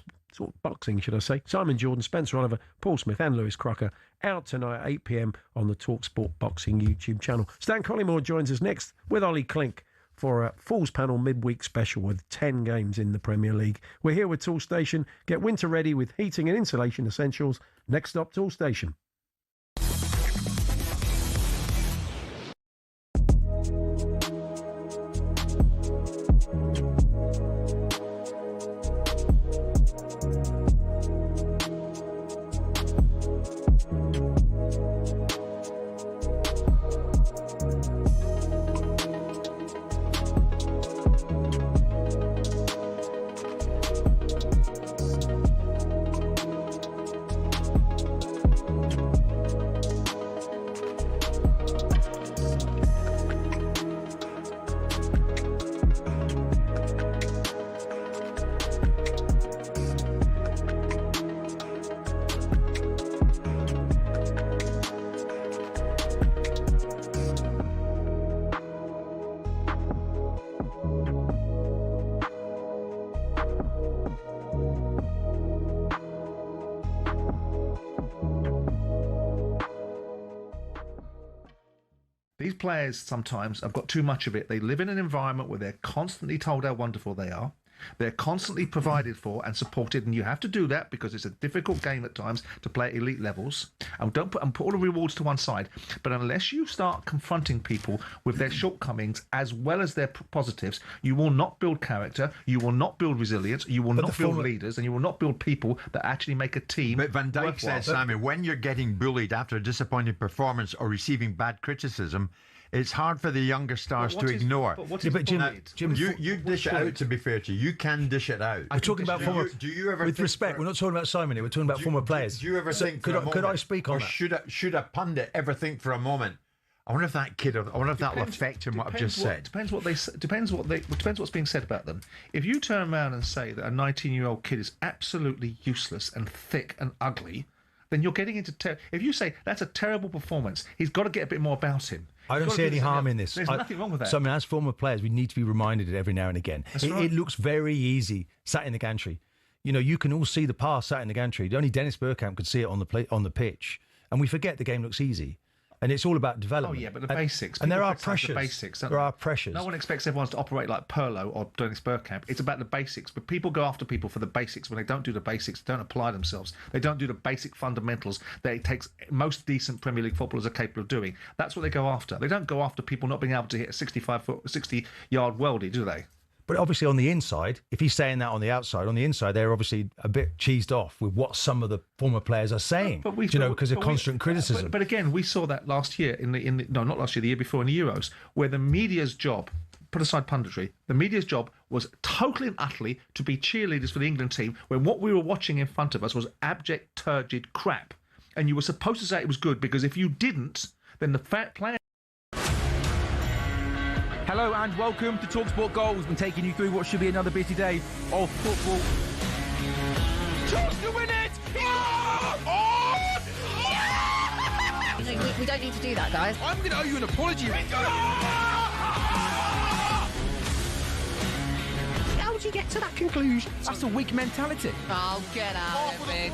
Boxing, should I say? Simon Jordan, Spencer Oliver, Paul Smith, and Lewis Crocker out tonight at 8 p.m. on the talkSPORT Boxing YouTube channel. Stan Collymore joins us next with Ollie Klink for a Falls Panel midweek special with 10 games in the Premier League. We're here with Toolstation. Get winter ready with heating and insulation essentials. Next stop, Toolstation. These players sometimes have got too much of it. They live in an environment where they're constantly told how wonderful they are. They're constantly provided for and supported, and you have to do that because it's a difficult game at times to play at elite levels. And don't put all the rewards to one side. But unless you start confronting people with their shortcomings as well as their positives, you will not build character, you will not build resilience, you will not build leaders, and you will not build people that actually make a team. But Van Dijk says, Sammy, when you're getting bullied after a disappointing performance or receiving bad criticism, it's hard for the younger stars to ignore. Jim, you dish it out, to be fair to you. You can dish it out. We're talking about former... Do you ever with respect, we're not talking about Simon here, we're talking about former players. Do you ever think could I speak on or that? Should a pundit ever think for a moment, I wonder if that kid. I wonder if that will affect him. What I've just said. Depends what's being said about them. If you turn around and say that a 19-year-old kid is absolutely useless and thick and ugly, then you're getting into. If you say that's a terrible performance, he's got to get a bit more about him. I don't see any harm in this. There's nothing wrong with that. So, I mean, as former players, we need to be reminded every now and again. It looks very easy sat in the gantry. You know, you can all see the pass sat in the gantry. Only Dennis Bergkamp could see it on the pitch, and we forget the game looks easy. And it's all about development. Oh yeah, but the basics. And there are pressures. pressures. The basics. There are pressures. No one expects everyone to operate like Pirlo or Dennis Bergkamp. It's about the basics. But people go after people for the basics when they don't do the basics. They don't apply themselves. They don't do the basic fundamentals that it takes most decent Premier League footballers are capable of doing. That's what they go after. They don't go after people not being able to hit a 60-yard worldie, do they? But obviously on the inside, if he's saying that on the outside, on the inside, they're obviously a bit cheesed off with what some of the former players are saying, because of constant criticism. But again, we saw that last year, not last year, the year before in the Euros, where the media's job, put aside punditry, the media's job was totally and utterly to be cheerleaders for the England team when what we were watching in front of us was abject, turgid crap. And you were supposed to say it was good, because if you didn't, then the player... Hello and welcome to talkSPORT Goals. We're taking you through what should be another busy day of football. Chance to win it! We don't need to do that, guys. I'm going to owe you an apology. How would you get to that conclusion? That's a weak mentality. Oh, get out of it.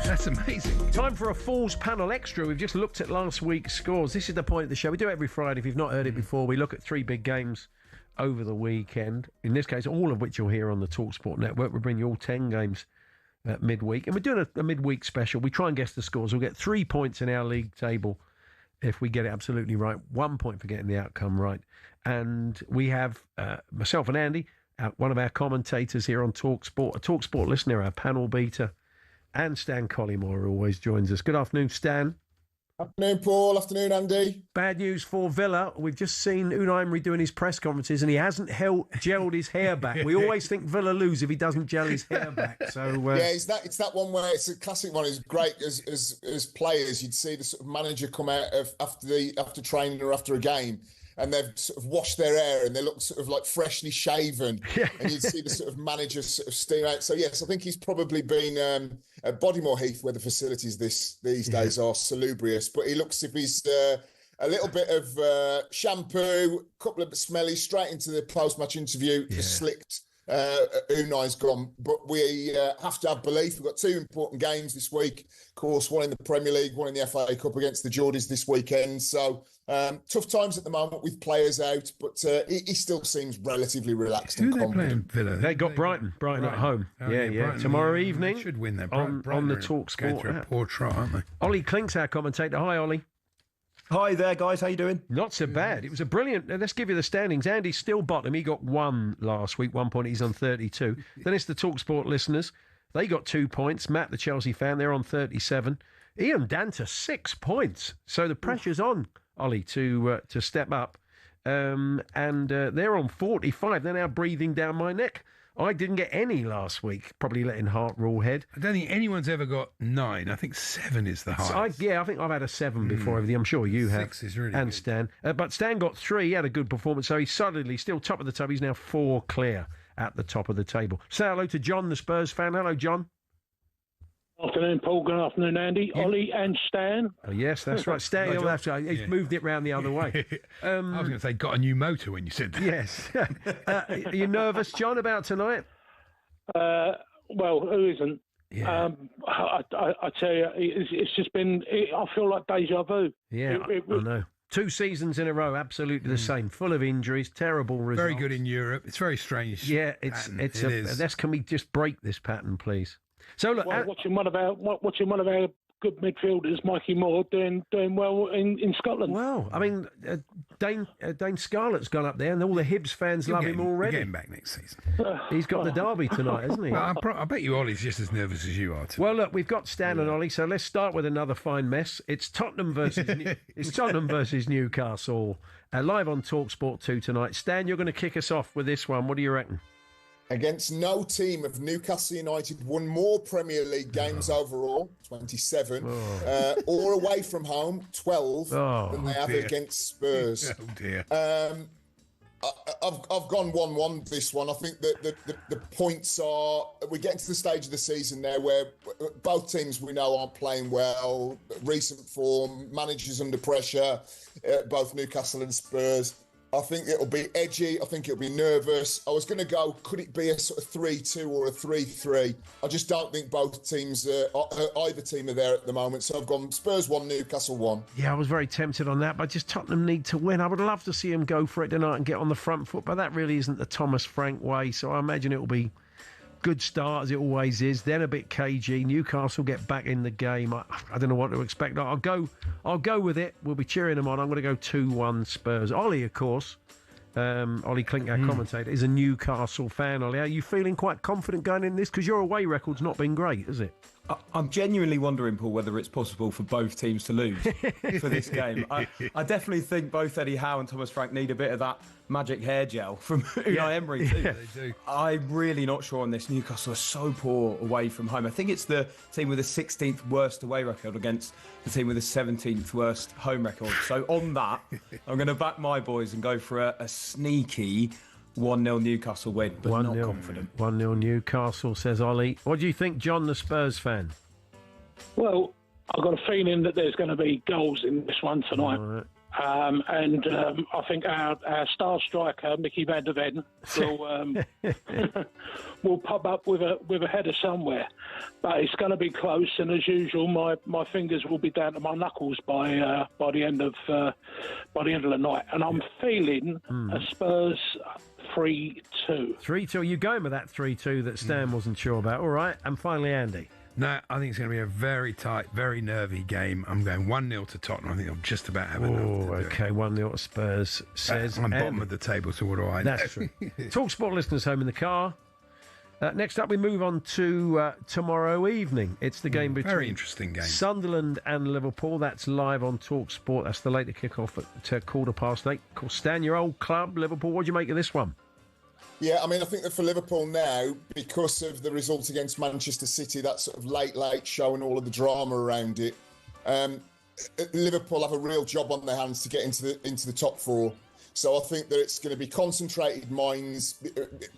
That's amazing. Time for a Falls Panel Extra. We've just looked at last week's scores. This is the point of the show. We do it every Friday. If you've not heard it before, we look at 3 big games over the weekend. In this case, all of which you'll hear on the talkSPORT network. We'll bring you all 10 games midweek. And we're doing a midweek special. We try and guess the scores. We'll get 3 points in our league table if we get it absolutely right. 1 point for getting the outcome right. And we have myself and Andy, one of our commentators here on talkSPORT, a talkSPORT listener, our panel beater, and Stan Collymore, who always joins us. Good afternoon, Stan. Afternoon, Paul. Afternoon, Andy. Bad news for Villa. We've just seen Unai Emery doing his press conferences, and he hasn't gelled his hair back. We always think Villa lose if he doesn't gel his hair back. So yeah, it's that one where it's a classic one. It's great as players. You'd see the sort of manager come out after training or after a game, and they've sort of washed their hair and they look sort of like freshly shaven. Yeah. And you'd see the sort of manager sort of steam out. So yes, I think he's probably been at Bodymore Heath, where the facilities these days are salubrious. But he looks as if he's a little bit of shampoo, a couple of smelly, straight into the post-match interview, just slicked. Unai's gone, but we have to have belief. We've got 2 important games this week, of course, one in the Premier League, one in the FA Cup against the Geordies this weekend. So tough times at the moment with players out, but he still seems relatively relaxed and confident. Villa? They got Brighton at home. Yeah. Brighton, Tomorrow evening, they should win that. on the talkSPORT Through a poor trot, aren't they? Ollie Klink's our commentator. Hi, Ollie. Hi there, guys. How you doing? Not so bad. It was a brilliant... Let's give you the standings. Andy's still bottom. He got 1 last week. 1 point. He's on 32. Then it's the talkSPORT listeners. They got 2 points. Matt, the Chelsea fan, they're on 37. Ian Danter, 6 points. So the pressure's on, Ollie, to step up. And they're on 45. They're now breathing down my neck. I didn't get any last week, probably letting heart rule head. I don't think anyone's ever got 9. I think 7 is the highest. So I think I've had a 7 before everything. I'm sure you have. 6 is really and good. Stan. But Stan got 3. He had a good performance, so he's solidly still top of the tub. He's now 4 clear at the top of the table. Say hello to John, the Spurs fan. Hello, John. Afternoon, Paul. Good afternoon, Andy. Yeah. Ollie and Stan. Oh, yes, that's right. Stan, you'll have to. He's moved it round the other way. I was going to say, got a new motor when you said that. Yes. Are you nervous, John, about tonight? Well, who isn't? Yeah. I tell you, it's just been. I feel like deja vu. Yeah, I know. 2 seasons in a row, absolutely the same. Full of injuries, terrible results. Very good in Europe. It's very strange. Yeah, it is. Can we just break this pattern, please? So look, watching one of our good midfielders, Mikey Moore, doing well in Scotland. Well, I mean, Dane Scarlett's gone up there, and all the Hibs fans love him already. Getting back next season. He's got the derby tonight, hasn't he? Well, I bet you Ollie's just as nervous as you are tonight. Well, look, we've got Stan and Ollie, so let's start with another fine mess. It's Tottenham versus Newcastle, live on talkSPORT 2 tonight. Stan, you're going to kick us off with this one. What do you reckon? Against no team have Newcastle United won more Premier League games overall, 27, or away from home, 12, than they have against Spurs. Oh, dear. I've gone 1-1 this one. I think that the points are... We're getting to the stage of the season now where both teams we know aren't playing well, recent form, managers under pressure, both Newcastle and Spurs. I think it'll be edgy. I think it'll be nervous. I was going to go, could it be a sort of 3-2 or a 3-3? I just don't think both teams, either team are there at the moment. So I've gone Spurs 1, Newcastle 1. Yeah, I was very tempted on that, but just Tottenham need to win. I would love to see them go for it tonight and get on the front foot, but that really isn't the Thomas Frank way. So I imagine it'll be good start, as it always is, then a bit cagey. Newcastle get back in the game. I don't know what to expect. I'll go with it. We'll be cheering them on. I'm going to go 2-1 Spurs. Ollie, of course, Ollie Klink, our commentator, is a Newcastle fan. Ollie, are you feeling quite confident going in this? Because your away record's not been great, has it? I'm genuinely wondering, Paul, whether it's possible for both teams to lose for this game. I definitely think both Eddie Howe and Thomas Frank need a bit of that magic hair gel from Unai Emery too. Yeah, they do. I'm really not sure on this. Newcastle are so poor away from home. I think it's the team with the 16th worst away record against the team with the 17th worst home record. So on that, I'm going to back my boys and go for a sneaky 1-0 Newcastle win, but not confident. 1-0 Newcastle, says Ollie. What do you think, John, the Spurs fan? Well, I've got a feeling that there's going to be goals in this one tonight. Right. I think our star striker, Mickey van der Ven, will pop up with a header somewhere. But it's going to be close, and as usual, my fingers will be down to my knuckles by the end of the night. And I'm feeling a Spurs 3-2. 3-2. Are you going with that 3-2 that Stan wasn't sure about? All right. And finally, Andy. No, I think it's going to be a very tight, very nervy game. I'm going 1-0 to Tottenham. I think I'll just about have enough to do okay, 1-0 to Spurs, says I'm bottom of the table, so what do I know? That's true. talkSPORT listeners home in the car. Next up, we move on to tomorrow evening. It's the game between very interesting game. Sunderland and Liverpool. That's live on talkSPORT. That's the later kick-off at 8:15. Of course, Stan, your old club, Liverpool. What do you make of this one? Yeah, I mean, I think that for Liverpool now, because of the result against Manchester City, that sort of late show and all of the drama around it, Liverpool have a real job on their hands to get into the top four. So I think that it's going to be concentrated minds,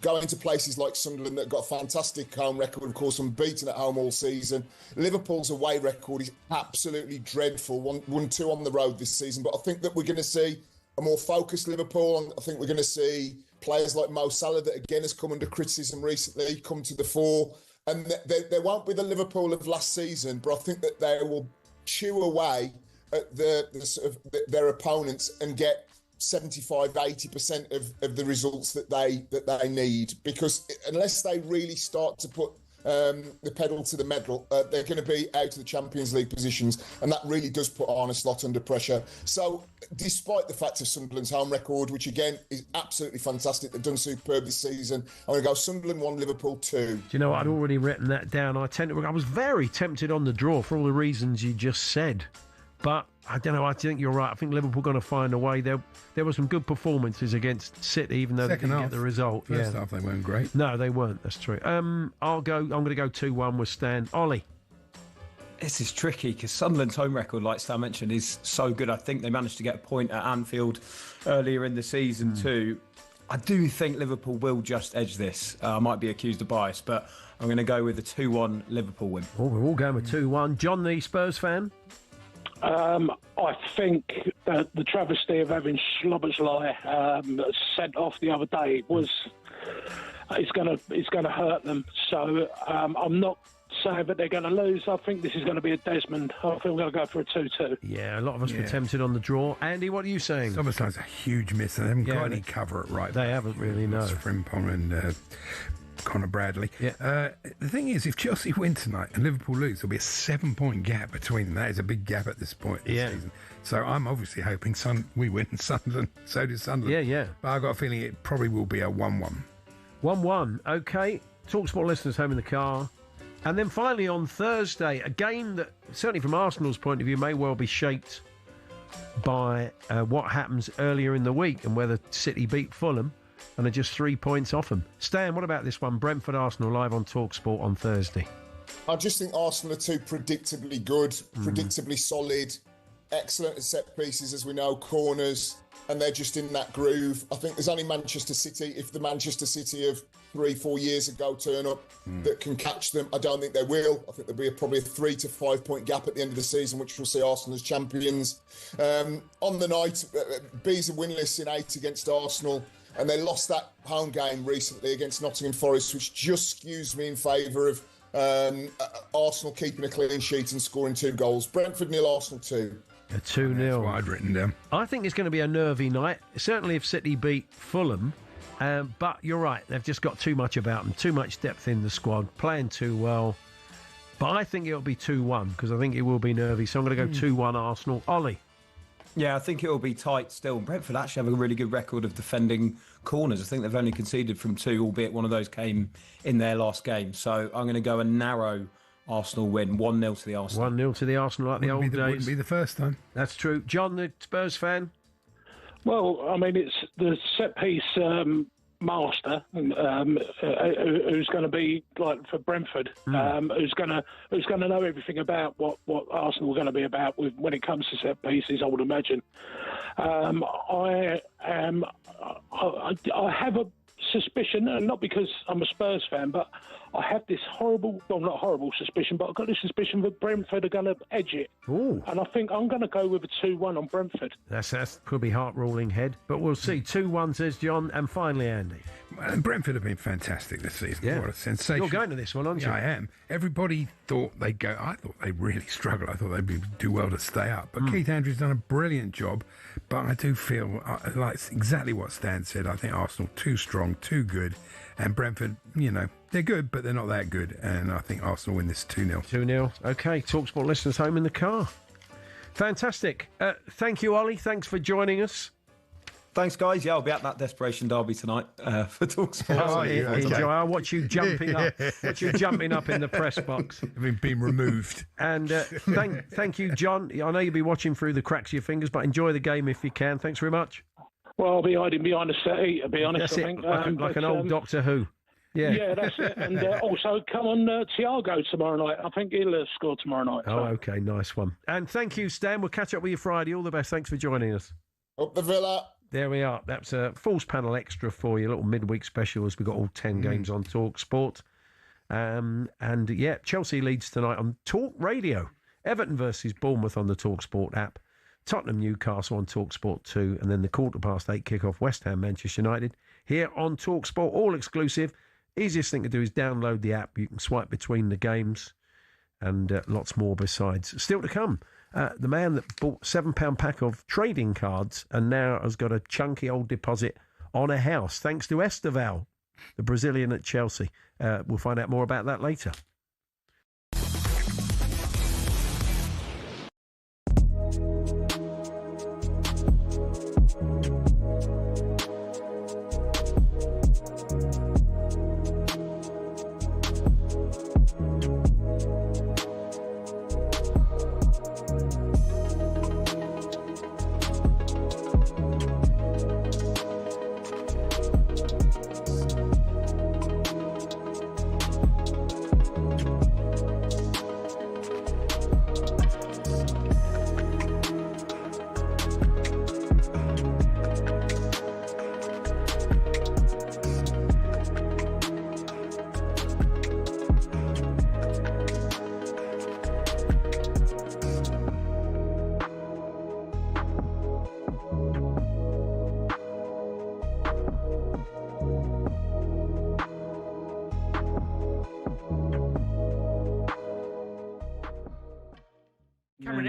going to places like Sunderland that got a fantastic home record, of course, unbeaten at home all season. Liverpool's away record is absolutely dreadful, 1-2 on the road this season. But I think that we're going to see a more focused Liverpool, and I think we're going to see players like Mo Salah, that again has come under criticism recently, come to the fore. And they won't be the Liverpool of last season, but I think that they will chew away at their opponents and get 75-80% of the results that they need. Because unless they really start to put the pedal to the metal, they're going to be out of the Champions League positions, and that really does put Arne Slot under pressure. So despite the fact of Sunderland's home record, which again is absolutely fantastic, they've done superb this season, I'm going to go Sunderland 1, Liverpool 2. Do you know, I'd already written that down. I was very tempted on the draw for all the reasons you just said, but I don't know, I think you're right. I think Liverpool are going to find a way. There were some good performances against City, even though they didn't get the result. First half they weren't great. No, they weren't. That's true. I'm going to go 2-1 with Stan. Ollie. This is tricky because Sunderland's home record, like Stan mentioned, is so good. I think they managed to get a point at Anfield earlier in the season too. I do think Liverpool will just edge this. I might be accused of bias, but I'm going to go with the 2-1 Liverpool win. Oh, we're all going with 2-1. John, the Spurs fan? I think the travesty of having Szoboszlai sent off the other day it's going to hurt them. So I'm not saying that they're going to lose. I think this is going to be a Desmond. I think we're going to go for a 2-2. Yeah, a lot of us were tempted on the draw. Andy, what are you saying? Szoboszlai's a huge miss. They haven't got any cover at right. They haven't really, no. Frimpong and Conor Bradley. The thing is, if Chelsea win tonight and Liverpool lose, there'll be a 7-point gap between them. That is a big gap at this point in the season. So I'm obviously hoping we win. Sunderland, so does Sunderland. Yeah. But I've got a feeling it probably will be a 1-1. 1-1. Okay. TalkSport listeners home in the car. And then finally on Thursday, a game that, certainly from Arsenal's point of view, may well be shaped by what happens earlier in the week and whether City beat Fulham and are just 3 points off them. Stan, what about this one? Brentford-Arsenal live on TalkSport on Thursday. I just think Arsenal are too predictably good, predictably solid, excellent at set pieces, as we know, corners, and they're just in that groove. I think there's only Manchester City, if the Manchester City of 3-4 years ago turn up, that can catch them. I don't think they will. I think there'll be probably a 3 to 5 point gap at the end of the season, which will see Arsenal as champions. On the night, Bees are winless in 8 against Arsenal, and they lost that home game recently against Nottingham Forest, which just skews me in favour of Arsenal keeping a clean sheet and scoring 2 goals. Brentford 0, Arsenal 2. A 2-0. That's what I'd written down. I think it's going to be a nervy night, certainly if City beat Fulham. But you're right, they've just got too much about them, too much depth in the squad, playing too well. But I think it'll be 2-1 because I think it will be nervy. So I'm going to go 2-1 Arsenal. Ollie? Yeah, I think it will be tight still. Brentford actually have a really good record of defending corners. I think they've only conceded from 2, albeit one of those came in their last game. So I'm going to go a narrow Arsenal win, 1-0 to the Arsenal. 1-0 to the Arsenal like the old days. Wouldn't be the first time. That's true. John, the Spurs fan? Well, I mean, it's the set piece master who's going to be like for Brentford, who's going to know everything about what Arsenal are going to be about when it comes to set pieces. I would imagine. I have a suspicion, and not because I'm a Spurs fan, but I have this not horrible suspicion, but I've got this suspicion that Brentford are going to edge it. Ooh. And I think I'm going to go with a 2-1 on Brentford. That could be heart-rolling head, but we'll see. 2-1 says John, and finally Andy. Well, Brentford have been fantastic this season. Yeah. What a sensation. You're going to this one, aren't you? Yeah, I am. Everybody thought they'd go. I thought they really struggled. I thought they'd do well to stay up. But Keith Andrews done a brilliant job. But I do feel like it's exactly what Stan said. I think Arsenal too strong, too good. And Brentford, they're good, but they're not that good. And I think Arsenal win this 2-0. 2-0. Okay, TalkSport listeners home in the car. Fantastic. Thank you, Ollie. Thanks for joining us. Thanks, guys. Yeah, I'll be at that Desperation Derby tonight for TalkSport. Enjoy. I'll watch you jumping up. Watch you jumping up in the press box. Having been removed. And thank you, John. I know you'll be watching through the cracks of your fingers, but enjoy the game if you can. Thanks very much. Well, I'll be hiding behind the settee, to be honest. That's I think. like an old Doctor Who. Yeah, that's it. And also, come on, Thiago tomorrow night. I think he'll score tomorrow night. Oh, okay, nice one. And thank you, Stan. We'll catch up with you Friday. All the best. Thanks for joining us. Up the Villa. There we are. That's a Falls Panel extra for you, a little midweek special as we've got all 10 games on TalkSport. And yeah, Chelsea leads tonight on Talk Radio. Everton versus Bournemouth on the TalkSport app. Tottenham Newcastle on TalkSport 2. And then the 8:15 kickoff, West Ham Manchester United here on TalkSport, all exclusive. Easiest thing to do is download the app. You can swipe between the games and lots more besides. Still to come. The man that bought £7 pack of trading cards and now has got a chunky old deposit on a house, thanks to Esteval, the Brazilian at Chelsea. We'll find out more about that later.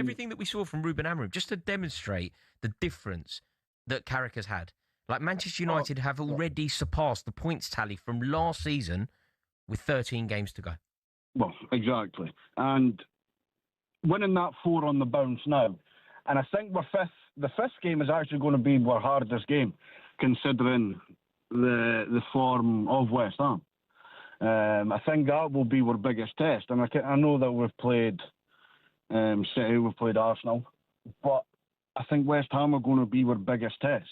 everything that we saw from Ruben Amorim, just to demonstrate the difference that Carragher's had. Like Manchester United have already surpassed the points tally from last season with 13 games to go. Well, exactly. And winning that 4 on the bounce now, and I think the fifth game is actually going to be our hardest game, considering the form of West Ham. I think that will be our biggest test. And I know that we've played City, we've played Arsenal, but I think West Ham are going to be our biggest test.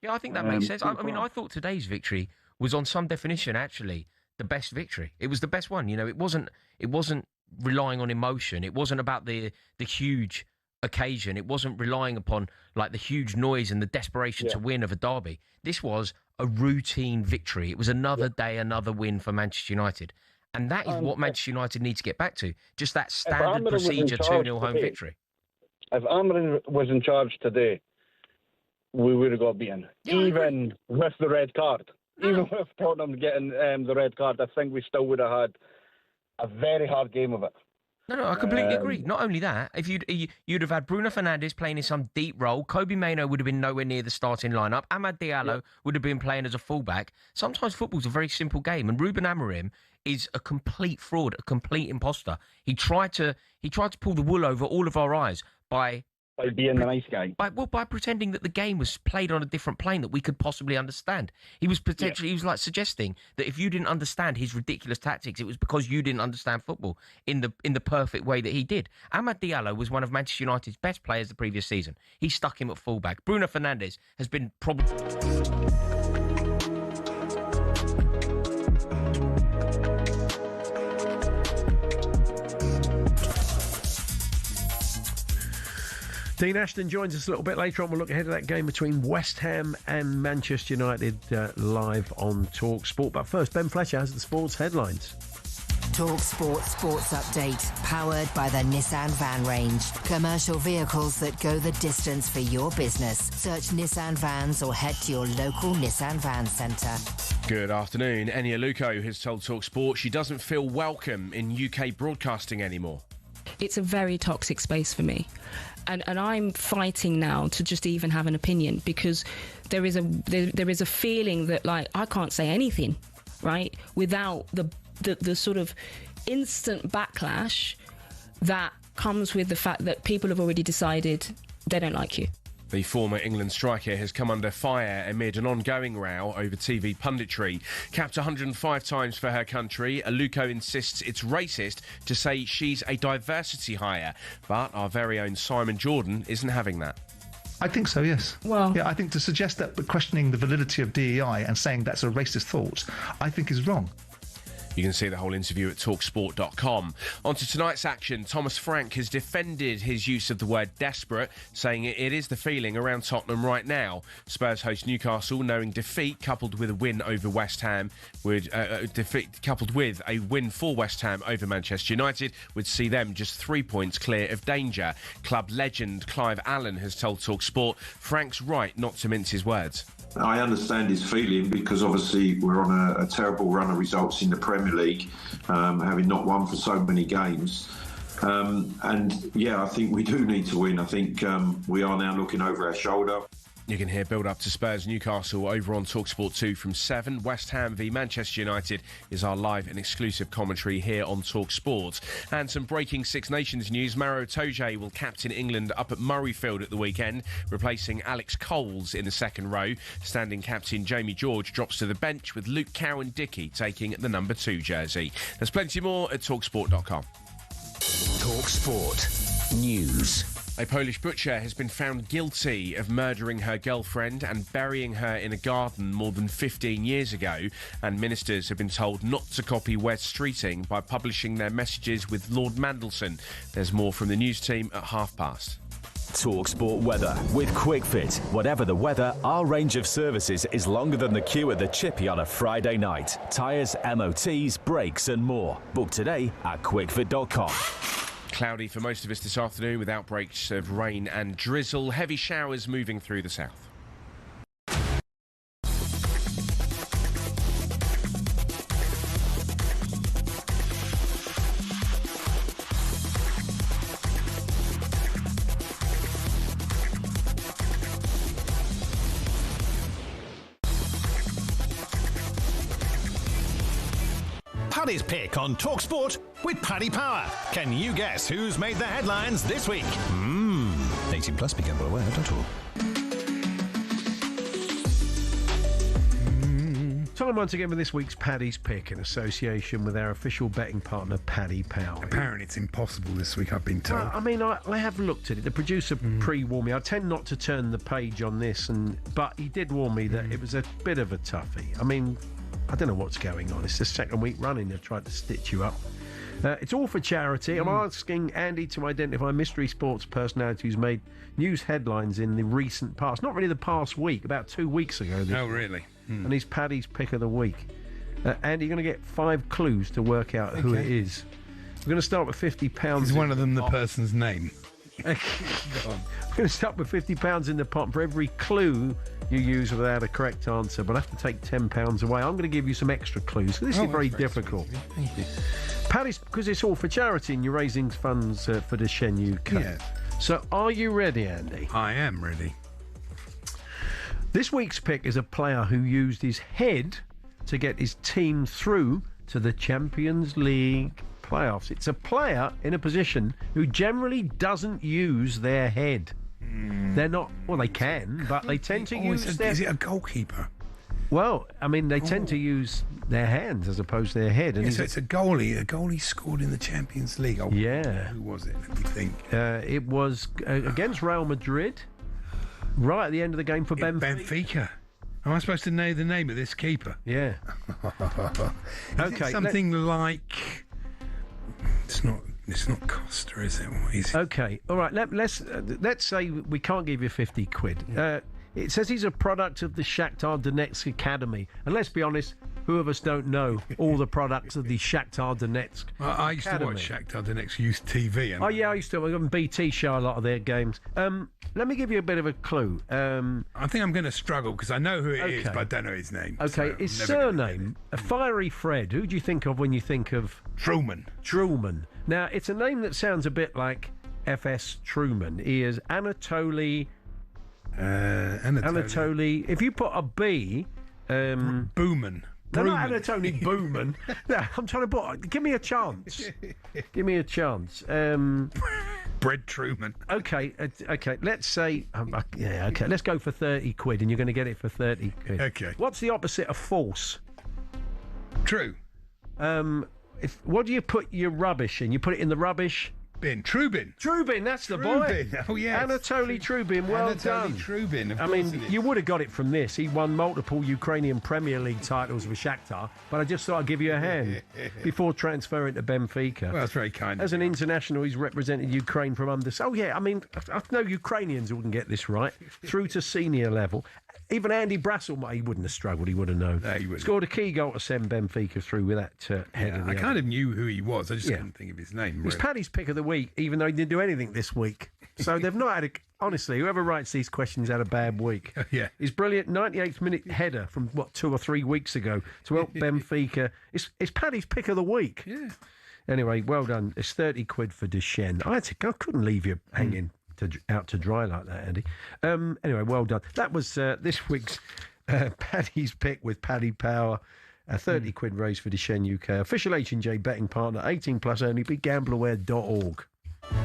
Yeah, I think that makes sense. I mean, I thought today's victory was, on some definition, actually the best victory. It was the best one. You know, it wasn't relying on emotion. It wasn't about the huge occasion. It wasn't relying upon like the huge noise and the desperation to win of a derby. This was a routine victory. It was another day, another win for Manchester United. And that is what Manchester United need to get back to. Just that standard procedure 2-0 home victory. If Amorim was in charge today, we would have got beaten. Even with the red card. Even with Tottenham getting the red card, I think we still would have had a very hard game of it. No, I completely agree. Not only that, if you'd have had Bruno Fernandes playing in some deep role, Kobe Mainoo would have been nowhere near the starting lineup, Amad Diallo would have been playing as a fullback. Sometimes football's a very simple game, and Ruben Amorim is a complete fraud, a complete imposter. He tried to pull the wool over all of our eyes by being the nice guy. By pretending that the game was played on a different plane that we could possibly understand. He was he was like suggesting that if you didn't understand his ridiculous tactics, it was because you didn't understand football in the perfect way that he did. Amad Diallo was one of Manchester United's best players the previous season. He stuck him at fullback. Bruno Fernandes has been probably... Dean Ashton joins us a little bit later on. We'll look ahead at that game between West Ham and Manchester United live on talkSPORT. But first, Ben Fletcher has the sports headlines. talkSPORT Sports Update, powered by the Nissan Van Range. Commercial vehicles that go the distance for your business. Search Nissan Vans or head to your local Nissan Van Centre. Good afternoon. Eni Aluko has told talkSPORT she doesn't feel welcome in UK broadcasting anymore. It's a very toxic space for me. And I'm fighting now to just even have an opinion, because there is a feeling that, like, I can't say anything, right, without the sort of instant backlash that comes with the fact that people have already decided they don't like you. The former England striker has come under fire amid an ongoing row over TV punditry. Capped 105 times for her country, Aluko insists it's racist to say she's a diversity hire. But our very own Simon Jordan isn't having that. I think so, yes. Well, yeah, I think to suggest that questioning the validity of DEI and saying that's a racist thought, I think is wrong. You can see the whole interview at talksport.com. On to tonight's action. Thomas Frank has defended his use of the word desperate, saying it is the feeling around Tottenham right now. Spurs host Newcastle, knowing defeat coupled with a win over West Ham coupled with a win for West Ham over Manchester United would see them just 3 points clear of danger. Club legend Clive Allen has told talkSPORT Frank's right not to mince his words. I understand his feeling, because obviously we're on a terrible run of results in the Premier League, having not won for so many games. And yeah, I think we do need to win. I think we are now looking over our shoulder. You can hear build-up to Spurs Newcastle over on talkSPORT 2 from 7. West Ham v Manchester United is our live and exclusive commentary here on talkSPORT. And some breaking Six Nations news. Maro Itoje will captain England up at Murrayfield at the weekend, replacing Alex Coles in the second row. Standing captain Jamie George drops to the bench, with Luke Cowan-Dickey taking the number 2 jersey. There's plenty more at talksport.com. talkSPORT News. A Polish butcher has been found guilty of murdering her girlfriend and burying her in a garden more than 15 years ago, and ministers have been told not to copy Wes Streeting by publishing their messages with Lord Mandelson. There's more from the news team at past. talkSPORT weather with QuickFit. Whatever the weather, our range of services is longer than the queue at the Chippy on a Friday night. Tyres, MOTs, brakes and more. Book today at quickfit.com. Cloudy for most of us this afternoon, with outbreaks of rain and drizzle. Heavy showers moving through the south. Paddy's Pick on talkSPORT with Paddy Power. Can you guess who's made the headlines this week? 18 plus, be gamble aware, don't all. Time once again for this week's Paddy's Pick in association with our official betting partner, Paddy Power. Apparently it's impossible this week, I've been told. Well, I mean, I have looked at it. The producer pre-warned me. I tend not to turn the page on this, but he did warn me that it was a bit of a toughie. I mean, I don't know what's going on. It's the second week running they've tried to stitch you up. It's all for charity. I'm asking Andy to identify mystery sports personality who's made news headlines in the recent past. Not really the past week, about 2 weeks ago. Oh, really? And he's Paddy's Pick of the Week. Andy, you're going to get 5 clues to work out who it is. We're going to start with £50. Is one of them the person's name? We're going to start with £50 in the pot for every clue you use without a correct answer, but I have to take £10 away. I'm going to give you some extra clues. This is very difficult. Thank you. Paddy's, because it's all for charity and you're raising funds for the Shen UK. Yes. So are you ready, Andy? I am ready. This week's pick is a player who used his head to get his team through to the Champions League playoffs. It's a player in a position who generally doesn't use their head. They're not, well, they can, but they tend to use their... Is it a goalkeeper? Well, I mean, they tend to use their hands as opposed to their head. And so it's a goalie. A goalie scored in the Champions League. Oh, yeah. Who was it? Let me think. It was against Real Madrid, right at the end of the game for Benfica. Am I supposed to know the name of this keeper? Yeah. Okay. Something like... It's not Costa, is it? What is it? Okay. All right. Let's say we can't give you 50 quid. It says he's a product of the Shakhtar Donetsk Academy. And let's be honest, who of us don't know all the products of the Shakhtar Donetsk I used to watch Shakhtar Donetsk Youth TV. Oh, yeah, I used to. On BT show a lot of their games. Let me give you a bit of a clue. I think I'm going to struggle because I know who it is, but I don't know his name. Okay, his surname, Fiery Fred. Who do you think of when you think of... Truman. Now, it's a name that sounds a bit like F.S. Truman. He is Anatoly... Anatoly. If you put a B... Booman. No, not Anatoly Booman. No, I'm trying to put... Give me a chance. Give me a chance. Bread Truman. Okay, let's say... okay, let's go for 30 quid and you're going to get it for 30 quid. Okay. What's the opposite of false? True. What do you put your rubbish in? You put it in the rubbish... Bin. Trubin. That's the boy. Oh, yeah. Anatoly Trubin, well done. Trubin, of I course mean, it is. you would have got it from this. He won multiple Ukrainian Premier League titles with Shakhtar, but I just thought I'd give you a hand before transferring to Benfica. Well, that's very kind. As an international, he's represented Ukraine from under... Oh, yeah, I mean, I know Ukrainians who can get this right, through to senior level. Even Andy Brassel, he wouldn't have struggled, he would have known. No, he wouldn't. Scored a key goal to send Benfica through with that head. I kind of knew who he was, I just couldn't think of his name. He's Paddy's Pick of the Week, even though he didn't do anything this week. So they've not had a... Honestly, whoever writes these questions had a bad week. Yeah. His brilliant 98th minute header from, 2 or 3 weeks ago to help Benfica. It's Paddy's Pick of the Week. Yeah. Anyway, well done. It's 30 quid for Deschênes. I couldn't leave you hanging out to dry like that, Andy. Anyway, well done. That was this week's Paddy's Pick with Paddy Power. 30 quid raised for Deschênes UK. Official H&J betting partner, 18 plus only, begambleaware.org.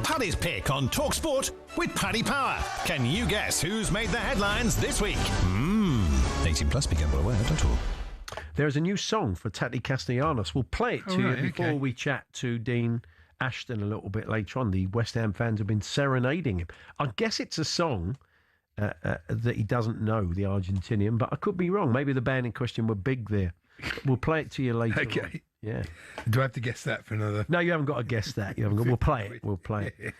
Paddy's Pick on talkSPORT with Paddy Power. Can you guess who's made the headlines this week? 18 plus, begambleaware.org. There is a new song for Tati Castellanos. We'll play it to you before we chat to Dean Ashton a little bit later on. The West Ham fans have been serenading him. I guess it's a song that he doesn't know, the Argentinian, but I could be wrong. Maybe the band in question were big there. We'll play it to you later on. Yeah. Do I have to guess that for another? No, you haven't got to guess that. We'll play it. We'll play it.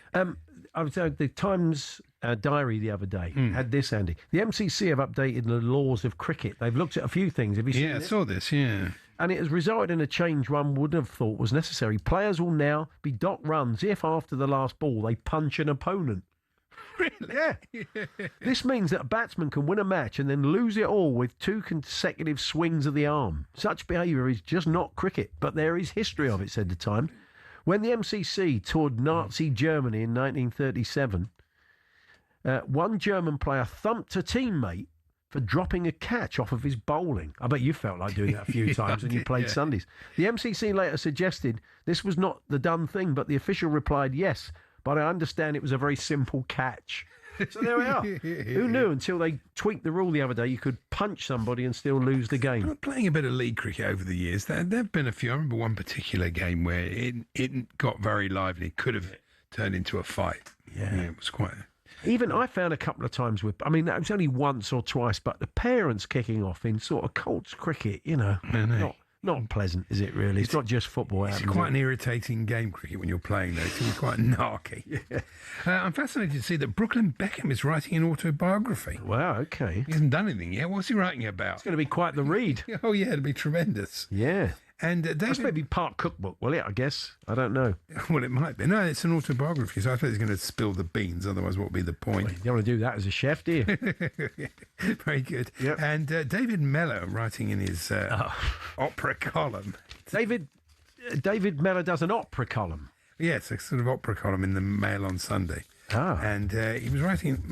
I was the Times diary the other day had this, Andy. The MCC have updated the laws of cricket. They've looked at a few things. Have you seen it? Yeah, I saw this, yeah. And it has resulted in a change one wouldn't have thought was necessary. Players will now be docked runs if after the last ball they punch an opponent. Really? Yeah. This means that a batsman can win a match and then lose it all with 2 consecutive swings of the arm. Such behaviour is just not cricket, but there is history of it, said the Times. When the MCC toured Nazi Germany in 1937, one German player thumped a teammate for dropping a catch off of his bowling. I bet you felt like doing that a few times when you played Sundays. The MCC later suggested this was not the done thing, but the official replied, yes, but I understand it was a very simple catch. So there we are. Who knew until they tweaked the rule the other day you could punch somebody and still lose the game? But playing a bit of league cricket over the years, there have been a few. I remember one particular game where it got very lively. It could have turned into a fight. Yeah, it was quite... Even I found a couple of times with, I mean, that was only once or twice, but the parents kicking off in sort of Colts cricket, not pleasant, is it really? It's not just football. It's quite an irritating game, cricket, when you're playing, though. It can be quite narky. Yeah. I'm fascinated to see that Brooklyn Beckham is writing an autobiography. Wow, okay. He hasn't done anything yet. What's he writing about? It's going to be quite the read. Oh, yeah, it'll be tremendous. Yeah. And that's maybe part cookbook, will it? I guess. I don't know. Well, it might be. No, it's an autobiography, so I suppose he's going to spill the beans. Otherwise, what would be the point? Well, you don't want to do that as a chef, do you? Very good. Yep. And David Mellor, writing in his opera column. David Mellor does an opera column. Yes, a sort of opera column in the Mail on Sunday. Ah. And he was writing,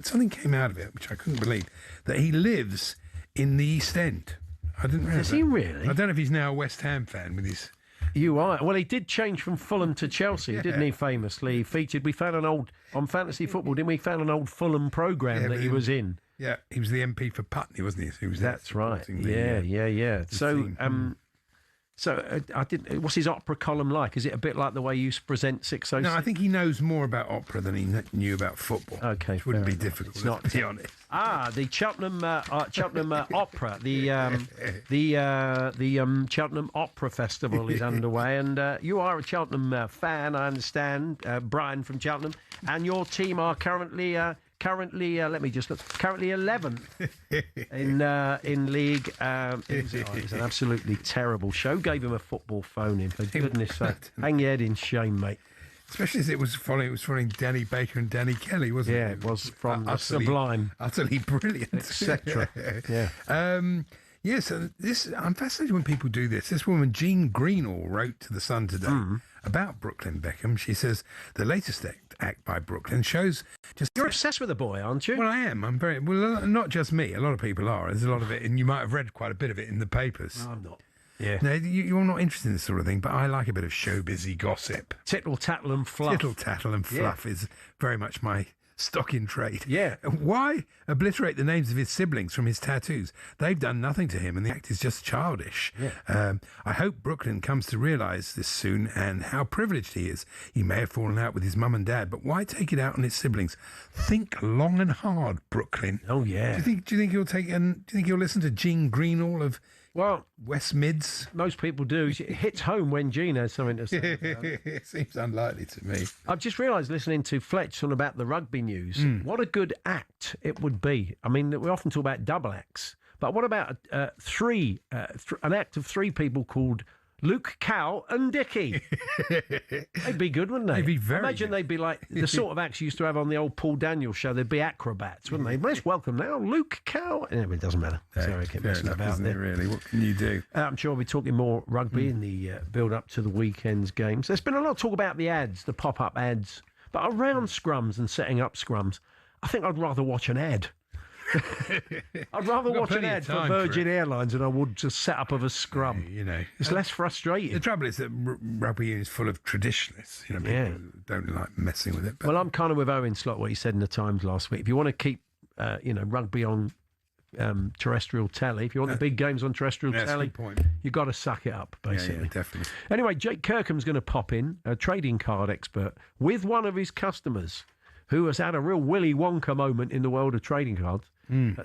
something came out of it, which I couldn't believe, that he lives in the East End. I didn't realise. Does he really? I don't know if he's now a West Ham fan with his... You are. Well, he did change from Fulham to Chelsea, didn't he, famously? He featured, we found an old, on Fantasy Football, didn't we? Found an old Fulham programme that he was in. Yeah, he was the MP for Putney, wasn't he? That's right. Yeah. So I didn't. What's his opera column like? Is it a bit like the way you present 606? No, I think he knows more about opera than he knew about football. Okay, which wouldn't be difficult. It's not, to be honest. The Cheltenham Opera, the Cheltenham Opera Festival is underway, and you are a Cheltenham fan, I understand, Brian from Cheltenham, and your team are currently. Let me just look. Currently 11th in league. It was an absolutely terrible show. Gave him a football phone in. For goodness' sake, hang your head in shame, mate. Especially as it was following Danny Baker and Danny Kelly, wasn't it? Yeah, it was from Sublime, utterly brilliant, etc. Yeah. Yes, I'm fascinated when people do this. This woman, Jean Greenall, wrote to The Sun today about Brooklyn Beckham. She says the latest act by Brooklyn shows just... You're obsessed with the boy, aren't you? Well, I am. I'm very... Well, not just me. A lot of people are. There's a lot of it, and you might have read quite a bit of it in the papers. No, I'm not. Yeah. No, you're not interested in this sort of thing, but I like a bit of showbizy gossip. Tittle, tattle and fluff. Tittle, tattle and fluff is very much my stock in trade. Yeah. Why obliterate the names of his siblings from his tattoos? They've done nothing to him, and the act is just childish. Yeah. I hope Brooklyn comes to realise this soon and how privileged he is. He may have fallen out with his mum and dad, but why take it out on his siblings? Think long and hard, Brooklyn. Oh yeah. Do you think he'll listen to Jean Greenall of West Mids? Most people do. It hits home when Jean has something to say. It seems unlikely to me. I've just realised, listening to Fletch on about the rugby news, what a good act it would be. I mean, we often talk about double acts, but what about an act of three people called Luke, Cow and Dickie? They'd be good, wouldn't they? They'd be very Imagine good. They'd be like the sort of acts you used to have on the old Paul Daniels show. They'd be acrobats, wouldn't they? Let's welcome now Luke, Cow. Anyway, it doesn't matter. Sorry, I keep messing about isn't there. it, really? What can you do? I'm sure we'll be talking more rugby in the build-up to the weekend's games. There's been a lot of talk about the ads, the pop-up ads, but around scrums and setting up scrums, I think I'd rather watch an ad. I'd rather watch an ad for Virgin Airlines than I would just set up of a scrum. It's less frustrating. The trouble is that rugby union is full of traditionalists. People don't like messing with it. But... Well, I'm kind of with Owen Slot, what he said in the Times last week. If you want to keep, rugby on terrestrial telly, if you want the big games on terrestrial telly, you've got to suck it up, basically. Yeah, definitely. Anyway, Jake Kirkham's going to pop in, a trading card expert, with one of his customers who has had a real Willy Wonka moment in the world of trading cards.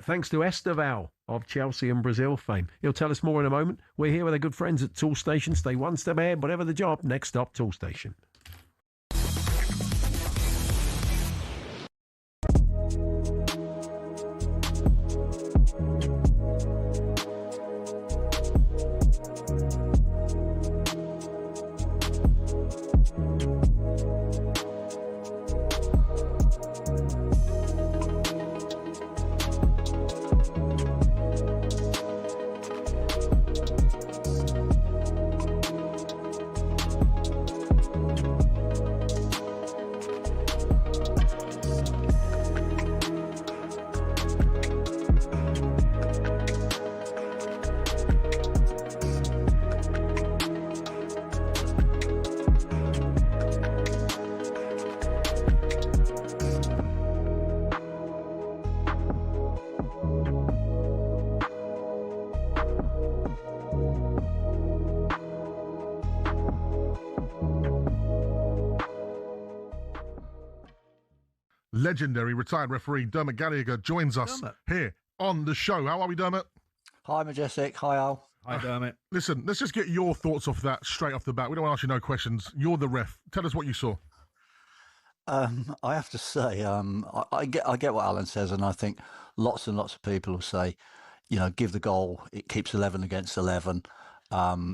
Thanks to Esteval of Chelsea and Brazil fame. He'll tell us more in a moment. We're here with our good friends at Tool Station. Stay one step ahead, whatever the job. Next stop, Tool Station. legendary retired referee Dermot Gallagher joins us here on the show. How are we, Dermot? Hi, Majestic. Hi, Al. Hi, Dermot. Listen, let's just get your thoughts off that straight off the bat. We don't want to ask you no questions. You're the ref. Tell us what you saw. I have to say, I get what Alan says, and I think lots and lots of people will say, give the goal. It keeps 11 against 11.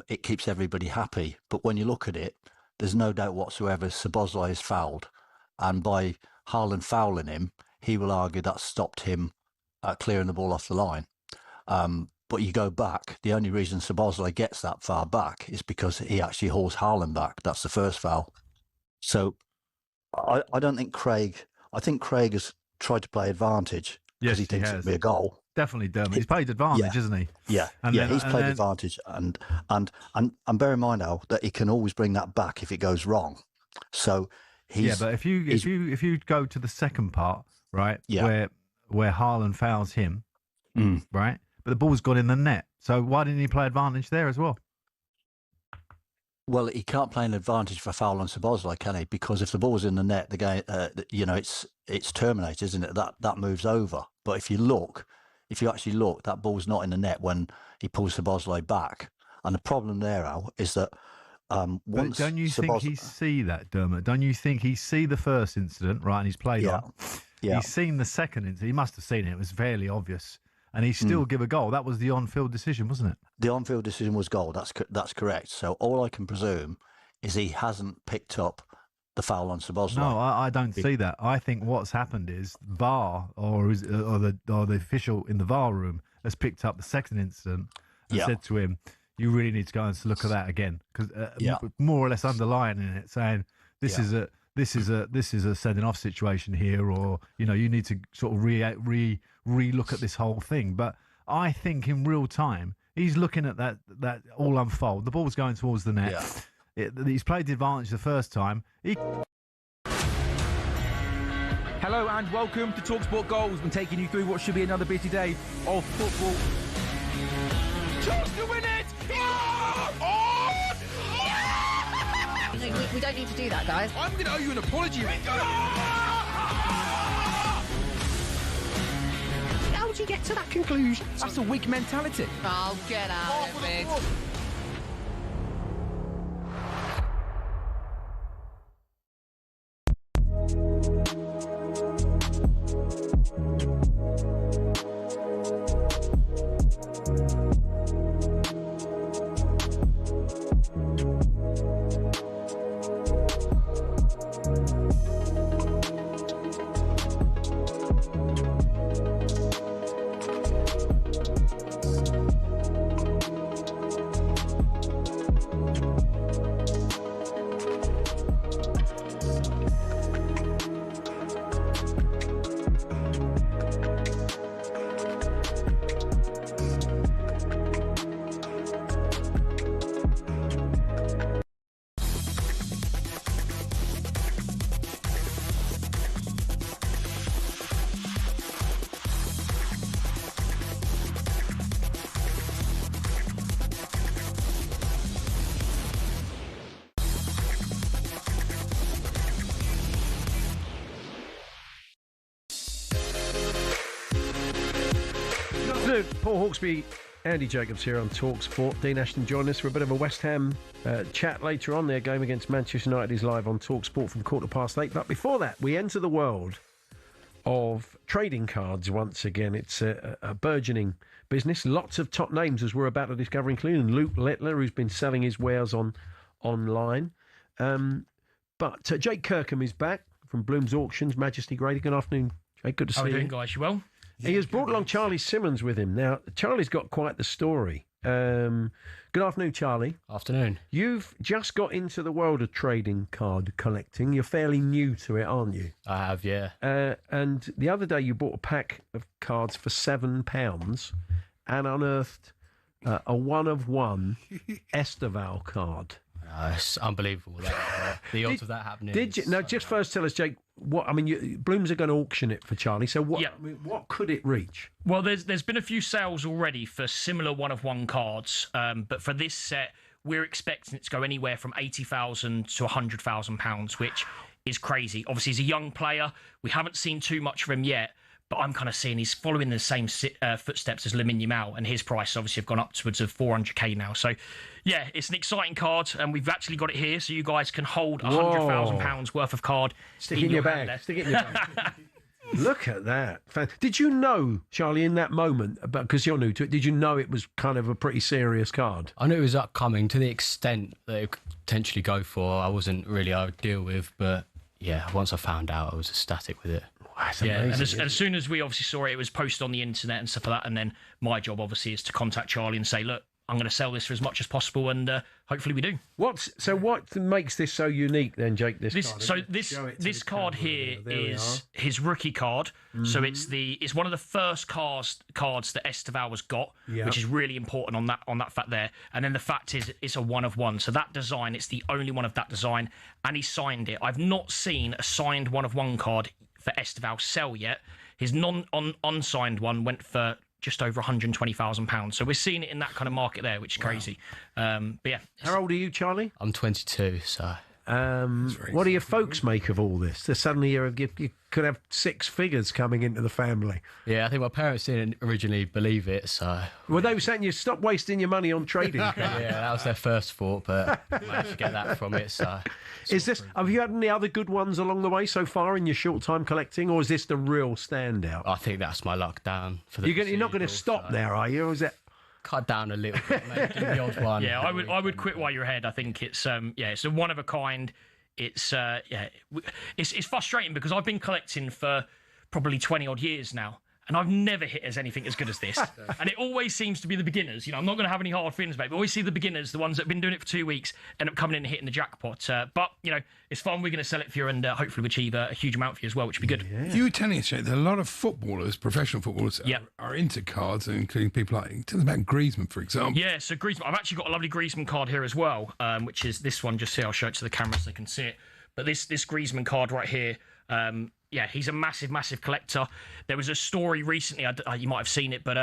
It keeps everybody happy. But when you look at it, there's no doubt whatsoever Szoboszlai is fouled. And by Haaland fouling him, he will argue that stopped him clearing the ball off the line. But you go back, the only reason Szoboszlai gets that far back is because he actually hauls Haaland back. That's the first foul. So I don't think I think Craig has tried to play advantage because he thinks it'll be a goal. Definitely, Dermot. He's played advantage, isn't he? Yeah, he's played advantage, and bear in mind, Al, that he can always bring that back if it goes wrong. So but if you go to the second part, right, where Haaland fouls him, right, but the ball's gone in the net. So why didn't he play advantage there as well? Well, he can't play an advantage for foul on Szoboszlai, can he? Because if the ball's in the net, the game, it's terminated, isn't it? That moves over. But if you actually look, that ball's not in the net when he pulls Szoboszlai back. And the problem there, Al, is that once don't you think he see that, Dermot? Don't you think he see the first incident, right? And he's played on. Yeah. He's seen the second incident. He must have seen it. It was fairly obvious. And he still give a goal. That was the on-field decision, wasn't it? The on-field decision was goal. That's correct. So all I can presume is he hasn't picked up the foul on Szoboszlai. No, I don't see that. I think what's happened is VAR or the official in the VAR room has picked up the second incident and said to him, "You really need to go and look at that again," because more or less underlining it, saying this is a sending off situation here, or you need to sort of re-look at this whole thing. But I think in real time he's looking at that all unfold. The ball's going towards the net. He's played the advantage the first time. Hello and welcome to talkSPORT Goals. We're taking you through what should be another busy day of football. Chance to win it! We don't need to do that, guys. I'm going to owe you an apology. How would you get to that conclusion? That's a weak mentality. Oh, get out of it. Paul Hawksbee, Andy Jacobs here on talkSPORT. Dean Ashton joined us for a bit of a West Ham chat later on. Their game against Manchester United is live on talkSPORT from 8:15. But before that, we enter the world of trading cards once again. It's a burgeoning business. Lots of top names, as we're about to discover, including Luke Littler, who's been selling his wares online. But Jake Kirkham is back from Bloom's Auctions, Majesty Grady. Good afternoon, Jake. Good to see you. How are you doing, guys? You well? He has brought along Charlie Simmons with him. Now, Charlie's got quite the story. Good afternoon, Charlie. Afternoon. You've just got into the world of trading card collecting. You're fairly new to it, aren't you? I have, yeah. And the other day you bought a pack of cards for £7 and unearthed a one-of-one Esteval card. It's unbelievable. The odds of that happening. Did you? Now, just first tell us, Jake, what I mean. Bloom's are going to auction it for Charlie. So what? Yeah. I mean, what could it reach? Well, there's been a few sales already for similar one-of-one cards, but for this set, we're expecting it to go anywhere from £80,000 to £100,000, which is crazy. Obviously, he's a young player. We haven't seen too much of him yet, but I'm kind of seeing he's following the same footsteps as Lamine Yamal, and his price obviously have gone upwards of 400k now. So, yeah, it's an exciting card, and we've actually got it here, so you guys can hold £100,000 worth of card. Stick it in your bag. Stick it in your bag. Look at that. Did you know, Charlie, in that moment, because you're new to it, did you know it was kind of a pretty serious card? I knew it was upcoming to the extent that it could potentially go for. I wasn't really ideal with, but yeah, once I found out, I was ecstatic with it. That's amazing, and as soon as we obviously saw it, it was posted on the internet and stuff like that, and then my job obviously is to contact Charlie and say, look, I'm going to sell this for as much as possible, and hopefully we do. What makes this so unique then, Jake? This card here is his rookie card. Mm-hmm. So it's one of the first cards that Esteval's got, which is really important on that fact there. And then the fact is it's a 1 of 1. So that design, it's the only one of that design, and he signed it. I've not seen a signed 1 of 1 card for Esteval sell yet. His unsigned one went for just over £120,000. So we're seeing it in that kind of market there, which is crazy. But yeah. How old are you, Charlie? I'm 22, so... what do your folks make of all this? Suddenly you could have 6 figures coming into the family. Yeah, I think my parents didn't originally believe it, so... Well, they were saying you stop wasting your money on trading. Yeah, that was their first thought, but I managed to get that from it, so... Have you had any other good ones along the way so far in your short time collecting, or is this the real standout? I think that's my luck down. For the You're not going to stop there, are you? Or is it... Cut down a little bit, maybe the odd one. Yeah, I would quit while you're ahead. I think it's it's a 1 of a kind. It's it's frustrating because I've been collecting for probably 20 odd years now, and I've never hit anything as good as this. And it always seems to be the beginners. You know, I'm not going to have any hard feelings, mate. But I always see the beginners, the ones that have been doing it for 2 weeks, end up coming in and hitting the jackpot. But you know, it's fun. We're going to sell it for you, and hopefully we achieve a huge amount for you as well, which would be good. Yeah. You were telling us, Jake, that a lot of footballers, professional footballers, are into cards, including people like, tell us about Griezmann, for example. Yeah, so Griezmann, I've actually got a lovely Griezmann card here as well, which is this one just here. I'll show it to the camera so they can see it. But this Griezmann card right here, he's a massive collector. There was a story recently, you might have seen it, but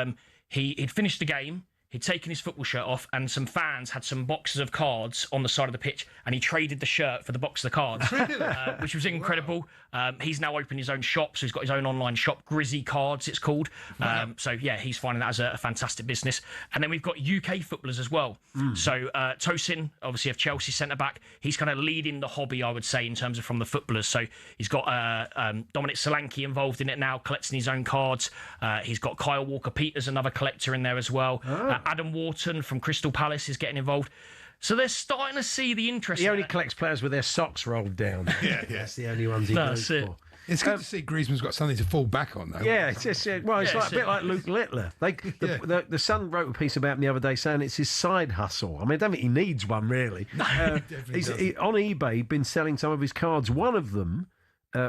he'd finished the game, he'd taken his football shirt off, and some fans had some boxes of cards on the side of the pitch, and he traded the shirt for the box of the cards, which was incredible. He's now opened his own shop, so he's got his own online shop, Grizzy Cards, it's called. So, yeah, he's finding that as a fantastic business. And then we've got UK footballers as well. So, Tosin, obviously, of Chelsea centre-back, he's kind of leading the hobby, I would say, in terms of from the footballers. So, he's got Dominic Solanke involved in it now, collecting his own cards. He's got Kyle Walker-Peters, another collector in there as well. Adam Wharton from Crystal Palace is getting involved. So they're starting to see the interest. He only collects players with their socks rolled down. Yeah. That's the only ones he goes for. It's good to see Griezmann's got something to fall back on, though. Yeah, it's a bit like Luke Littler. The Sun wrote a piece about him the other day saying it's his side hustle. I mean, I don't think he needs one, really. He's on eBay, been selling some of his cards. One of them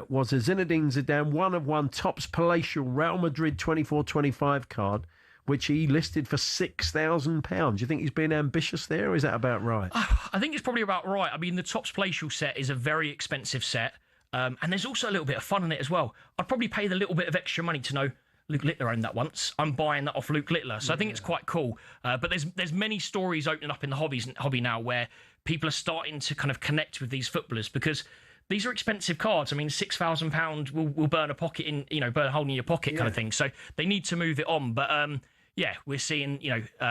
was a Zinedine Zidane 1 of 1 Topps Palatial Real Madrid 24-25 card, which he listed for £6,000. Do you think he's being ambitious there, or is that about right? I think it's probably about right. I mean, the Topps Palatial set is a very expensive set, and there's also a little bit of fun in it as well. I'd probably pay the little bit of extra money to know Luke Littler owned that once. I'm buying that off Luke Littler, so I think it's quite cool. But there's many stories opening up in the hobby now where people are starting to kind of connect with these footballers because these are expensive cards. I mean, £6,000 will burn a pocket burn a hole in your pocket kind of thing. So they need to move it on. But we're seeing,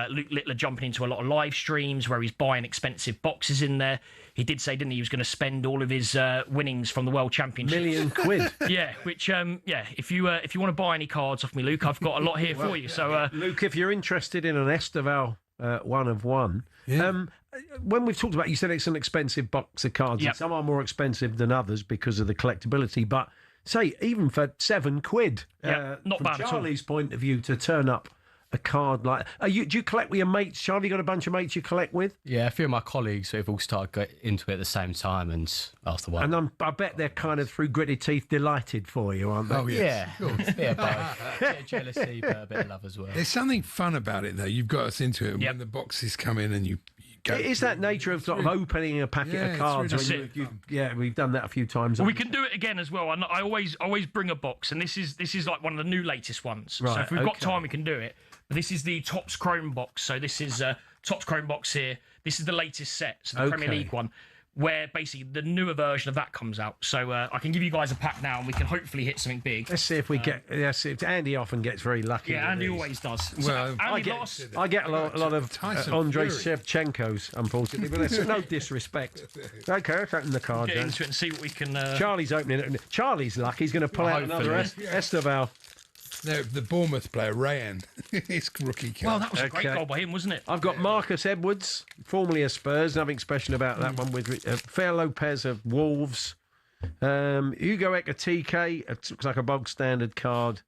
Luke Littler jumping into a lot of live streams where he's buying expensive boxes in there. He did say, didn't he was going to spend all of his winnings from the World Championship. £1 million. Yeah, which, if you want to buy any cards off me, Luke, I've got a lot here for you. So, Luke, if you're interested in an Esteval 1 of 1, when we've talked about, you said it's an expensive box of cards, and some are more expensive than others because of the collectability, but say, even for £7, not from bad Charlie's point of view, to turn up a card like... do you collect with your mates? Charlie, got a bunch of mates you collect with? Yeah, a few of my colleagues have all started getting into it at the same time, and after a while... And I bet they're kind of, through gritted teeth, delighted for you, aren't they? Oh, yes. Yeah, a bit of both. A bit of jealousy, but a bit of love as well. There's something fun about it, though. You've got us into it, and when the boxes come in and you go... It is that nature of sort of opening a packet of cards. We've done that a few times. Well, we can do it again as well. I always bring a box, and this is like one of the new latest ones. Right, so if we've got time, we can do it. But this is the Topps Chrome box. So this is Topps Chrome box here. This is the latest set, so the Premier League one. where basically the newer version of that comes out. So I can give you guys a pack now, and we can hopefully hit something big. Let's see if we get. Yes, Andy often gets very lucky. Yeah, Andy always does. Well, Andy lost. I get a lot of Andrei Shevchenko's, unfortunately, but there's no disrespect. Okay, let's open the card. Get into it and see what we can. Charlie's opening it. Charlie's lucky. He's going to pull out another Esteval. No, the Bournemouth player, Rayan. His rookie card. Well, that was a great goal by him, wasn't it? I've got Marcus Edwards, formerly of Spurs. Nothing special about that one. With Fair Lopez of Wolves. Hugo Ekitike, it looks like a bog standard card.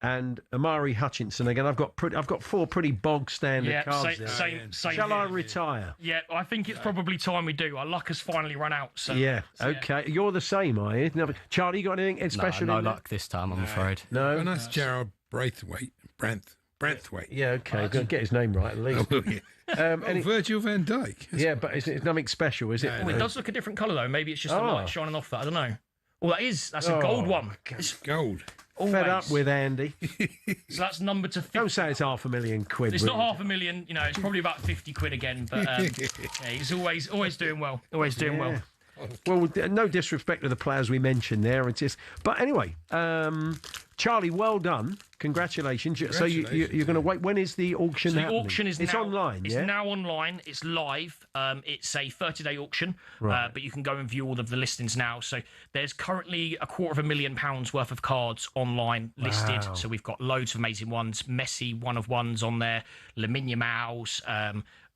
And Amari Hutchinson again. I've got 4 pretty bog standard cards. Same. Shall I retire? Yeah, I think it's probably time we do. Our luck has finally run out. So okay. You're the same, are you? No, Charlie, you got anything special? No luck this time, I'm afraid. No. And that's Gerald Braithwaite. Branthwaite. Yeah, okay. Got to get his name right at least. Virgil van Dijk. Yeah, but it's nothing special, is it? It does look a different colour though. Maybe it's just the light shining off that. I don't know. Well, that's a gold one. It's gold. Fed up with Andy. So that's numbered to 50. Don't say it's £500,000. It's not £500,000. You know, it's probably about 50 quid again. But he's always doing well. Always doing well. Well, no disrespect to the players we mentioned there. It's just, but anyway, Charlie, well done. Congratulations. So you're going to wait. When is the auction happening? The auction is it's now online. It's now online. It's live. It's a 30-day auction, but you can go and view all of the listings now. So there's currently £250,000 worth of cards online listed. So we've got loads of amazing ones. Messi, one of ones on there. Lamine Yamal's.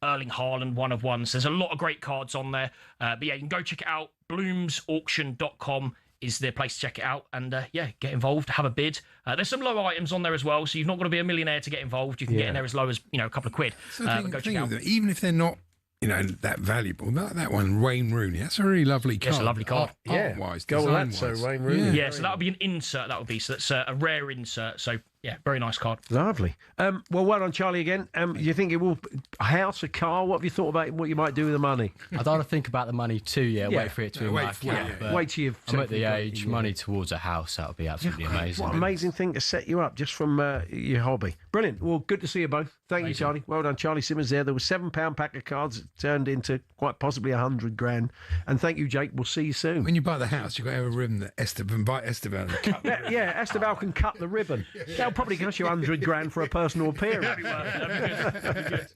Erling Haaland, one of ones. There's a lot of great cards on there. But yeah, you can go check it out. bloomsauction.com is the place to check it out. And get involved, have a bid. There's some low items on there as well, so you've not got to be a millionaire to get involved. You can get in there as low as a couple of quid. Go check it out. Even if they're not that valuable, that one, Wayne Rooney, that's a really lovely card. It's a lovely card. Art-wise, design-wise. Wayne Rooney. Yeah, so that would be an insert, so that's a rare insert. So yeah, very nice card. Lovely. Well done, Charlie, again. You think it will a house, a car? What have you thought about what you might do with the money? I don't want to think about the money too yet. Wait for it to be my account. Wait till you've... I'm at the age, money towards a house, that would be absolutely amazing. What an amazing thing to set you up just from your hobby. Brilliant. Well, good to see you both. Thank you, Charlie. Well done, Charlie Simmons there. There was £7 pack of cards that turned into quite possibly £100,000. And thank you, Jake. We'll see you soon. When you buy the house, you've got to have a ribbon that invite Esteban to cut the ribbon. Yeah, Esteban can cut the ribbon. That'll probably cost you £100,000 for a personal appearance. That'd be good.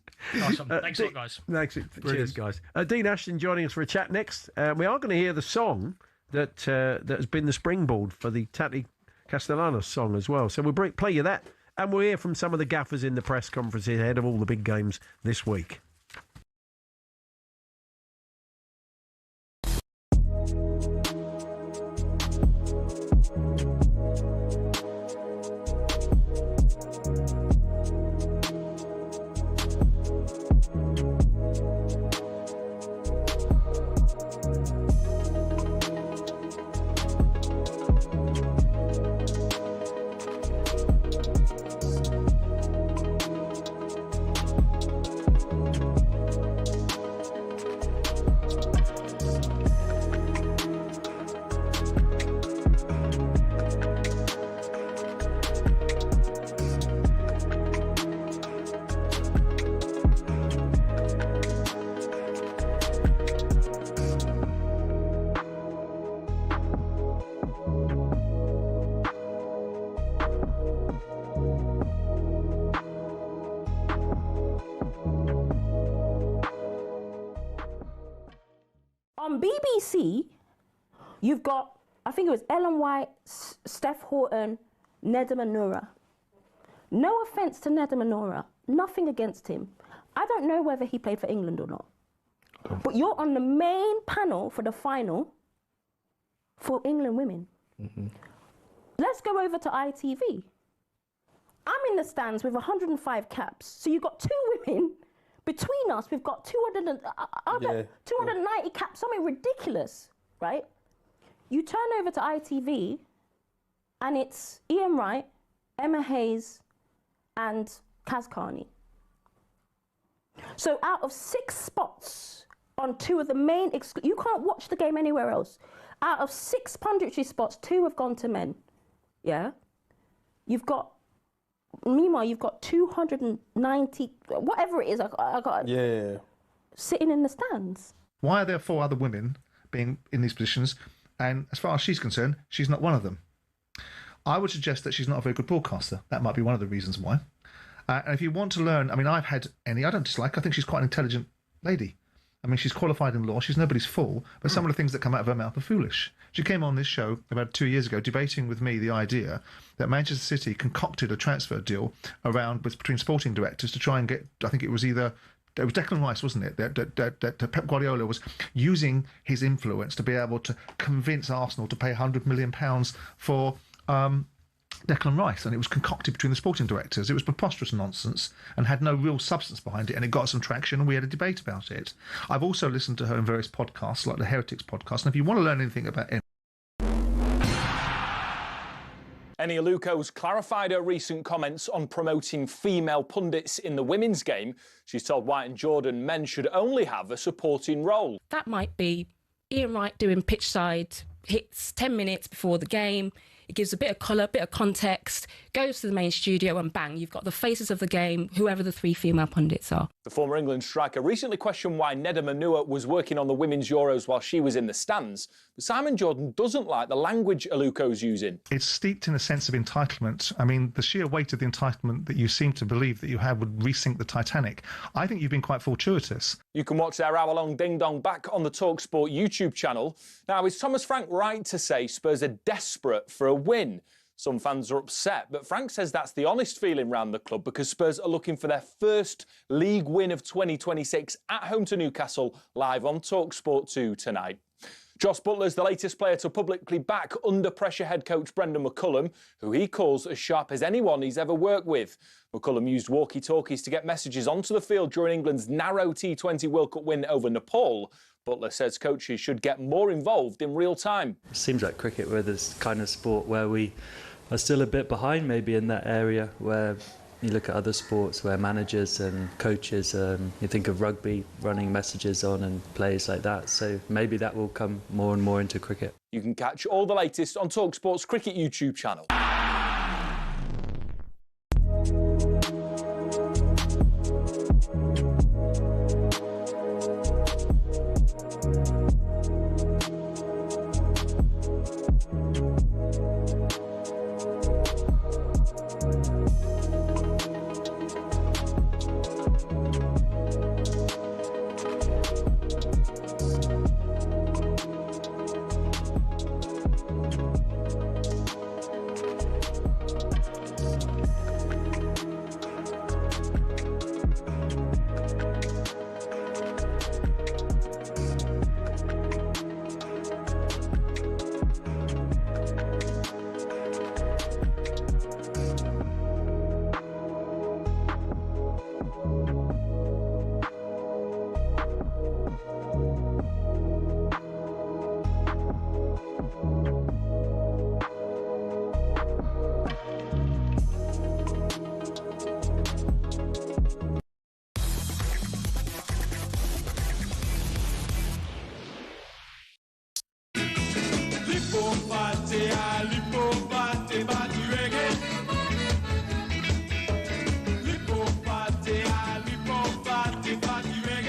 Awesome. Thanks a lot, guys. Thanks. Cheers, guys. Dean Ashton joining us for a chat next. We are going to hear the song that has been the springboard for the Tati Castellanos song as well. So we'll play you that, and we'll hear from some of the gaffers in the press conference ahead of all the big games this week. On BBC, you've got, I think it was Ellen White, Steph Horton, Nedum Anura. No offence to Nedum Anura, nothing against him. I don't know whether he played for England or not. But you're on the main panel for the final for England women. Mm-hmm. Let's go over to ITV. I'm in the stands with 105 caps. So you've got two women. Between us, we've got 290 caps, something ridiculous, right? You turn over to ITV, and it's Ian Wright, Emma Hayes, and Kaz Carney. So out of 6 spots on 2 of the main... you can't watch the game anywhere else. Out of 6 punditry spots, 2 have gone to men, yeah? Meanwhile, you've got 290, whatever it is, I got sitting in the stands. Why are there 4 other women being in these positions? And as far as she's concerned, she's not one of them. I would suggest that she's not a very good broadcaster. That might be one of the reasons why. And if you want to learn, I mean, I've had Eni, I don't dislike, I think she's quite an intelligent lady. I mean, she's qualified in law, she's nobody's fool, but some of the things that come out of her mouth are foolish. She came on this show about 2 years ago debating with me the idea that Manchester City concocted a transfer deal between sporting directors to try and get, I think it was Declan Rice, wasn't it? That Pep Guardiola was using his influence to be able to convince Arsenal to pay £100 million for Declan Rice, and it was concocted between the sporting directors. It was preposterous nonsense and had no real substance behind it, and it got some traction, and we had a debate about it. I've also listened to her in various podcasts, like the Heretics podcast, and if you want to learn anything about Eni Aluko's clarified her recent comments on promoting female pundits in the women's game. She's told White and Jordan men should only have a supporting role. That might be Ian Wright doing pitch side hits 10 minutes before the game. It gives a bit of colour, a bit of context, goes to the main studio and bang, you've got the faces of the game, whoever the 3 female pundits are. The former England striker recently questioned why Neda Manua was working on the Women's Euros while she was in the stands. But Simon Jordan doesn't like the language Aluko's using. It's steeped in a sense of entitlement. I mean, the sheer weight of the entitlement that you seem to believe that you have would resink the Titanic. I think you've been quite fortuitous. You can watch their hour-long ding-dong back on the talkSPORT YouTube channel. Now, is Thomas Frank right to say Spurs are desperate for a win? Some fans are upset, but Frank says that's the honest feeling around the club because Spurs are looking for their first league win of 2026 at home to Newcastle, live on talkSPORT 2 tonight. Joss Butler's the latest player to publicly back under-pressure head coach Brendan McCullum, who he calls as sharp as anyone he's ever worked with. McCullum used walkie-talkies to get messages onto the field during England's narrow T20 World Cup win over Nepal. Butler says coaches should get more involved in real time. It seems like cricket, where this kind of sport where we are still a bit behind maybe in that area, where you look at other sports where managers and coaches, you think of rugby running messages on and players like that. So maybe that will come more and more into cricket. You can catch all the latest on talkSPORT's cricket YouTube channel.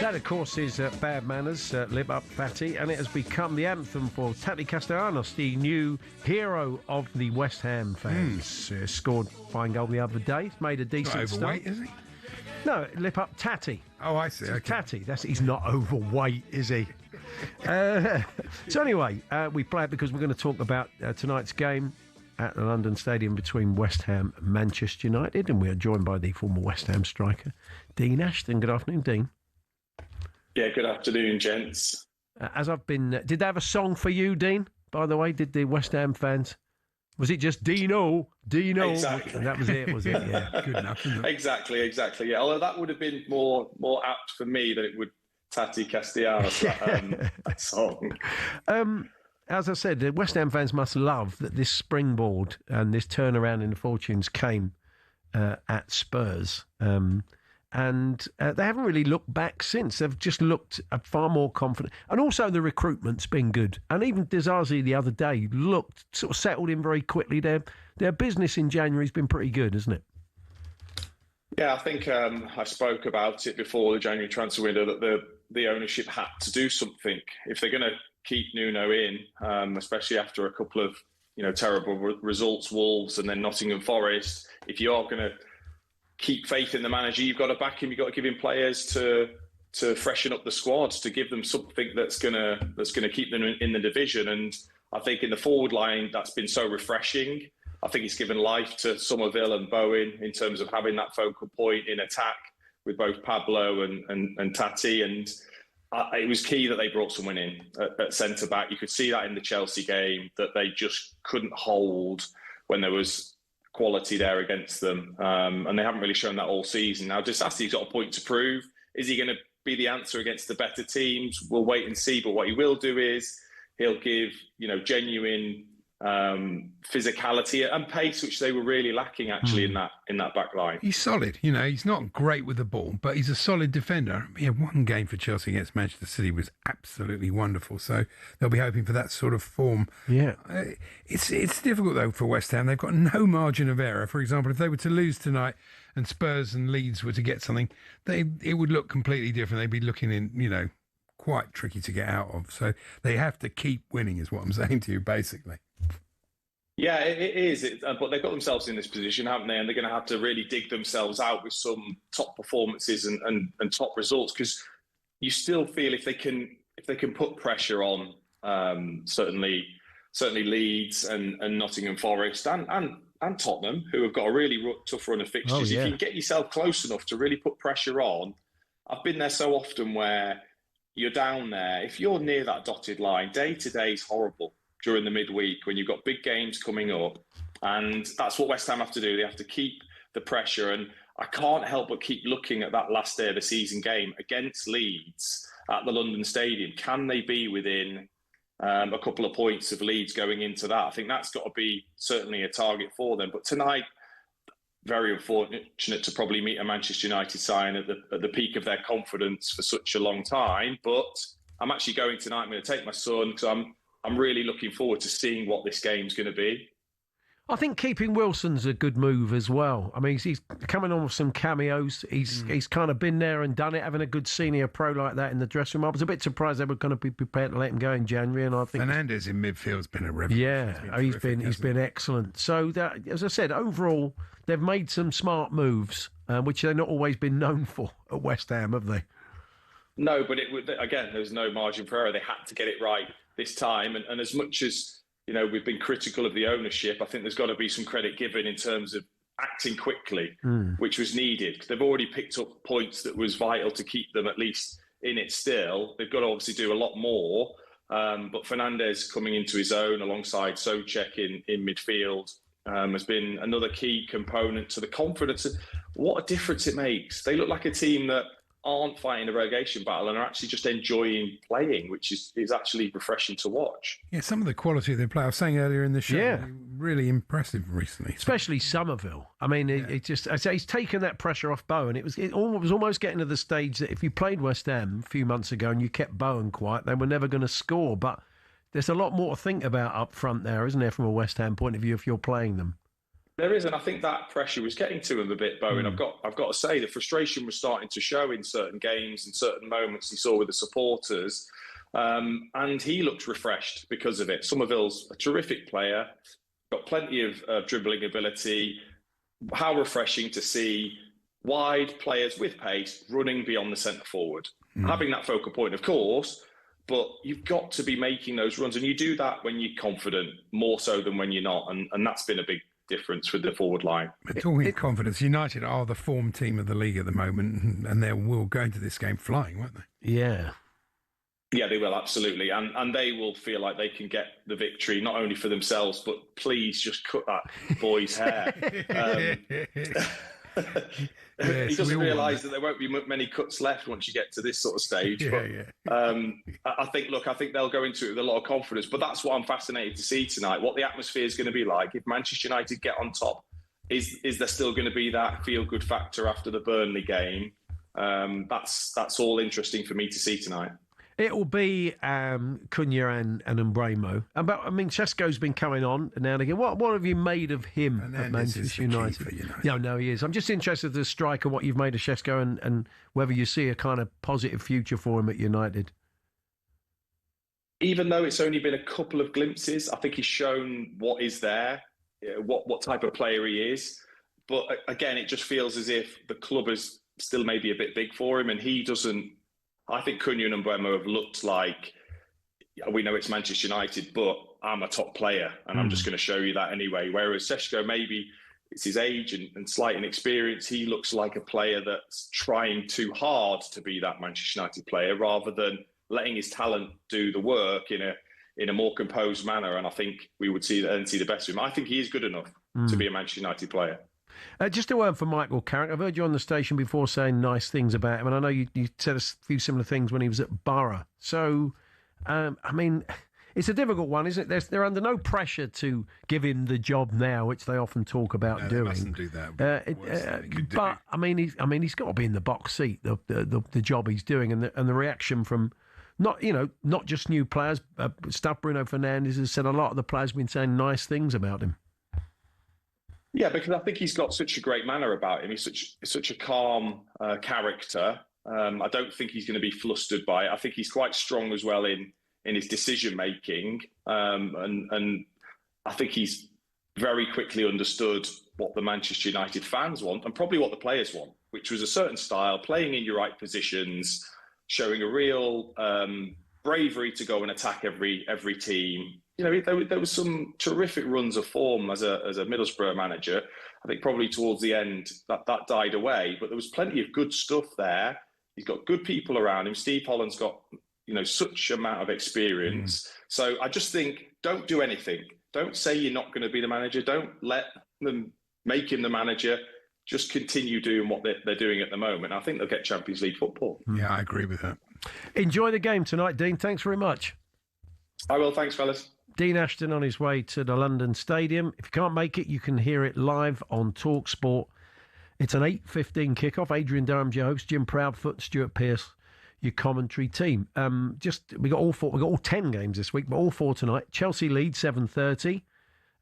That, of course, is Bad Manners, Lip Up Fatty, and it has become the anthem for Tati Castellanos, the new hero of the West Ham fans. Scored a fine goal the other day, made a decent start. Not overweight, is he? No, Lip Up Tatty. Oh, I see. Okay. Tatty. He's not overweight, is he? So anyway, we play it because we're going to talk about tonight's game at the London Stadium between West Ham and Manchester United, and we are joined by the former West Ham striker, Dean Ashton. Good afternoon, Dean. Yeah, good afternoon, gents. As I've been... did they have a song for you, Dean, by the way? Did the West Ham fans... Was it just Dino? Exactly. And that was it, was it? Yeah, good enough. Exactly. Yeah, although that would have been more apt for me than it would Tati Castellanos, that song. As I said, the West Ham fans must love that this springboard and this turnaround in the fortunes came at Spurs. And they haven't really looked back since. They've just looked far more confident. And also the recruitment's been good. And even Dizazi the other day looked sort of settled in very quickly. Their business in January has been pretty good, hasn't it? Yeah, I think I spoke about it before the January transfer window, that the ownership had to do something. If they're going to keep Nuno in, especially after a couple of terrible results, Wolves and then Nottingham Forest, if you are going to keep faith in the manager, you've got to back him. You've got to give him players to freshen up the squad, to give them something that's gonna keep them in the division. And I think in the forward line, that's been so refreshing. I think it's given life to Somerville and Bowen in terms of having that focal point in attack with both Pablo and Tati. And it was key that they brought someone in at centre back. You could see that in the Chelsea game, that they just couldn't hold when there was quality there against them. And they haven't really shown that all season. Now, Disasi's got a point to prove. Is he going to be the answer against the better teams? We'll wait and see. But what he will do is he'll give, genuine physicality and pace, which they were really lacking actually in that back line. He's solid. He's not great with the ball, but he's a solid defender. One game for Chelsea against Manchester City was absolutely wonderful. So they'll be hoping for that sort of form. Yeah. It's difficult though for West Ham. They've got no margin of error. For example, if they were to lose tonight and Spurs and Leeds were to get something, it would look completely different. They'd be looking in, quite tricky to get out of. So they have to keep winning, is what I'm saying to you, basically. Yeah, it is. But they've got themselves in this position, haven't they? And they're going to have to really dig themselves out with some top performances and top results, because you still feel if they can put pressure on certainly Leeds and Nottingham Forest and Tottenham, who have got a really tough run of fixtures. If you can get yourself close enough to really put pressure on, I've been there so often where you're down there. If you're near that dotted line, day to day is horrible during the midweek when you've got big games coming up. And that's what West Ham have to do. They have to keep the pressure. And I can't help but keep looking at that last day of the season game against Leeds at the London Stadium. Can they be within a couple of points of Leeds going into that? I think that's got to be certainly a target for them. But tonight, very unfortunate to probably meet a Manchester United side at the peak of their confidence for such a long time. But I'm actually going tonight. I'm going to take my son because I'm really looking forward to seeing what this game's going to be. I think keeping Wilson's a good move as well. I mean, he's coming on with some cameos. He's kind of been there and done it, having a good senior pro like that in the dressing room. I was a bit surprised they were going to be prepared to let him go in January, and I think Fernandes in midfield's been a revelation. Yeah, he's been excellent. So that, as I said, overall they've made some smart moves, which they've not always been known for at West Ham, have they? No, but again, there's no margin for error. They had to get it right this time, and as much as we've been critical of the ownership, I think there's got to be some credit given in terms of acting quickly, which was needed, because they've already picked up points that was vital to keep them at least in it still. They've got to obviously do a lot more, but Fernandes coming into his own alongside Souček in midfield has been another key component to the confidence. What a difference it makes. They look like a team that aren't fighting a relegation battle and are actually just enjoying playing, which is actually refreshing to watch. Yeah, some of the quality of their play, I was saying earlier in the show, really impressive recently. Especially Somerville. I mean, he's taken that pressure off Bowen. It was almost getting to the stage that if you played West Ham a few months ago and you kept Bowen quiet, they were never going to score. But there's a lot more to think about up front there, isn't there, from a West Ham point of view if you're playing them? There is, and I think that pressure was getting to him a bit, Bowen. I've got to say, the frustration was starting to show in certain games and certain moments he saw with the supporters, and he looked refreshed because of it. Somerville's a terrific player, got plenty of dribbling ability. How refreshing to see wide players with pace running beyond the centre forward, having that focal point, of course. But you've got to be making those runs, and you do that when you're confident more so than when you're not, and that's been a big difference with the forward line. But talking of confidence, United are the form team of the league at the moment, and they will go into this game flying, won't they? Yeah, they will, absolutely, and they will feel like they can get the victory not only for themselves, but please just cut that boy's hair. He doesn't realise that there won't be many cuts left once you get to this sort of stage. I think they'll go into it with a lot of confidence. But that's what I'm fascinated to see tonight, what the atmosphere is going to be like. If Manchester United get on top, is there still going to be that feel-good factor after the Burnley game? That's all interesting for me to see tonight. It'll be Cunha and Mbremo. But I mean, Šeško's been coming on now and again. What have you made of him at Manchester United? Yeah, no, he is. I'm just interested as a striker what you've made of Šeško and whether you see a kind of positive future for him at United. Even though it's only been a couple of glimpses, I think he's shown what is there, what type of player he is. But again, it just feels as if the club is still maybe a bit big for him, and he doesn't. I think Cunha and Mbremo have looked like, we know it's Manchester United, but I'm a top player and I'm just going to show you that anyway. Whereas Šeško, maybe it's his age and slight inexperience. He looks like a player that's trying too hard to be that Manchester United player rather than letting his talent do the work in a more composed manner. And I think we would see the best of him. I think he is good enough to be a Manchester United player. Just a word for Michael Carrick. I've heard you on the station before saying nice things about him, and I know you said a few similar things when he was at Borough. So, I mean, it's a difficult one, isn't it? They're under no pressure to give him the job now, which they often talk about doing. They mustn't do that. But I mean, he's got to be in the box seat. The job he's doing, and the reaction from not just new players. Stuff Bruno Fernandes has said a lot of the players have been saying nice things about him. Yeah, because I think he's got such a great manner about him. He's such a calm character. I don't think he's going to be flustered by it. I think he's quite strong as well in his decision making, and I think he's very quickly understood what the Manchester United fans want and probably what the players want, which was a certain style, playing in your right positions, showing a real bravery to go and attack every team. You know, there was some terrific runs of form as a Middlesbrough manager. I think probably towards the end that died away, but there was plenty of good stuff there. He's got good people around him. Steve Holland's got, such amount of experience. So I just think, don't do anything. Don't say you're not going to be the manager. Don't let them make him the manager. Just continue doing what they're doing at the moment. I think they'll get Champions League football. Yeah, I agree with that. Enjoy the game tonight, Dean. Thanks very much. I will. Thanks, fellas. Dean Ashton on his way to the London Stadium. If you can't make it, you can hear it live on talkSPORT. It's an 8:15 kickoff. Adrian Durham, your host, Jim Proudfoot, Stuart Pearce, your commentary team. We got all 10 games this week, but all 4 tonight. Chelsea lead 7:30.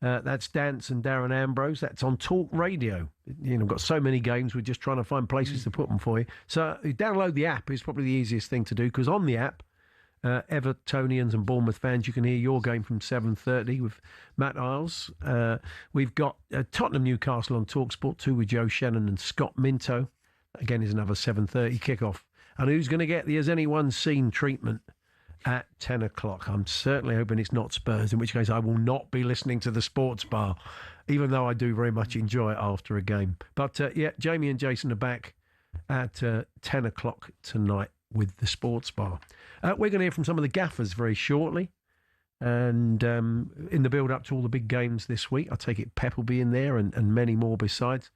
That's Dance and Darren Ambrose. That's on Talk Radio. We've got so many games. We're just trying to find places to put them for you. So download the app is probably the easiest thing to do, because on the app, Evertonians and Bournemouth fans, you can hear your game from 7:30 with Matt Isles. We've got Tottenham Newcastle on talkSPORT 2 with Joe Shannon and Scott Minto. Again, is another 7:30 kickoff. And who's going to get the Has Anyone Seen treatment at 10 o'clock? I'm certainly hoping it's not Spurs, in which case I will not be listening to the Sports Bar, even though I do very much enjoy it after a game. But Jamie and Jason are back at 10 o'clock tonight with the Sports Bar. We're going to hear from some of the gaffers very shortly. And in the build-up to all the big games this week, I take it Pep will be in there and many more besides.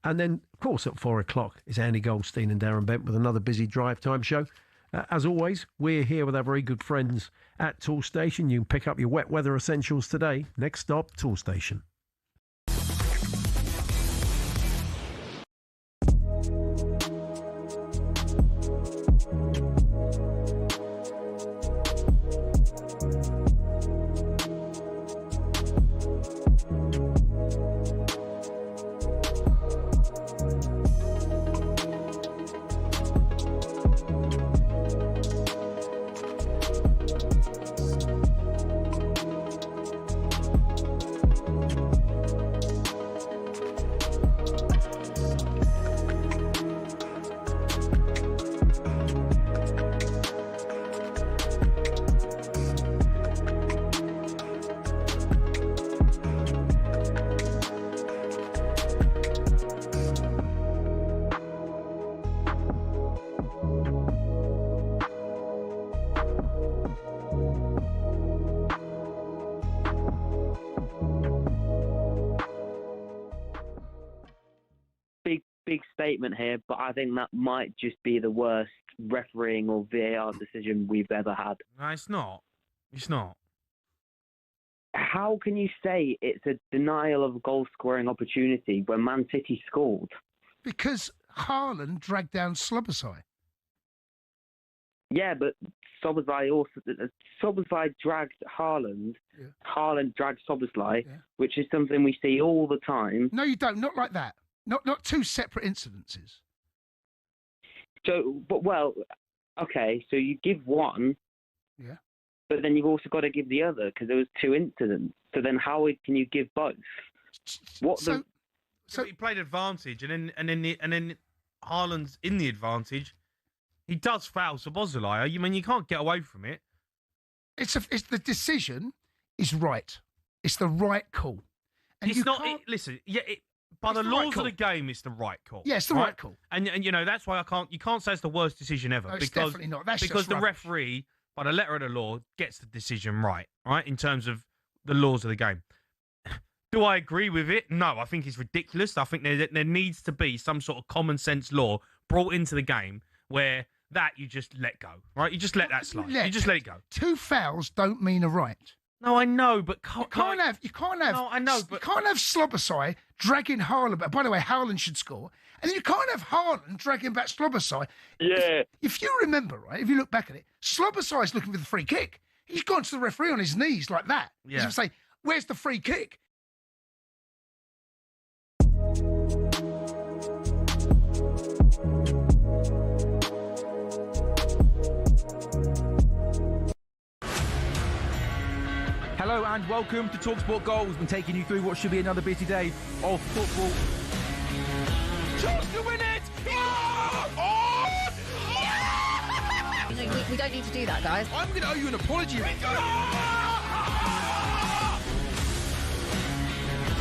And then, of course, at 4 o'clock is Andy Goldstein and Darren Bent with another busy drive time show. As always, we're here with our very good friends at Tool Station. You can pick up your wet weather essentials today. Next stop, Tool Station. Statement here, but I think that might just be the worst refereeing or VAR decision we've ever had. No, it's not. It's not. How can you say it's a denial of a goal-scoring opportunity when Man City scored? Because Haaland dragged down Slobosai. Yeah, but Szoboszlai dragged Haaland. Yeah. Haaland dragged Szoboszlai, which is something we see all the time. No, you don't. Not like that. Not two separate incidences. So, okay, so you give one. Yeah. But then you've also got to give the other because there was two incidents. So then how can you give both? So he played advantage, and then Haaland's in the advantage. He does foul Szoboszlai. I mean, you can't get away from it. It's the decision is right. It's the right call. And It's not. Listen, by the laws of the game, it's the right call. Yeah, it's the right call. And that's why you can't say it's the worst decision ever. No, it's definitely not. That's because just the rubbish. referee, by the letter of the law, gets the decision right, in terms of the laws of the game. Do I agree with it? No, I think it's ridiculous. I think there needs to be some sort of common sense law brought into the game where that you just let go, right? You just let that slide. You just let it go. Two fouls don't mean a right. No, I know, but you can't have. No, I know, but you can't have Szoboszlai dragging Haaland back. By the way, Haaland should score, and then you can't have Haaland dragging back Szoboszlai. Yeah. If you remember, right, if you look back at it, Szoboszlai's looking for the free kick. He's gone to the referee on his knees like that. Yeah. He's going to say, "Where's the free kick?" Hello and welcome to talkSPORT Goals. We're taking you through what should be another busy day of football. Chance to win it! We don't need to do that, guys. I'm going to owe you an apology.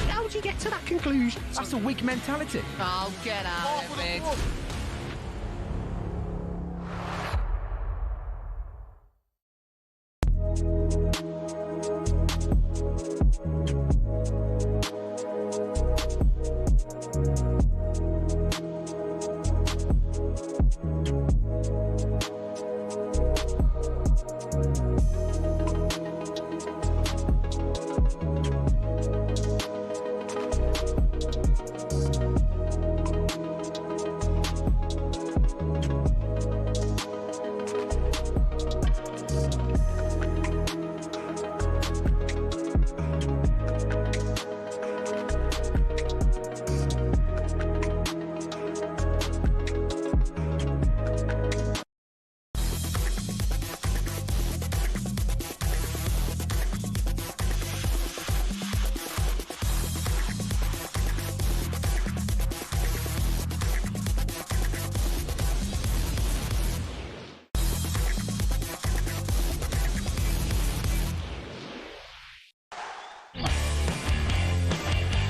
How would you get to that conclusion? That's a weak mentality. Oh, get out of it.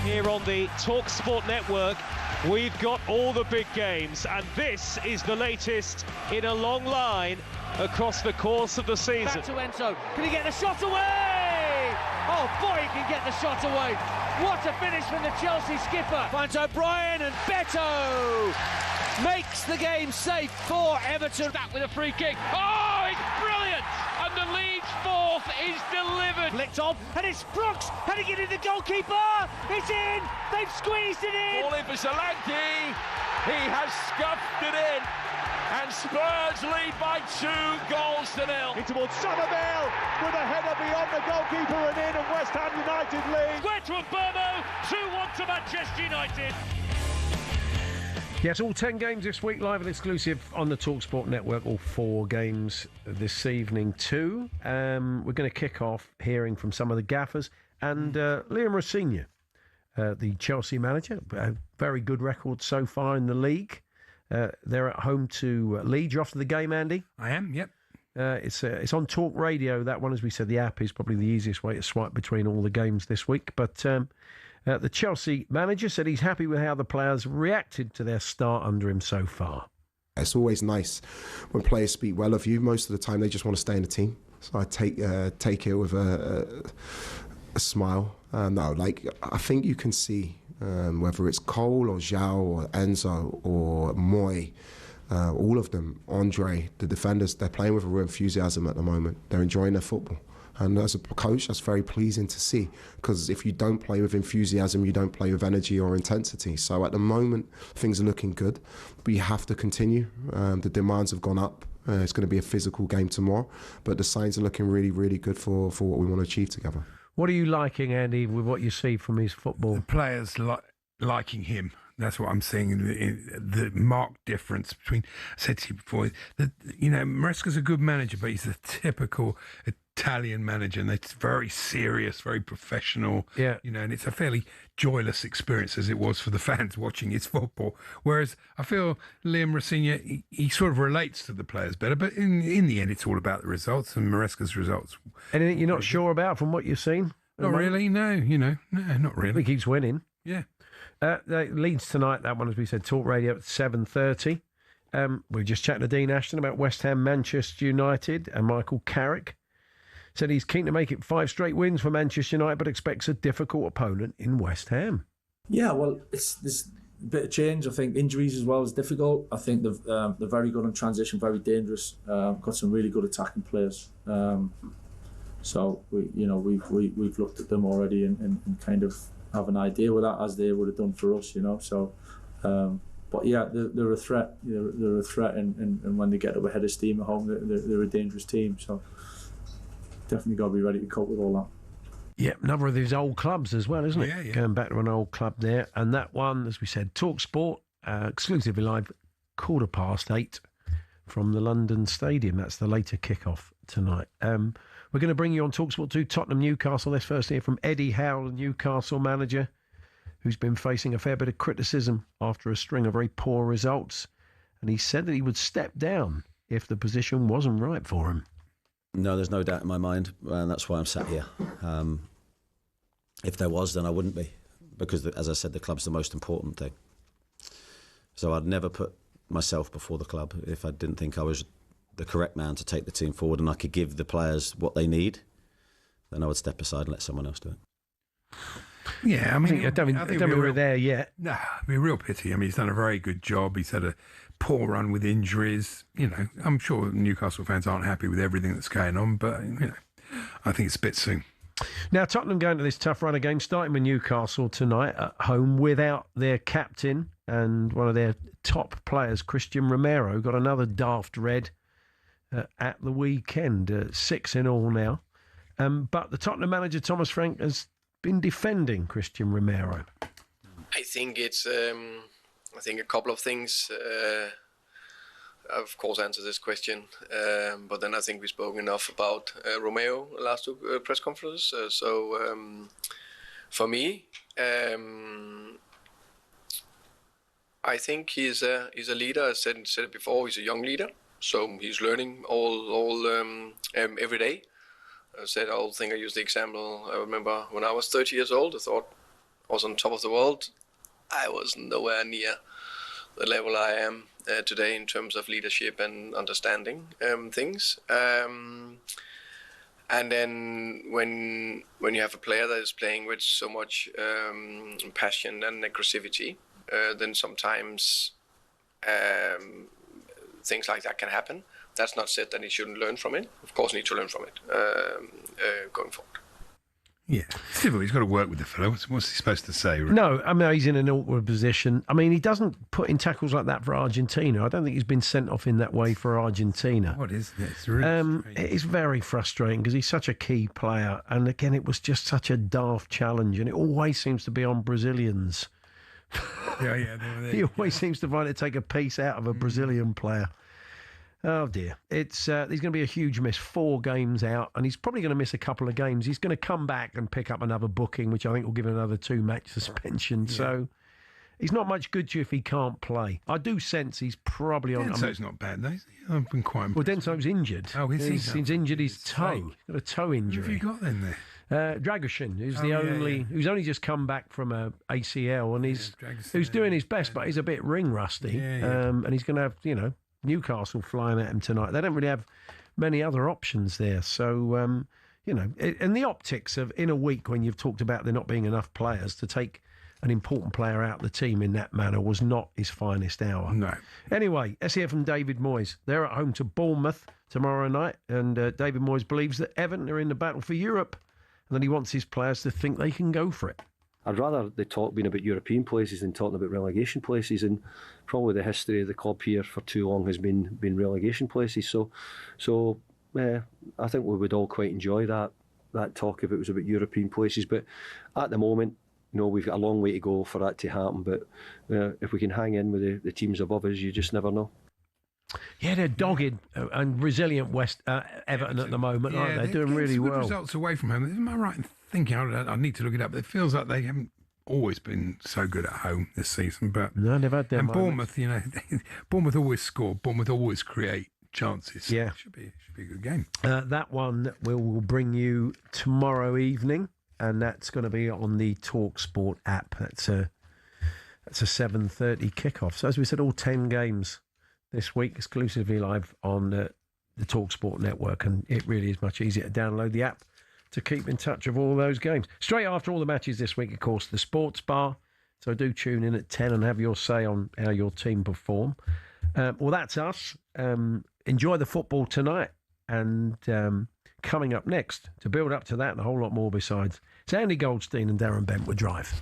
Here on the talkSPORT network, we've got all the big games, and this is the latest in a long line across the course of the season. Back to Enzo. Can he get the shot away? Oh boy, he can get the shot away. What a finish from the Chelsea skipper. Finds O'Brien, and Beto makes the game safe for Everton. That with a free kick. Oh, it's brilliant! And the Leeds fourth is delivered. Flicked on, and it's Brooks heading it in the goalkeeper. It's in. They've squeezed it in. Ball in for Solanke. He has scuffed it in. And Spurs lead by 2-0. In towards Somerville with a header beyond the goalkeeper and in, and West Ham United lead. Square to Burmo, 2-1 to Manchester United. Yes, all 10 games this week, live and exclusive on the talkSPORT network. All 4 games this evening too. We're going to kick off hearing from some of the gaffers and Liam Rosenior, the Chelsea manager. A very good record so far in the league. They're at home to Leeds. You're off to the game, Andy? I am, yep. It's on Talk Radio. That one, as we said, the app is probably the easiest way to swipe between all the games this week. But the Chelsea manager said he's happy with how the players reacted to their start under him so far. It's always nice when players speak well of you. Most of the time, they just want to stay in the team. So I take it with a smile. I think you can see whether it's Cole or Zhao or Enzo or Moy, all of them, Andre, the defenders, they're playing with a real enthusiasm at the moment. They're enjoying their football. And as a coach, that's very pleasing to see, because if you don't play with enthusiasm, you don't play with energy or intensity. So at the moment, things are looking good, but you have to continue. The demands have gone up It's going to be a physical game tomorrow, but the signs are looking really, really good for what we want to achieve together. What are you liking, Andy, with what you see from his football? The players liking him. That's what I'm seeing in the marked difference between. I said to you before, Maresca's a good manager, but he's a typical Italian manager, and it's very serious, very professional. Yeah, and it's a fairly joyless experience as it was for the fans watching his football. Whereas I feel Liam Rossigna, he sort of relates to the players better, but in the end, it's all about the results and Maresca's results. Anything you're not sure about from what you've seen? Not really. No, no, not really. He keeps winning. Yeah. Leeds tonight, that one, as we said, Talk Radio at 7:30. We're just chatting to Dean Ashton about West Ham, Manchester United, and Michael Carrick said he's keen to make it 5 straight wins for Manchester United, but expects a difficult opponent in West Ham. Yeah, well, it's a bit of change. I think injuries as well is difficult. I think they're very good on transition, very dangerous. Got some really good attacking players. So we've looked at them already and kind of have an idea with that, as they would have done for us. So. But yeah, they're a threat. They're a threat, and when they get up ahead of steam at home, they're a dangerous team. So definitely got to be ready to cope with all that. Yeah, another of these old clubs as well, isn't it? Yeah. Going back to an old club there. And that one, as we said, talkSPORT, exclusively live, 8:15 from the London Stadium. That's the later kickoff tonight. We're going to bring you on talkSPORT 2, Tottenham, Newcastle. Let's first hear from Eddie Howe, the Newcastle manager, who's been facing a fair bit of criticism after a string of very poor results. And he said that he would step down if the position wasn't right for him. No, there's no doubt in my mind, and that's why I'm sat here. If there was, then I wouldn't be, because, as I said, the club's the most important thing. So I'd never put myself before the club if I didn't think I was the correct man to take the team forward and I could give the players what they need. Then I would step aside and let someone else do it. Yeah, I mean, I don't think we're there yet. No, it'd be a real pity. I mean, he's done a very good job. He's had a poor run with injuries. I'm sure Newcastle fans aren't happy with everything that's going on, but I think it's a bit soon. Now, Tottenham going to this tough run of games, starting with Newcastle tonight at home without their captain and one of their top players, Christian Romero, got another daft red at the weekend. 6 in all now. But the Tottenham manager, Thomas Frank, has been defending Christian Romero. I think it's a couple of things. I've of course answered this question, but then I think we've spoken enough about Romeo last 2 press conferences. For me, I think he's a leader. I said it before. He's a young leader, so he's learning all every day. I said I used the example. I remember when I was 30 years old, I thought I was on top of the world. I was nowhere near the level I am today in terms of leadership and understanding things. And then when you have a player that is playing with so much passion and aggressivity, then sometimes things like that can happen. That's not said that he shouldn't learn from it. Of course, he needs to learn from it going forward. Yeah, he's got to work with the fellow. What's he supposed to say? Really? No, I mean, he's in an awkward position. I mean, he doesn't put in tackles like that for Argentina. I don't think he's been sent off in that way for Argentina. What is it? It's really it is very frustrating because he's such a key player. And again, it was just such a daft challenge. And it always seems to be on Brazilians. Yeah. He always seems to find it take a piece out of a Brazilian player. Oh dear, it's he's going to be a huge miss. 4 games out, and he's probably going to miss a couple of games. He's going to come back and pick up another booking, which I think will give him another 2-match suspension. Yeah. So he's not much good to you if he can't play. I do sense he's probably on. Denso's not bad though. I've been quite impressed. Well, Denso's injured. Oh, is he? He's injured his toe. He's got a toe injury. Who have you got then there? Dragoshin, who's who's only just come back from a ACL, and who's doing his best, but he's a bit ring rusty. And he's going to have Newcastle flying at him tonight. They don't really have many other options there. So, and the optics of in a week when you've talked about there not being enough players to take an important player out of the team in that manner was not his finest hour. No. Anyway, let's hear from David Moyes. They're at home to Bournemouth tomorrow night, and David Moyes believes that Everton are in the battle for Europe and that he wants his players to think they can go for it. I'd rather they talk being about European places than talking about relegation places, and probably the history of the club here for too long has been relegation places. So I think we would all quite enjoy that talk if it was about European places. But at the moment, we've got a long way to go for that to happen. But if we can hang in with the teams above us, you just never know. Yeah, they're dogged and resilient Everton at the moment, aren't they? Doing really good well. Results away from home. Am I right in thinking? I need to look it up. But it feels like they haven't always been so good at home this season. But no, they've had their moments. Bournemouth, Bournemouth always score. Bournemouth always create chances. Yeah, should be a good game. That one will bring you tomorrow evening, and that's going to be on the talkSPORT app. That's a 7:30 kickoff. So as we said, all 10 games this week exclusively live on the talkSPORT network, and it really is much easier to download the app to keep in touch of all those games. Straight after all the matches this week, of course, the Sports Bar. So do tune in at 10 and have your say on how your team perform. Well, that's us. Enjoy the football tonight, and coming up next to build up to that and a whole lot more besides, it's Andy Goldstein and Darren Bentwood Drive.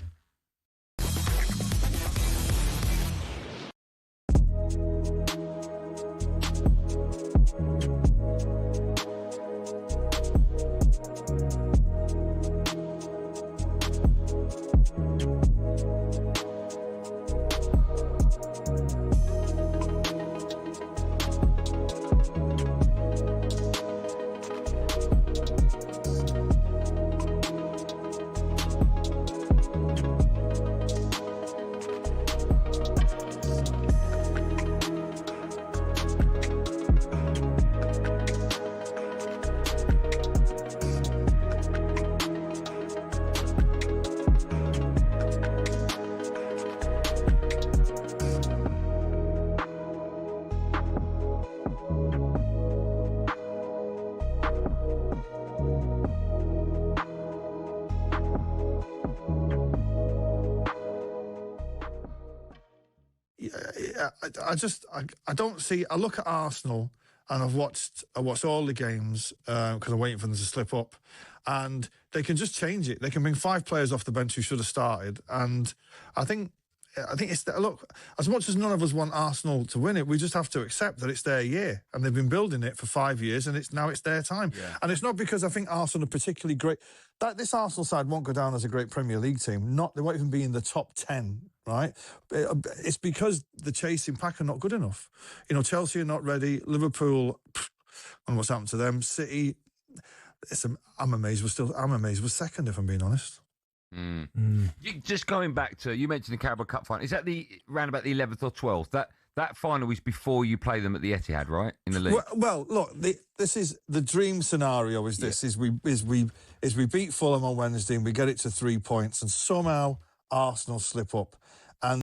I don't see. I look at Arsenal and I've watched all the games because I'm waiting for them to slip up, and they can just change it. They can bring 5 players off the bench who should have started, and I think it's look. As much as none of us want Arsenal to win it, we just have to accept that it's their year, and they've been building it for 5 years, and it's their time. Yeah. And it's not because I think Arsenal are particularly great. This Arsenal side won't go down as a great Premier League team. They won't even be in the top 10. Right, it's because the chasing pack are not good enough. Chelsea are not ready. Liverpool, and what's happened to them? City, I'm amazed we're second, if I'm being honest. Just going back to, you mentioned the Carabao Cup final. Is that round about the 11th or 12th? That final is before you play them at the Etihad, right? In the league. Well, look, this is the dream scenario. Is we beat Fulham on Wednesday and we get it to 3 points, and somehow Arsenal slip up.